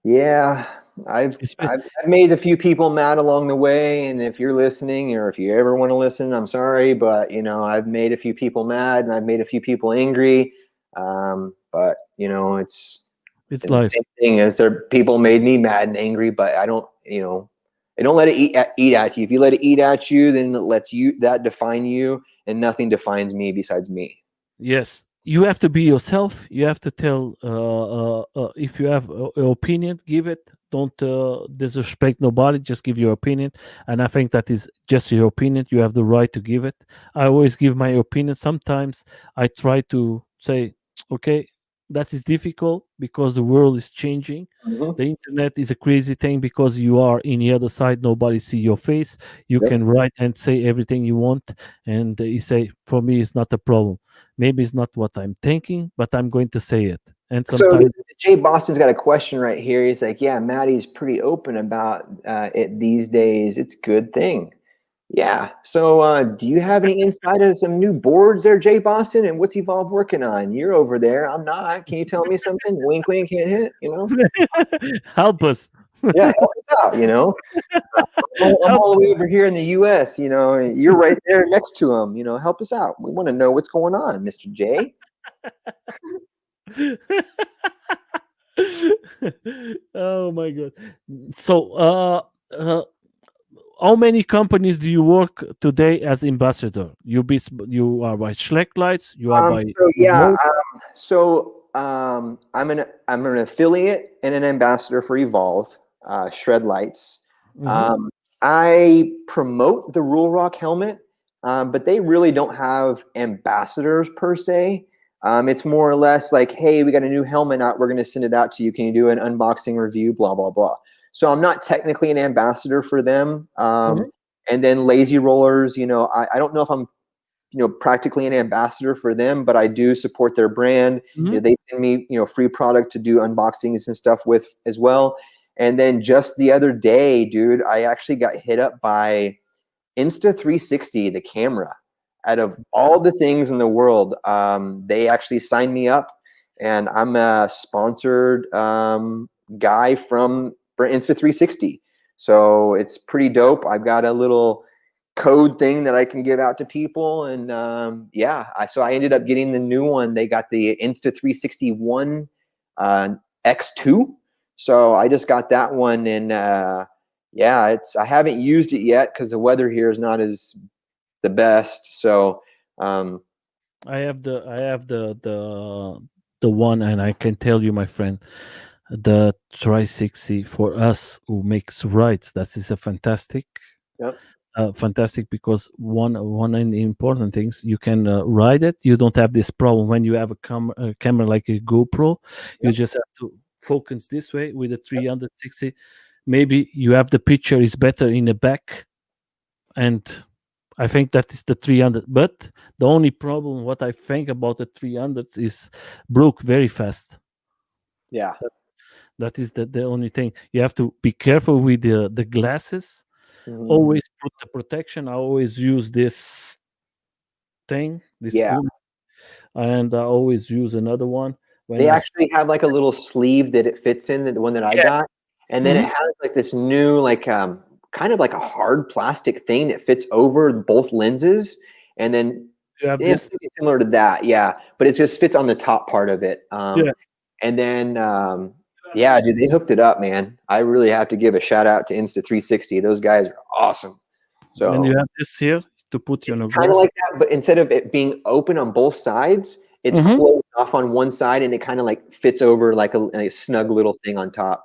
Yeah,
it's,
I've made a few people mad along the way, and if you're listening, or if you ever want to listen, I'm sorry, but I've made a few people mad, and I've made a few people angry. But
it's
and the
life.
same thing as there people made me mad and angry, but I don't let it eat at you. If you let it eat at you, then it lets you that define you, and nothing defines me besides me.
Yes, you have to be yourself. You have to tell, if you have an opinion, give it. Don't disrespect nobody. Just give your opinion, and I think that is just your opinion. You have the right to give it. I always give my opinion. Sometimes I try to say, okay, that is difficult because the world is changing.
Mhm.
The internet is a crazy thing because you are in the other side. Nobody see your face. You
Yep.
can write and say everything you want, and you say, for me, it's not a problem. Maybe it's not what I'm thinking, but I'm going to say it. And
So
sometimes
Jay Boston's got a question right here. He's like, "Yeah, Maddie's pretty open about it these days. It's a good thing." Yeah. So, do you have any insight into some new boards there, Jay Boston? And what's Evolve working on? You're over there. I'm not. Can you tell me something? Wink, wink, hint, hint.
help us.
Yeah, help us out. I'm
Help
all the way over here in the U.S. And you're right there next to him. Help us out. We want to know what's going on, Mr. J.
Oh my god. So uh how many companies do you work today as ambassador? You are by Schlecklights, you are by
So yeah,
Evolve.
I'm an affiliate and an ambassador for Evolve, Shred Lights.
Mhm,
I promote the Rule Rock helmet, but they really don't have ambassadors per se. It's more or less like, hey, we got a new helmet out. We're going to send it out to you. Can you do an unboxing review? Blah blah blah. So I'm not technically an ambassador for them.
mhm,
And then Lazy Rollers, I don't know if I'm practically an ambassador for them, but I do support their brand.
mhm,
They send me, free product to do unboxings and stuff with as well. And then just the other day, dude, I actually got hit up by Insta360, the camera. Out of all the things in the world, they actually signed me up, and I'm a sponsored guy for Insta360. So it's pretty dope. I've got a little code thing that I can give out to people, and so I ended up getting the new one. They got the Insta360 X2, so I just got that one, and I haven't used it yet because the weather here is not as the best. So
I have the one, and I can tell you, my friend, the 360 for us who makes rides. That is a fantastic,
yep,
fantastic, because one of the important things, you can ride it. You don't have this problem when you have a camera like a GoPro. You
yep,
just have to focus this way with a 360. Maybe you have the picture is better in the back, and I think that is the 300. But the only problem, what I think about the 300, is broke very fast.
yeah.
That is the only thing. You have to be careful with the glasses.
Mhm.
Always put the protection. I always use this thing, this
Yeah.
boom, and I always use another one when
They
I.
actually have like a little sleeve that it fits in, the one that I
Yeah.
got. And then it
Hmm.
has like this new, like kind of like a hard plastic thing that fits over both lenses. And then
You have
it's
this.
similar to that, yeah. But it just fits on the top part of it.
Yeah.
And then yeah, dude, they hooked it up, man. I really have to give a shout out to Insta360. Those guys are awesome.
And
So
you have this here to put
it's
your
kind of
glass.
like that, but instead of it being open on both sides, it's
Hmm.
closed off on one side, and it kind of like fits over like a snug little thing on top.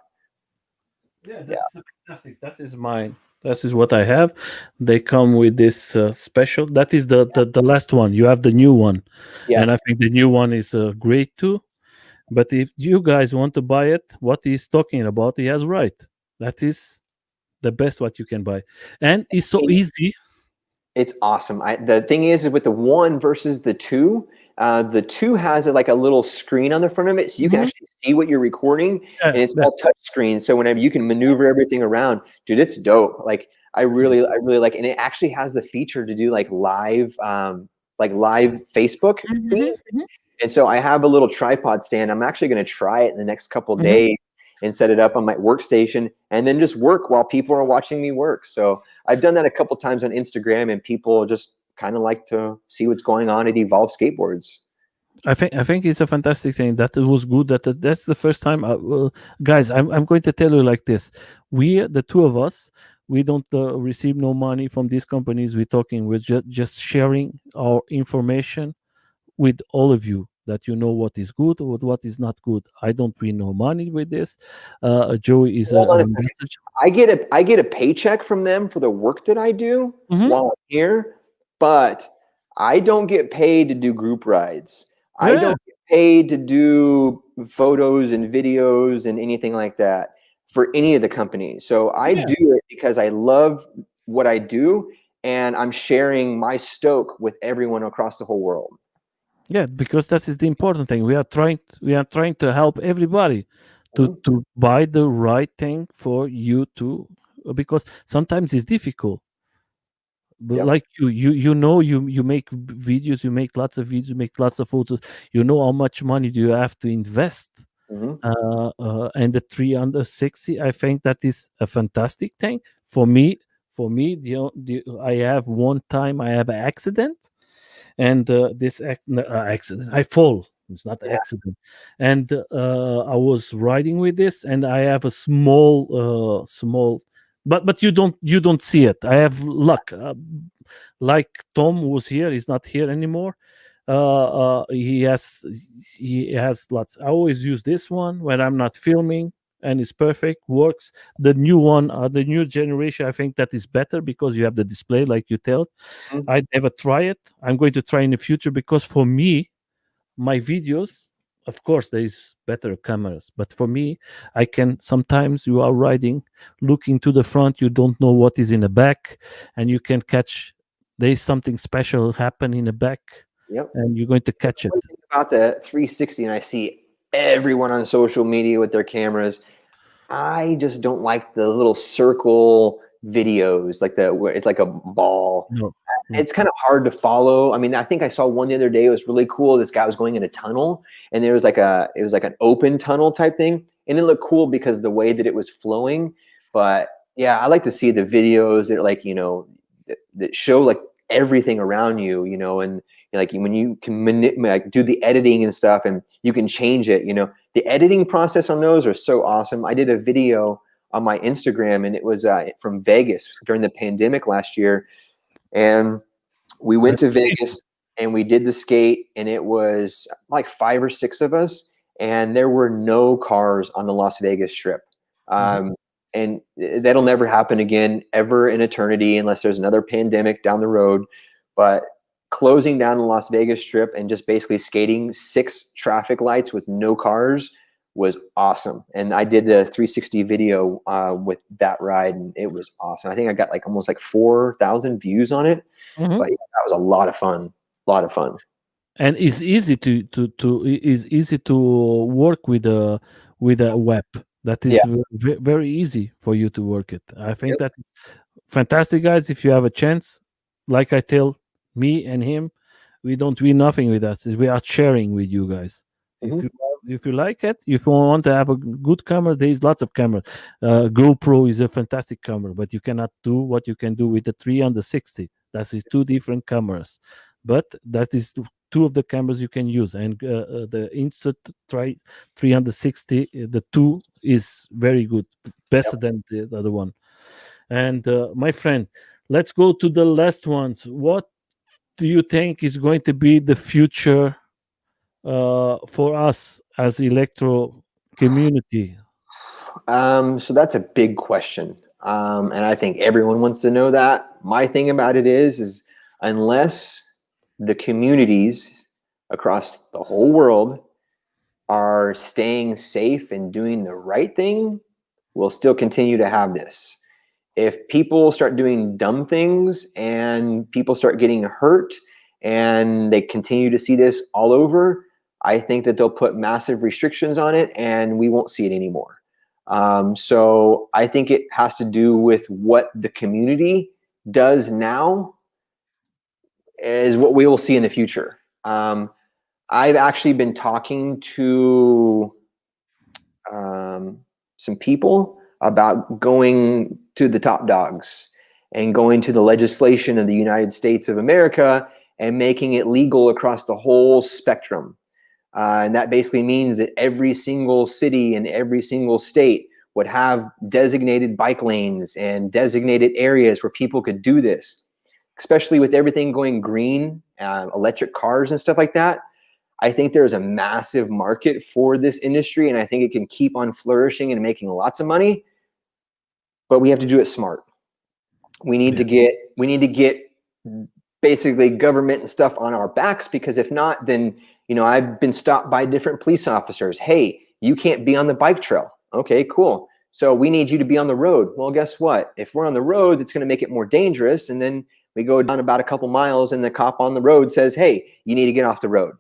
Yeah,
Yeah,
that's fantastic. That is mine. That is what I have. They come with this special. That is the last one. You have the new one,
yeah.
and I think the new one is great too. But if you guys want to buy it, what he's talking about, he has right. That is the best what you can buy, and it's so easy.
It's awesome. The thing is with the one versus the two has like a little screen on the front of it, so you can
Mhm.
actually see what you're recording,
Yeah,
and it's
yeah,
all touch screen. So whenever you can maneuver everything around, dude, it's dope. Like I really like, and it actually has the feature to do like live Facebook
mhm,
feed.
mhm,
And so I have a little tripod stand. I'm actually going to try it in the next couple of
mhm.
days and set it up on my workstation and then just work while people are watching me work. So I've done that a couple times on Instagram, and people just kind of like to see what's going on at Evolve Skateboards.
I think it's a fantastic thing. That it was good. That's the first time. Guys, I'm going to tell you like this. We, the two of us, we don't receive no money from these companies. We're talking. We're just sharing our information with all of you, that you know what is good or what is not good. I don't win no money with this. Joey is
Hold on
an
a second.
ambassador.
I get a paycheck from them for the work that I do
Hmm.
while I'm here, but I don't get paid to do group rides. I
Yeah,
don't get paid to do photos and videos and anything like that for any of the companies. So I
yeah,
do it because I love what I do, and I'm sharing my stoke with everyone across the whole world.
yeah. Because that is the important thing. We are trying to help everybody to
Mhm.
to buy the right thing for you to, because sometimes it's difficult. But
Yep.
like you make videos, you make lots of videos, you make lots of photos. You know how much money do you have to invest.
Hmm.
And the 360, I think that is a fantastic thing for me. I have one time I have an accident, and accident, I fall. It's not an
Yeah.
accident. And I was riding with this, and I have a small, but you don't see it. I have luck. Like Tom was here, he's not here anymore. He has lots. I always use this one when I'm not filming, and it's perfect, works. The new one, the new generation, I think that is better because you have the display, like you tell.
Mhm.
I never try it. I'm going to try in the future, because for me, my videos, of course, there is better cameras, but for me, I can sometimes you are riding, looking to the front, you don't know what is in the back, and you can catch. There is something special happen in the back,
Yep.
and you're going to catch it.
One thing about the 360, and I see everyone on social media with their cameras, I just don't like the little circle videos, like where it's like a ball.
No. Yeah.
it's kind of hard to follow. I mean, I think I saw one the other day. It was really cool. This guy was going in a tunnel, and there was it was like an open tunnel type thing, and it looked cool because the way that it was flowing. But yeah, I like to see the videos that like, that show like everything around you, and like when you can like do the editing and stuff, and you can change it. The editing process on those are so awesome. I did a video on my Instagram, and it was from Vegas during the pandemic last year, and we went to Vegas and we did the skate, and it was like 5 or 6 of us, and there were no cars on the Las Vegas Strip.
Mhm.
And that'll never happen again, ever in eternity, unless there's another pandemic down the road. But closing down the Las Vegas Strip and just basically skating 6 traffic lights with no cars was awesome. And I did a 360 video with that ride, and it was awesome. I think I got like almost like 4,000 views on it.
Mhm.
But yeah, that was a lot of fun. A lot of fun.
And it's easy is easy to work with a web. That
Yeah.
is very easy for you to work it. I think
Yep.
that is fantastic, guys. If you have a chance, like I tell me and him, we don't win nothing with us. We are sharing with you guys.
Mhm.
If you like it, if you want to have a good camera, there is lots of cameras. GoPro is a fantastic camera, but you cannot do what you can do with the 360. That is two different cameras, but that is two of the cameras you can use. And the Insert 360, the two is very good,
Yep.
better than the other one. And my friend, let's go to the last ones. What do you think is going to be the future for us as electro community?
So that's a big question. And I think everyone wants to know that. My thing about it is unless the communities across the whole world are staying safe and doing the right thing, we'll still continue to have this. If people start doing dumb things and people start getting hurt and they continue to see this all over, I think that they'll put massive restrictions on it and we won't see it anymore. So I think it has to do with what the community does now is what we will see in the future. I've actually been talking to some people about going to the top dogs and going to the legislation of the United States of America and making it legal across the whole spectrum. And that basically means that every single city and every single state would have designated bike lanes and designated areas where people could do this, especially with everything going green, electric cars and stuff like that. I think there's a massive market for this industry, and I think it can keep on flourishing and making lots of money, but we have to do it smart. We need
Yeah.
to get basically government and stuff on our backs, because if not, then I've been stopped by different police officers. Hey, you can't be on the bike trail. Okay, cool. So we need you to be on the road. Well, guess what? If we're on the road, it's going to make it more dangerous. And then we go down about a couple miles and the cop on the road says, hey, you need to get off the road.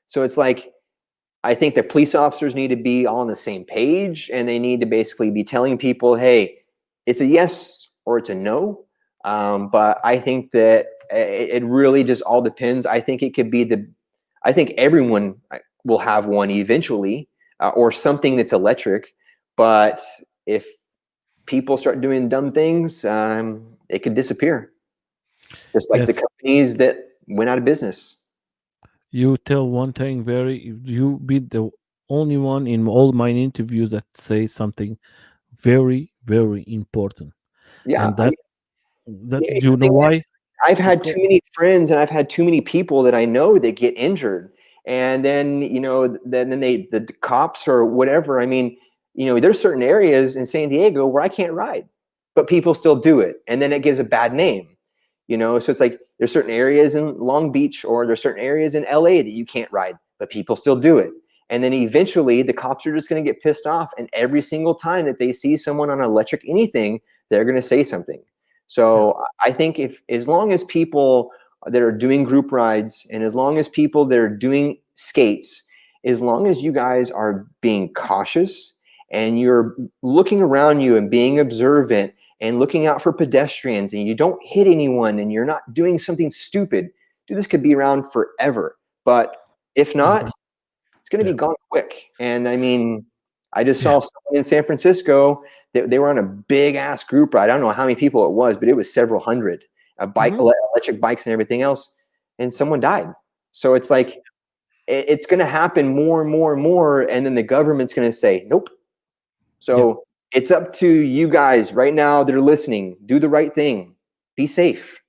So it's like, I think that police officers need to be all on the same page, and they need to basically be telling people, hey, it's a yes or it's a no. But I think that it really just all depends. I think it could be I think everyone will have one eventually, or something that's electric. But if people start doing dumb things, it could disappear. Just like the
Yes.
companies that went out of business.
You tell one thing very, you be the only one in all my interviews that say something very important.
Yeah,
And
I mean,
that
yeah,
you know why?
I've had too
Because
many friends and I've had too many people that I know that get injured. And then, then the cops or whatever. I mean, there's certain areas in San Diego where I can't ride, but people still do it. And then it gives a bad name, so it's like there's certain areas in Long Beach or there's certain areas in LA that you can't ride, but people still do it. And then eventually the cops are just going to get pissed off. And every single time that they see someone on electric anything, they're going to say something.
yeah,
So I think if, as long as people that are doing group rides and as long as people that are doing skates, as long as you guys are being cautious and you're looking around you and being observant and looking out for pedestrians, and you don't hit anyone, and you're not doing something stupid, dude, this could be around forever. But if not,
Exactly.
it's going to
Yeah.
be gone quick. And I mean, I just
Yeah.
saw someone in San Francisco. They were on a big ass group ride. I don't know how many people it was, but it was several hundred,
Hmm.
electric bikes and everything else. And someone died. So it's like, it's going to happen more and more and more. And then the government's going to say, nope.
Yeah.
So it's up to you guys right now that are listening. Do the right thing. Be safe.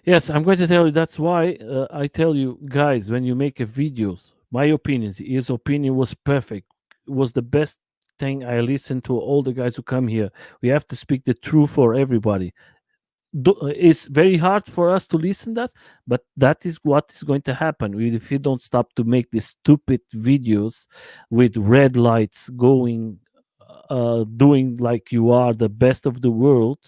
Yes, I'm going to tell you. That's why I tell you, guys, when you make a videos, my opinion, his opinion was perfect. Was the best thing I listened to all the guys who come here. We have to speak the truth for everybody. It's very hard for us to listen that, but that is what is going to happen if you don't stop to make these stupid videos with red lights going, doing like you are the best of the world,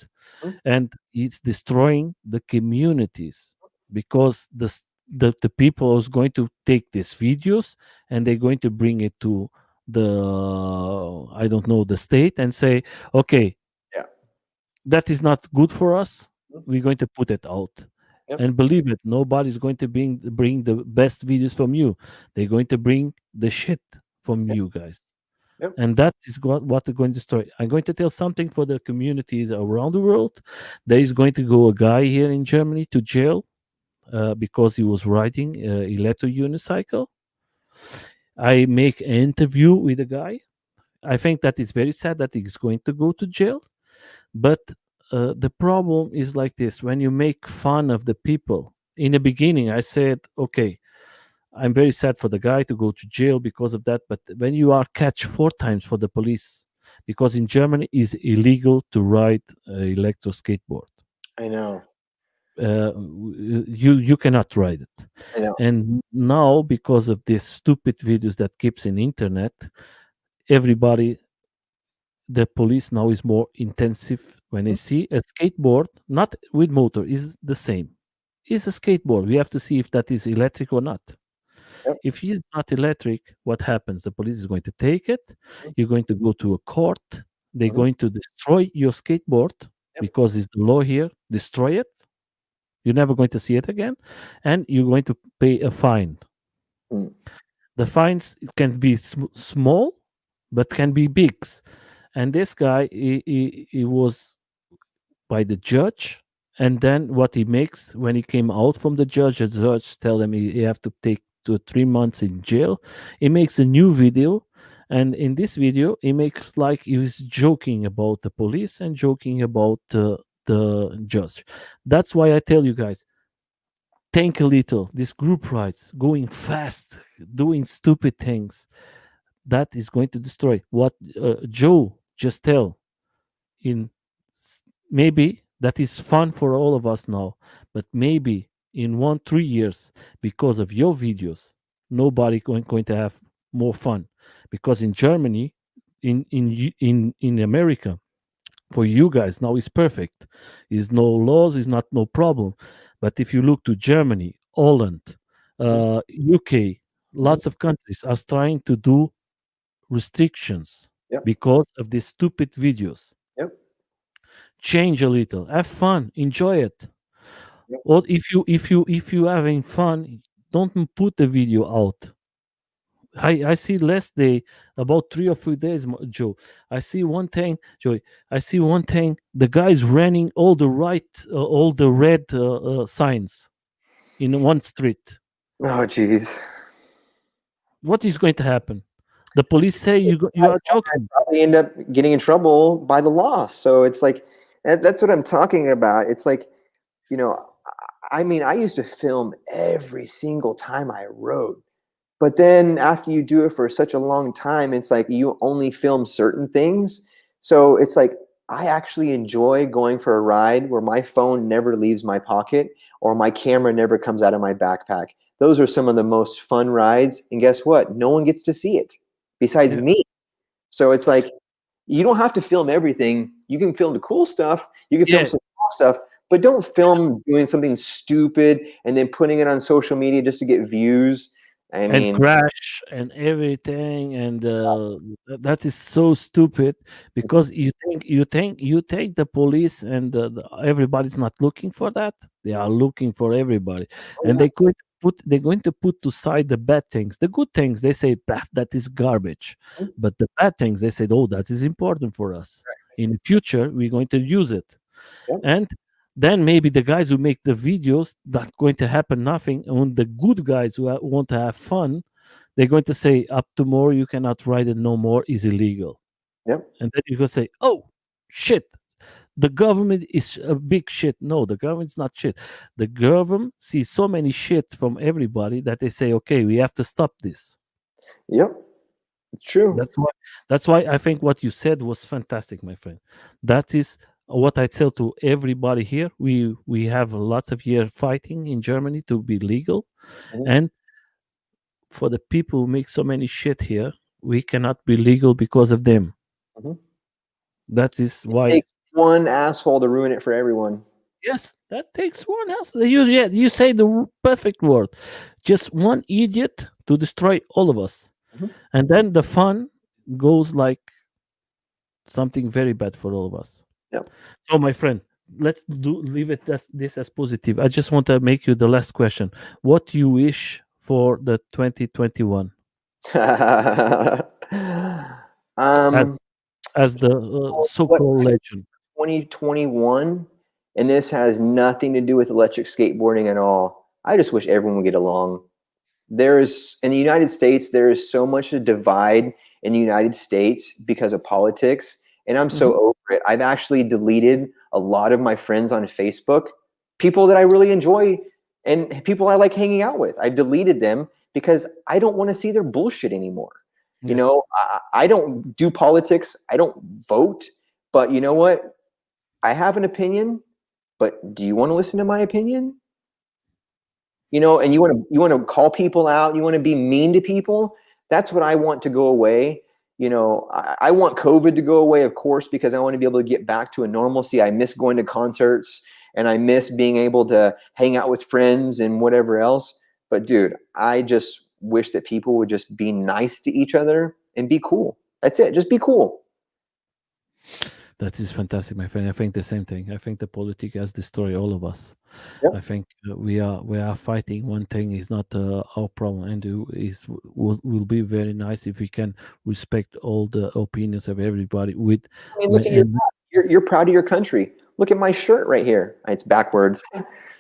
Mhm.
and it's destroying the communities because the people is going to take these videos and they're going to bring it to the I don't know, the state, and say, okay,
Yeah.
that is not good for us,
Mhm.
we're going to put it out.
Yep.
And believe it, nobody's going to bring the best videos from you. They're going to bring the shit from
Yep.
you guys.
Yep.
And that is what they're going to destroy. I'm going to tell something for the communities around the world. There is going to go a guy here in Germany to jail because he was riding a electric unicycle. I make an interview with a guy. I think that is very sad that he's going to go to jail. But the problem is like this: when you make fun of the people. In the beginning, I said, okay, I'm very sad for the guy to go to jail because of that. But when you are catch 4 times for the police, because in Germany it's illegal to ride electro skateboard,
I know.
you cannot ride it.
I know.
And now because of these stupid videos that keeps in internet, everybody, the police now is more intensive when they
Mhm.
see a skateboard, not with motor, is the same. Is a skateboard. We have to see if that is electric or not.
Yep.
If it's not electric, what happens? The police is going to take it.
Mhm.
You're going to go to a court. They're
Mhm.
going to destroy your skateboard
Yep.
because it's the law here. Destroy it. You're never going to see it again, and you're going to pay a fine.
Mm.
The fines can be small, but can be big. And this guy, he was by the judge, and then what he makes when he came out from the judge tell him he have to take 2 3 months in jail. He makes a new video, and in this video he makes like he was joking about the police and joking about the judge. That's why I tell you guys, think a little. This group rides going fast, doing stupid things, that is going to destroy what Joe just tell in maybe that is fun for all of us now, but maybe in 1 3 years, because of your videos, nobody going to have more fun, because in Germany, in America, for you guys now is perfect, is no laws, is not no problem. But if you look to Germany, Holland,
Mhm.
UK,
Mhm.
lots of countries are trying to do restrictions
Yep.
because of these stupid videos.
Yep.
Change a little, have fun, enjoy it.
Yep.
Or if you having fun, don't put the video out. I see last day, about 3 or 4 days, Joe. I see one thing, Joey. I see one thing. The guy's running all the red signs in one street.
Oh, geez.
What is going to happen? The police say you are joking.
Probably end up getting in trouble by the law. So it's like, that's what I'm talking about. It's like, you know, I mean, I used to film every single time I rode. But then after you do it for such a long time, it's like you only film certain things. So it's like I actually enjoy going for a ride where my phone never leaves my pocket or my camera never comes out of my backpack. Those are some of the most fun rides. And guess what? No one gets to see it besides
Yeah,
me. So it's like you don't have to film everything. You can film the cool stuff. You can film
yeah,
some cool stuff, but don't film doing something stupid and then putting it on social media just to get views. I
and
mean,
crash and everything, and that is so stupid, because you think the police and everybody's not looking for that. They are looking for everybody,
oh
and
yeah,
they're going to put to side the bad things. The good things, they say that is garbage,
mhm,
but the bad things, they said, oh, that is important for us. In the future we're going to use it.
yep,
And then maybe the guys who make the videos, not going to happen nothing. And the good guys who want to have fun, they're going to say, up to more, you cannot write it no more, is illegal.
yep,
And then you can say, oh shit, the government is a big shit. No, the government's not shit. The government sees so many shit from everybody that they say, okay, we have to stop this.
yep. It's true.
That's why that's why I think what you said was fantastic, my friend. That is what I tell to everybody here. We have lots of year fighting in Germany to be legal,
Mhm,
and for the people who make so many shit here, we cannot be legal because of them.
mhm.
That is
It
why.
takes one asshole to ruin it for everyone.
Yes, that takes one else. You say the perfect word. Just one idiot to destroy all of us,
Mhm,
and then the fun goes like something very bad for all of us.
yep.
So, my friend, let's leave it as this as positive. I just want to make you the last question. What you wish for the 2021 as
um,
the
what
so-called legend?
2021, and this has nothing to do with electric skateboarding at all. I just wish everyone would get along. There's in the United States, there is so much a divide in the United States because of politics, and I'm
Hmm.
so over it. I've actually deleted a lot of my friends on Facebook, people that I really enjoy and people I like hanging out with. I deleted them because I don't want to see their bullshit anymore. You
Yeah,
know, I don't do politics. I don't vote, but you know what? I have an opinion, but do you want to listen to my opinion? You know, and you want to call people out, you want to be mean to people. That's what I want to go away. You know, I want COVID to go away, of course, because I want to be able to get back to a normalcy. I miss going to concerts and I miss being able to hang out with friends and whatever else. But dude, I just wish that people would just be nice to each other and be cool. That's it. Just be cool.
that is fantastic, my friend. I think the same thing. I think the politics has destroyed all of us.
Yep.
I think we are fighting. One thing is not our problem, and will be very nice if we can respect all the opinions of everybody. With
I mean, look at your
and
you're proud of your country. Look at my shirt right here. It's backwards.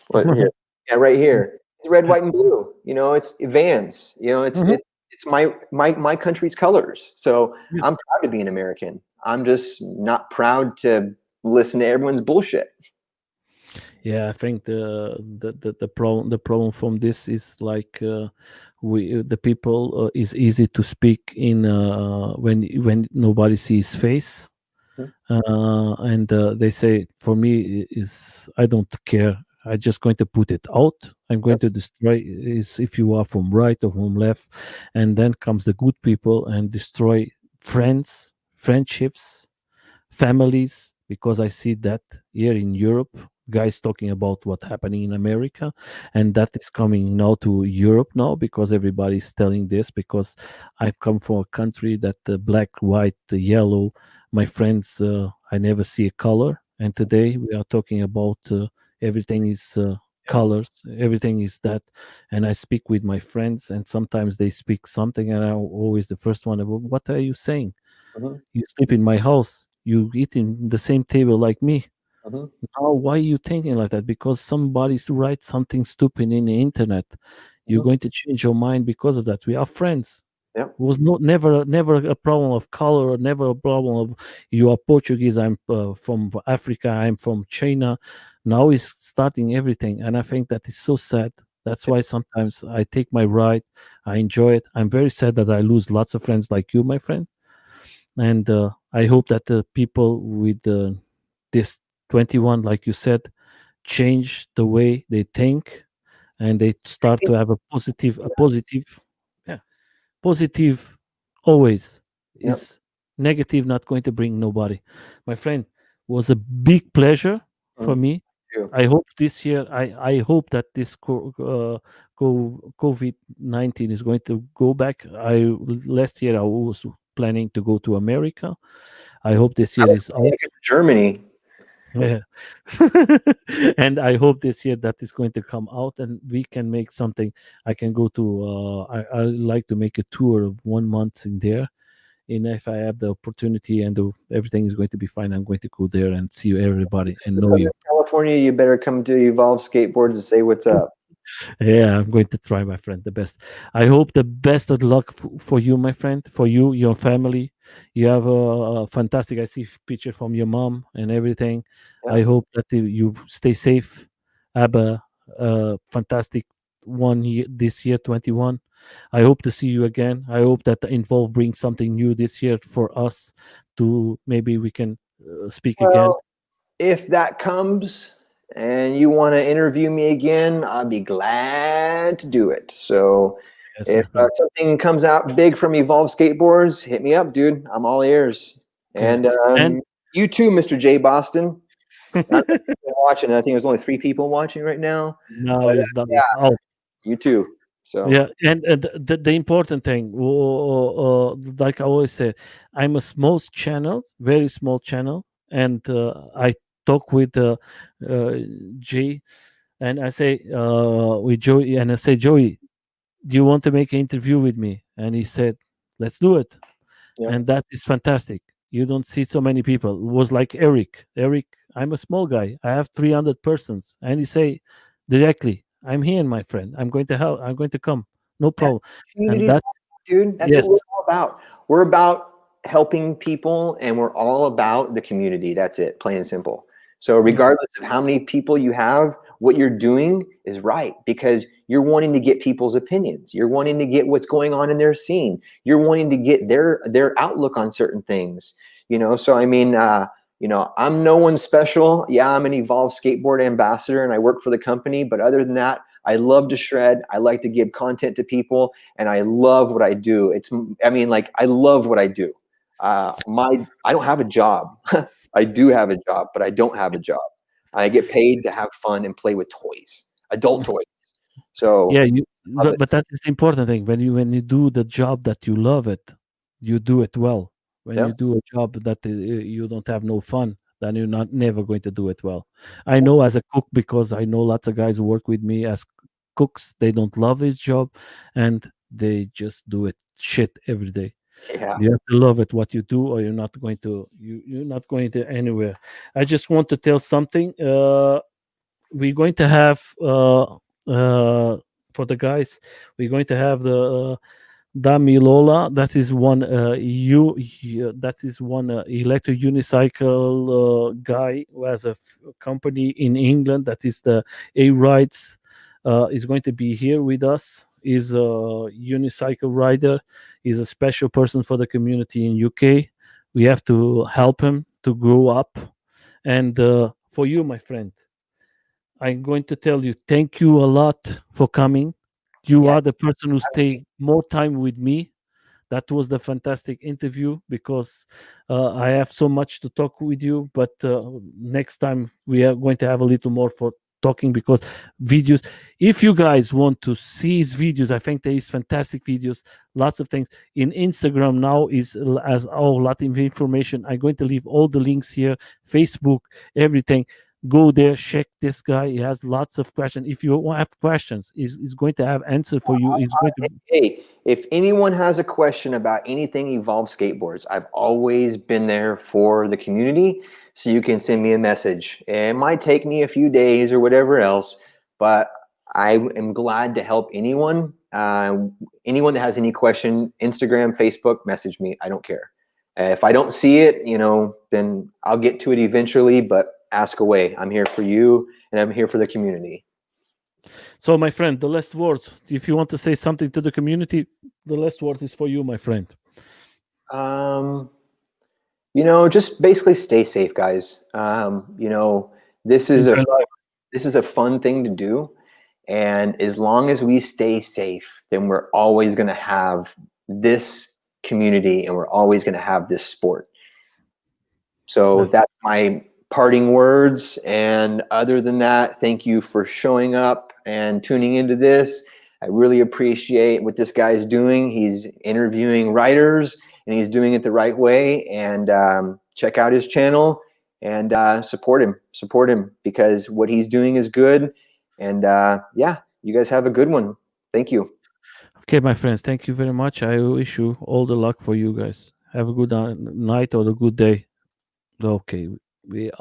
What here? Yeah, right here. It's red, white, and blue. You know, it's Vans. You know,
Mhm.
it's my country's colors. So
Yeah.
I'm proud to be an American. I'm just not proud to listen to everyone's bullshit.
Yeah, I think the problem from this is like we the people is easy to speak in when nobody sees face,
Mhm.
and they say, for me is, I don't care, I'm just going to put it out, I'm going
Yep.
to destroy, is if you are from right or from left. And then comes the good people and destroy friendships, families, because I see that here in Europe, guys talking about what happening in America, and that is coming now to Europe now, because everybody's telling this, because I come from a country that black, white, yellow, my friends, I never see a color, and today we are talking about everything is
Yep.
colors, everything is that. And I speak with my friends, and sometimes they speak something, and I'm always the first one, what are you saying?
Mhm.
You sleep in my house. You eat in the same table like me.
Mhm.
Now, why are you thinking like that? Because somebody's write something stupid in the internet. You're
Mhm.
going to change your mind because of that. We are friends.
Yep.
It was not never a problem of color, or never a problem of you are Portuguese, I'm from Africa, I'm from China. Now is starting everything, and I think that is so sad. That's why sometimes I take my ride, I enjoy it. I'm very sad that I lose lots of friends like you, my friend, and I hope that the people with this 21, like you said, change the way they think, and they start to have a positive, yeah, positive always
Yep.
is. Negative not going to bring nobody. My friend, was a big pleasure for
Mhm.
me.
Too.
I hope this year, I hope that this COVID-19 is going to go back. I Last year I was planning to go to America. I hope this
I
year
was
is
planning
out.
to go to Germany.
Yeah. And I hope this year that is going to come out and we can make something. I can go to I like to make a tour of 1 month in there. And if I have the opportunity and everything is going to be fine, I'm going to go there and see everybody and
To
know
Southern
you.
California, you better come to Evolve Skateboards and say what's up.
Yeah, I'm going to try, my friend, the best. I hope the best of luck for you, my friend, for you, your family. You have a fantastic. I see picture from your mom and everything.
Yeah.
I hope that you stay safe. Have a fantastic 1 year this year, 21. I hope to see you again. I hope that the Involve brings something new this year for us to maybe we can speak again.
Well, if that comes and you want to interview me again, I'll be glad to do it. So
Yes, my
if
friend.
something comes out big from Evolve Skateboards, hit me up, dude. I'm all ears.
Okay.
And
And
you too, Mr. J. Boston. Not many people watching. I think there's only 3 people watching right now.
now
But
is done.
yeah,
Oh,
you too. So
yeah, and the important thing, like I always say, I'm a small channel, very small channel, and I talk with uh, Jay, and I say with Joey, and I say, Joey, do you want to make an interview with me? And he said, let's do it,
yeah,
and that is fantastic. You don't see so many people. It was like Eric. Eric, I'm a small guy. I have 300 persons, and he say directly, "I'm here, my friend. I'm going to help. I'm going to come. No
yeah.
problem." And
Communities,
that,
dude. That's what
yes,
we're all about. We're about helping people, and we're all about the community. That's it, plain and simple. So
yeah,
regardless of how many people you have, what you're doing is right because you're wanting to get people's opinions. You're wanting to get what's going on in their scene. You're wanting to get their outlook on certain things. So I mean, I'm no one special. Yeah, I'm an Evolve Skateboard ambassador, and I work for the company. But other than that, I love to shred. I like to give content to people, and I love what I do. Like I love what I do. I don't have a job. I do have a job, but I don't have a job. I get paid to have fun and play with toys, adult toys.
yeah.
So love it.
But that is the important thing. When you do the job that you love it, you do it well. When
Yeah.
you do a job that you don't have no fun, then you're not never going to do it well. I know as a cook because I know lots of guys who work with me as cooks. They don't love his job, and they just do it shit every day.
Yeah.
You have to love it what you do, or you're not going to anywhere. I just want to tell something. We're going to have for the guys. We're going to have the Damilola. That is one that is one electric unicycle guy who has a company in England. That is the A Rides. Is going to be here with us. Is a unicycle rider. Is a special person for the community in UK. We have to help him to grow up. And for you, my friend, I'm going to tell you thank you a lot for coming. You
Yeah.
are the person who stay more time with me. That was the fantastic interview because I have so much to talk with you. But next time we are going to have a little more for talking because videos. If you guys want to see his videos, I think there is fantastic videos, lots of things. In Instagram now is as oh, lot of information. I'm going to leave all the links here, Facebook, everything. Go there, check this guy. He has lots of questions. If you have questions, he's going to have answer for you. He's going to
Hey, if anyone has a question about anything Evolve Skateboards, I've always been there for the community. So you can send me a message. It might take me a few days or whatever else, but I am glad to help anyone. Anyone that has any question, Instagram, Facebook, message me. I don't care. If I don't see it, then I'll get to it eventually, but ask away. I'm here for you and I'm here for the community.
So, my friend, the last words. If you want to say something to the community, the last word is for you, my friend.
Um, just basically stay safe, guys. This is a
Enjoy life.
this is a fun thing to do, and as long as we stay safe, then we're always going to have this community, and we're always going to have this sport. So
That's
that's my parting words. And other than that, thank you for showing up and tuning into this. I really appreciate what this guy is doing. He's interviewing writers, and he's doing it the right way. And check out his channel and support him because what he's doing is good. And yeah, you guys have a good one. Thank you.
Okay, my friends, thank you very much. I wish you all the luck for you guys. Have a good night or a good day. Okay, we are.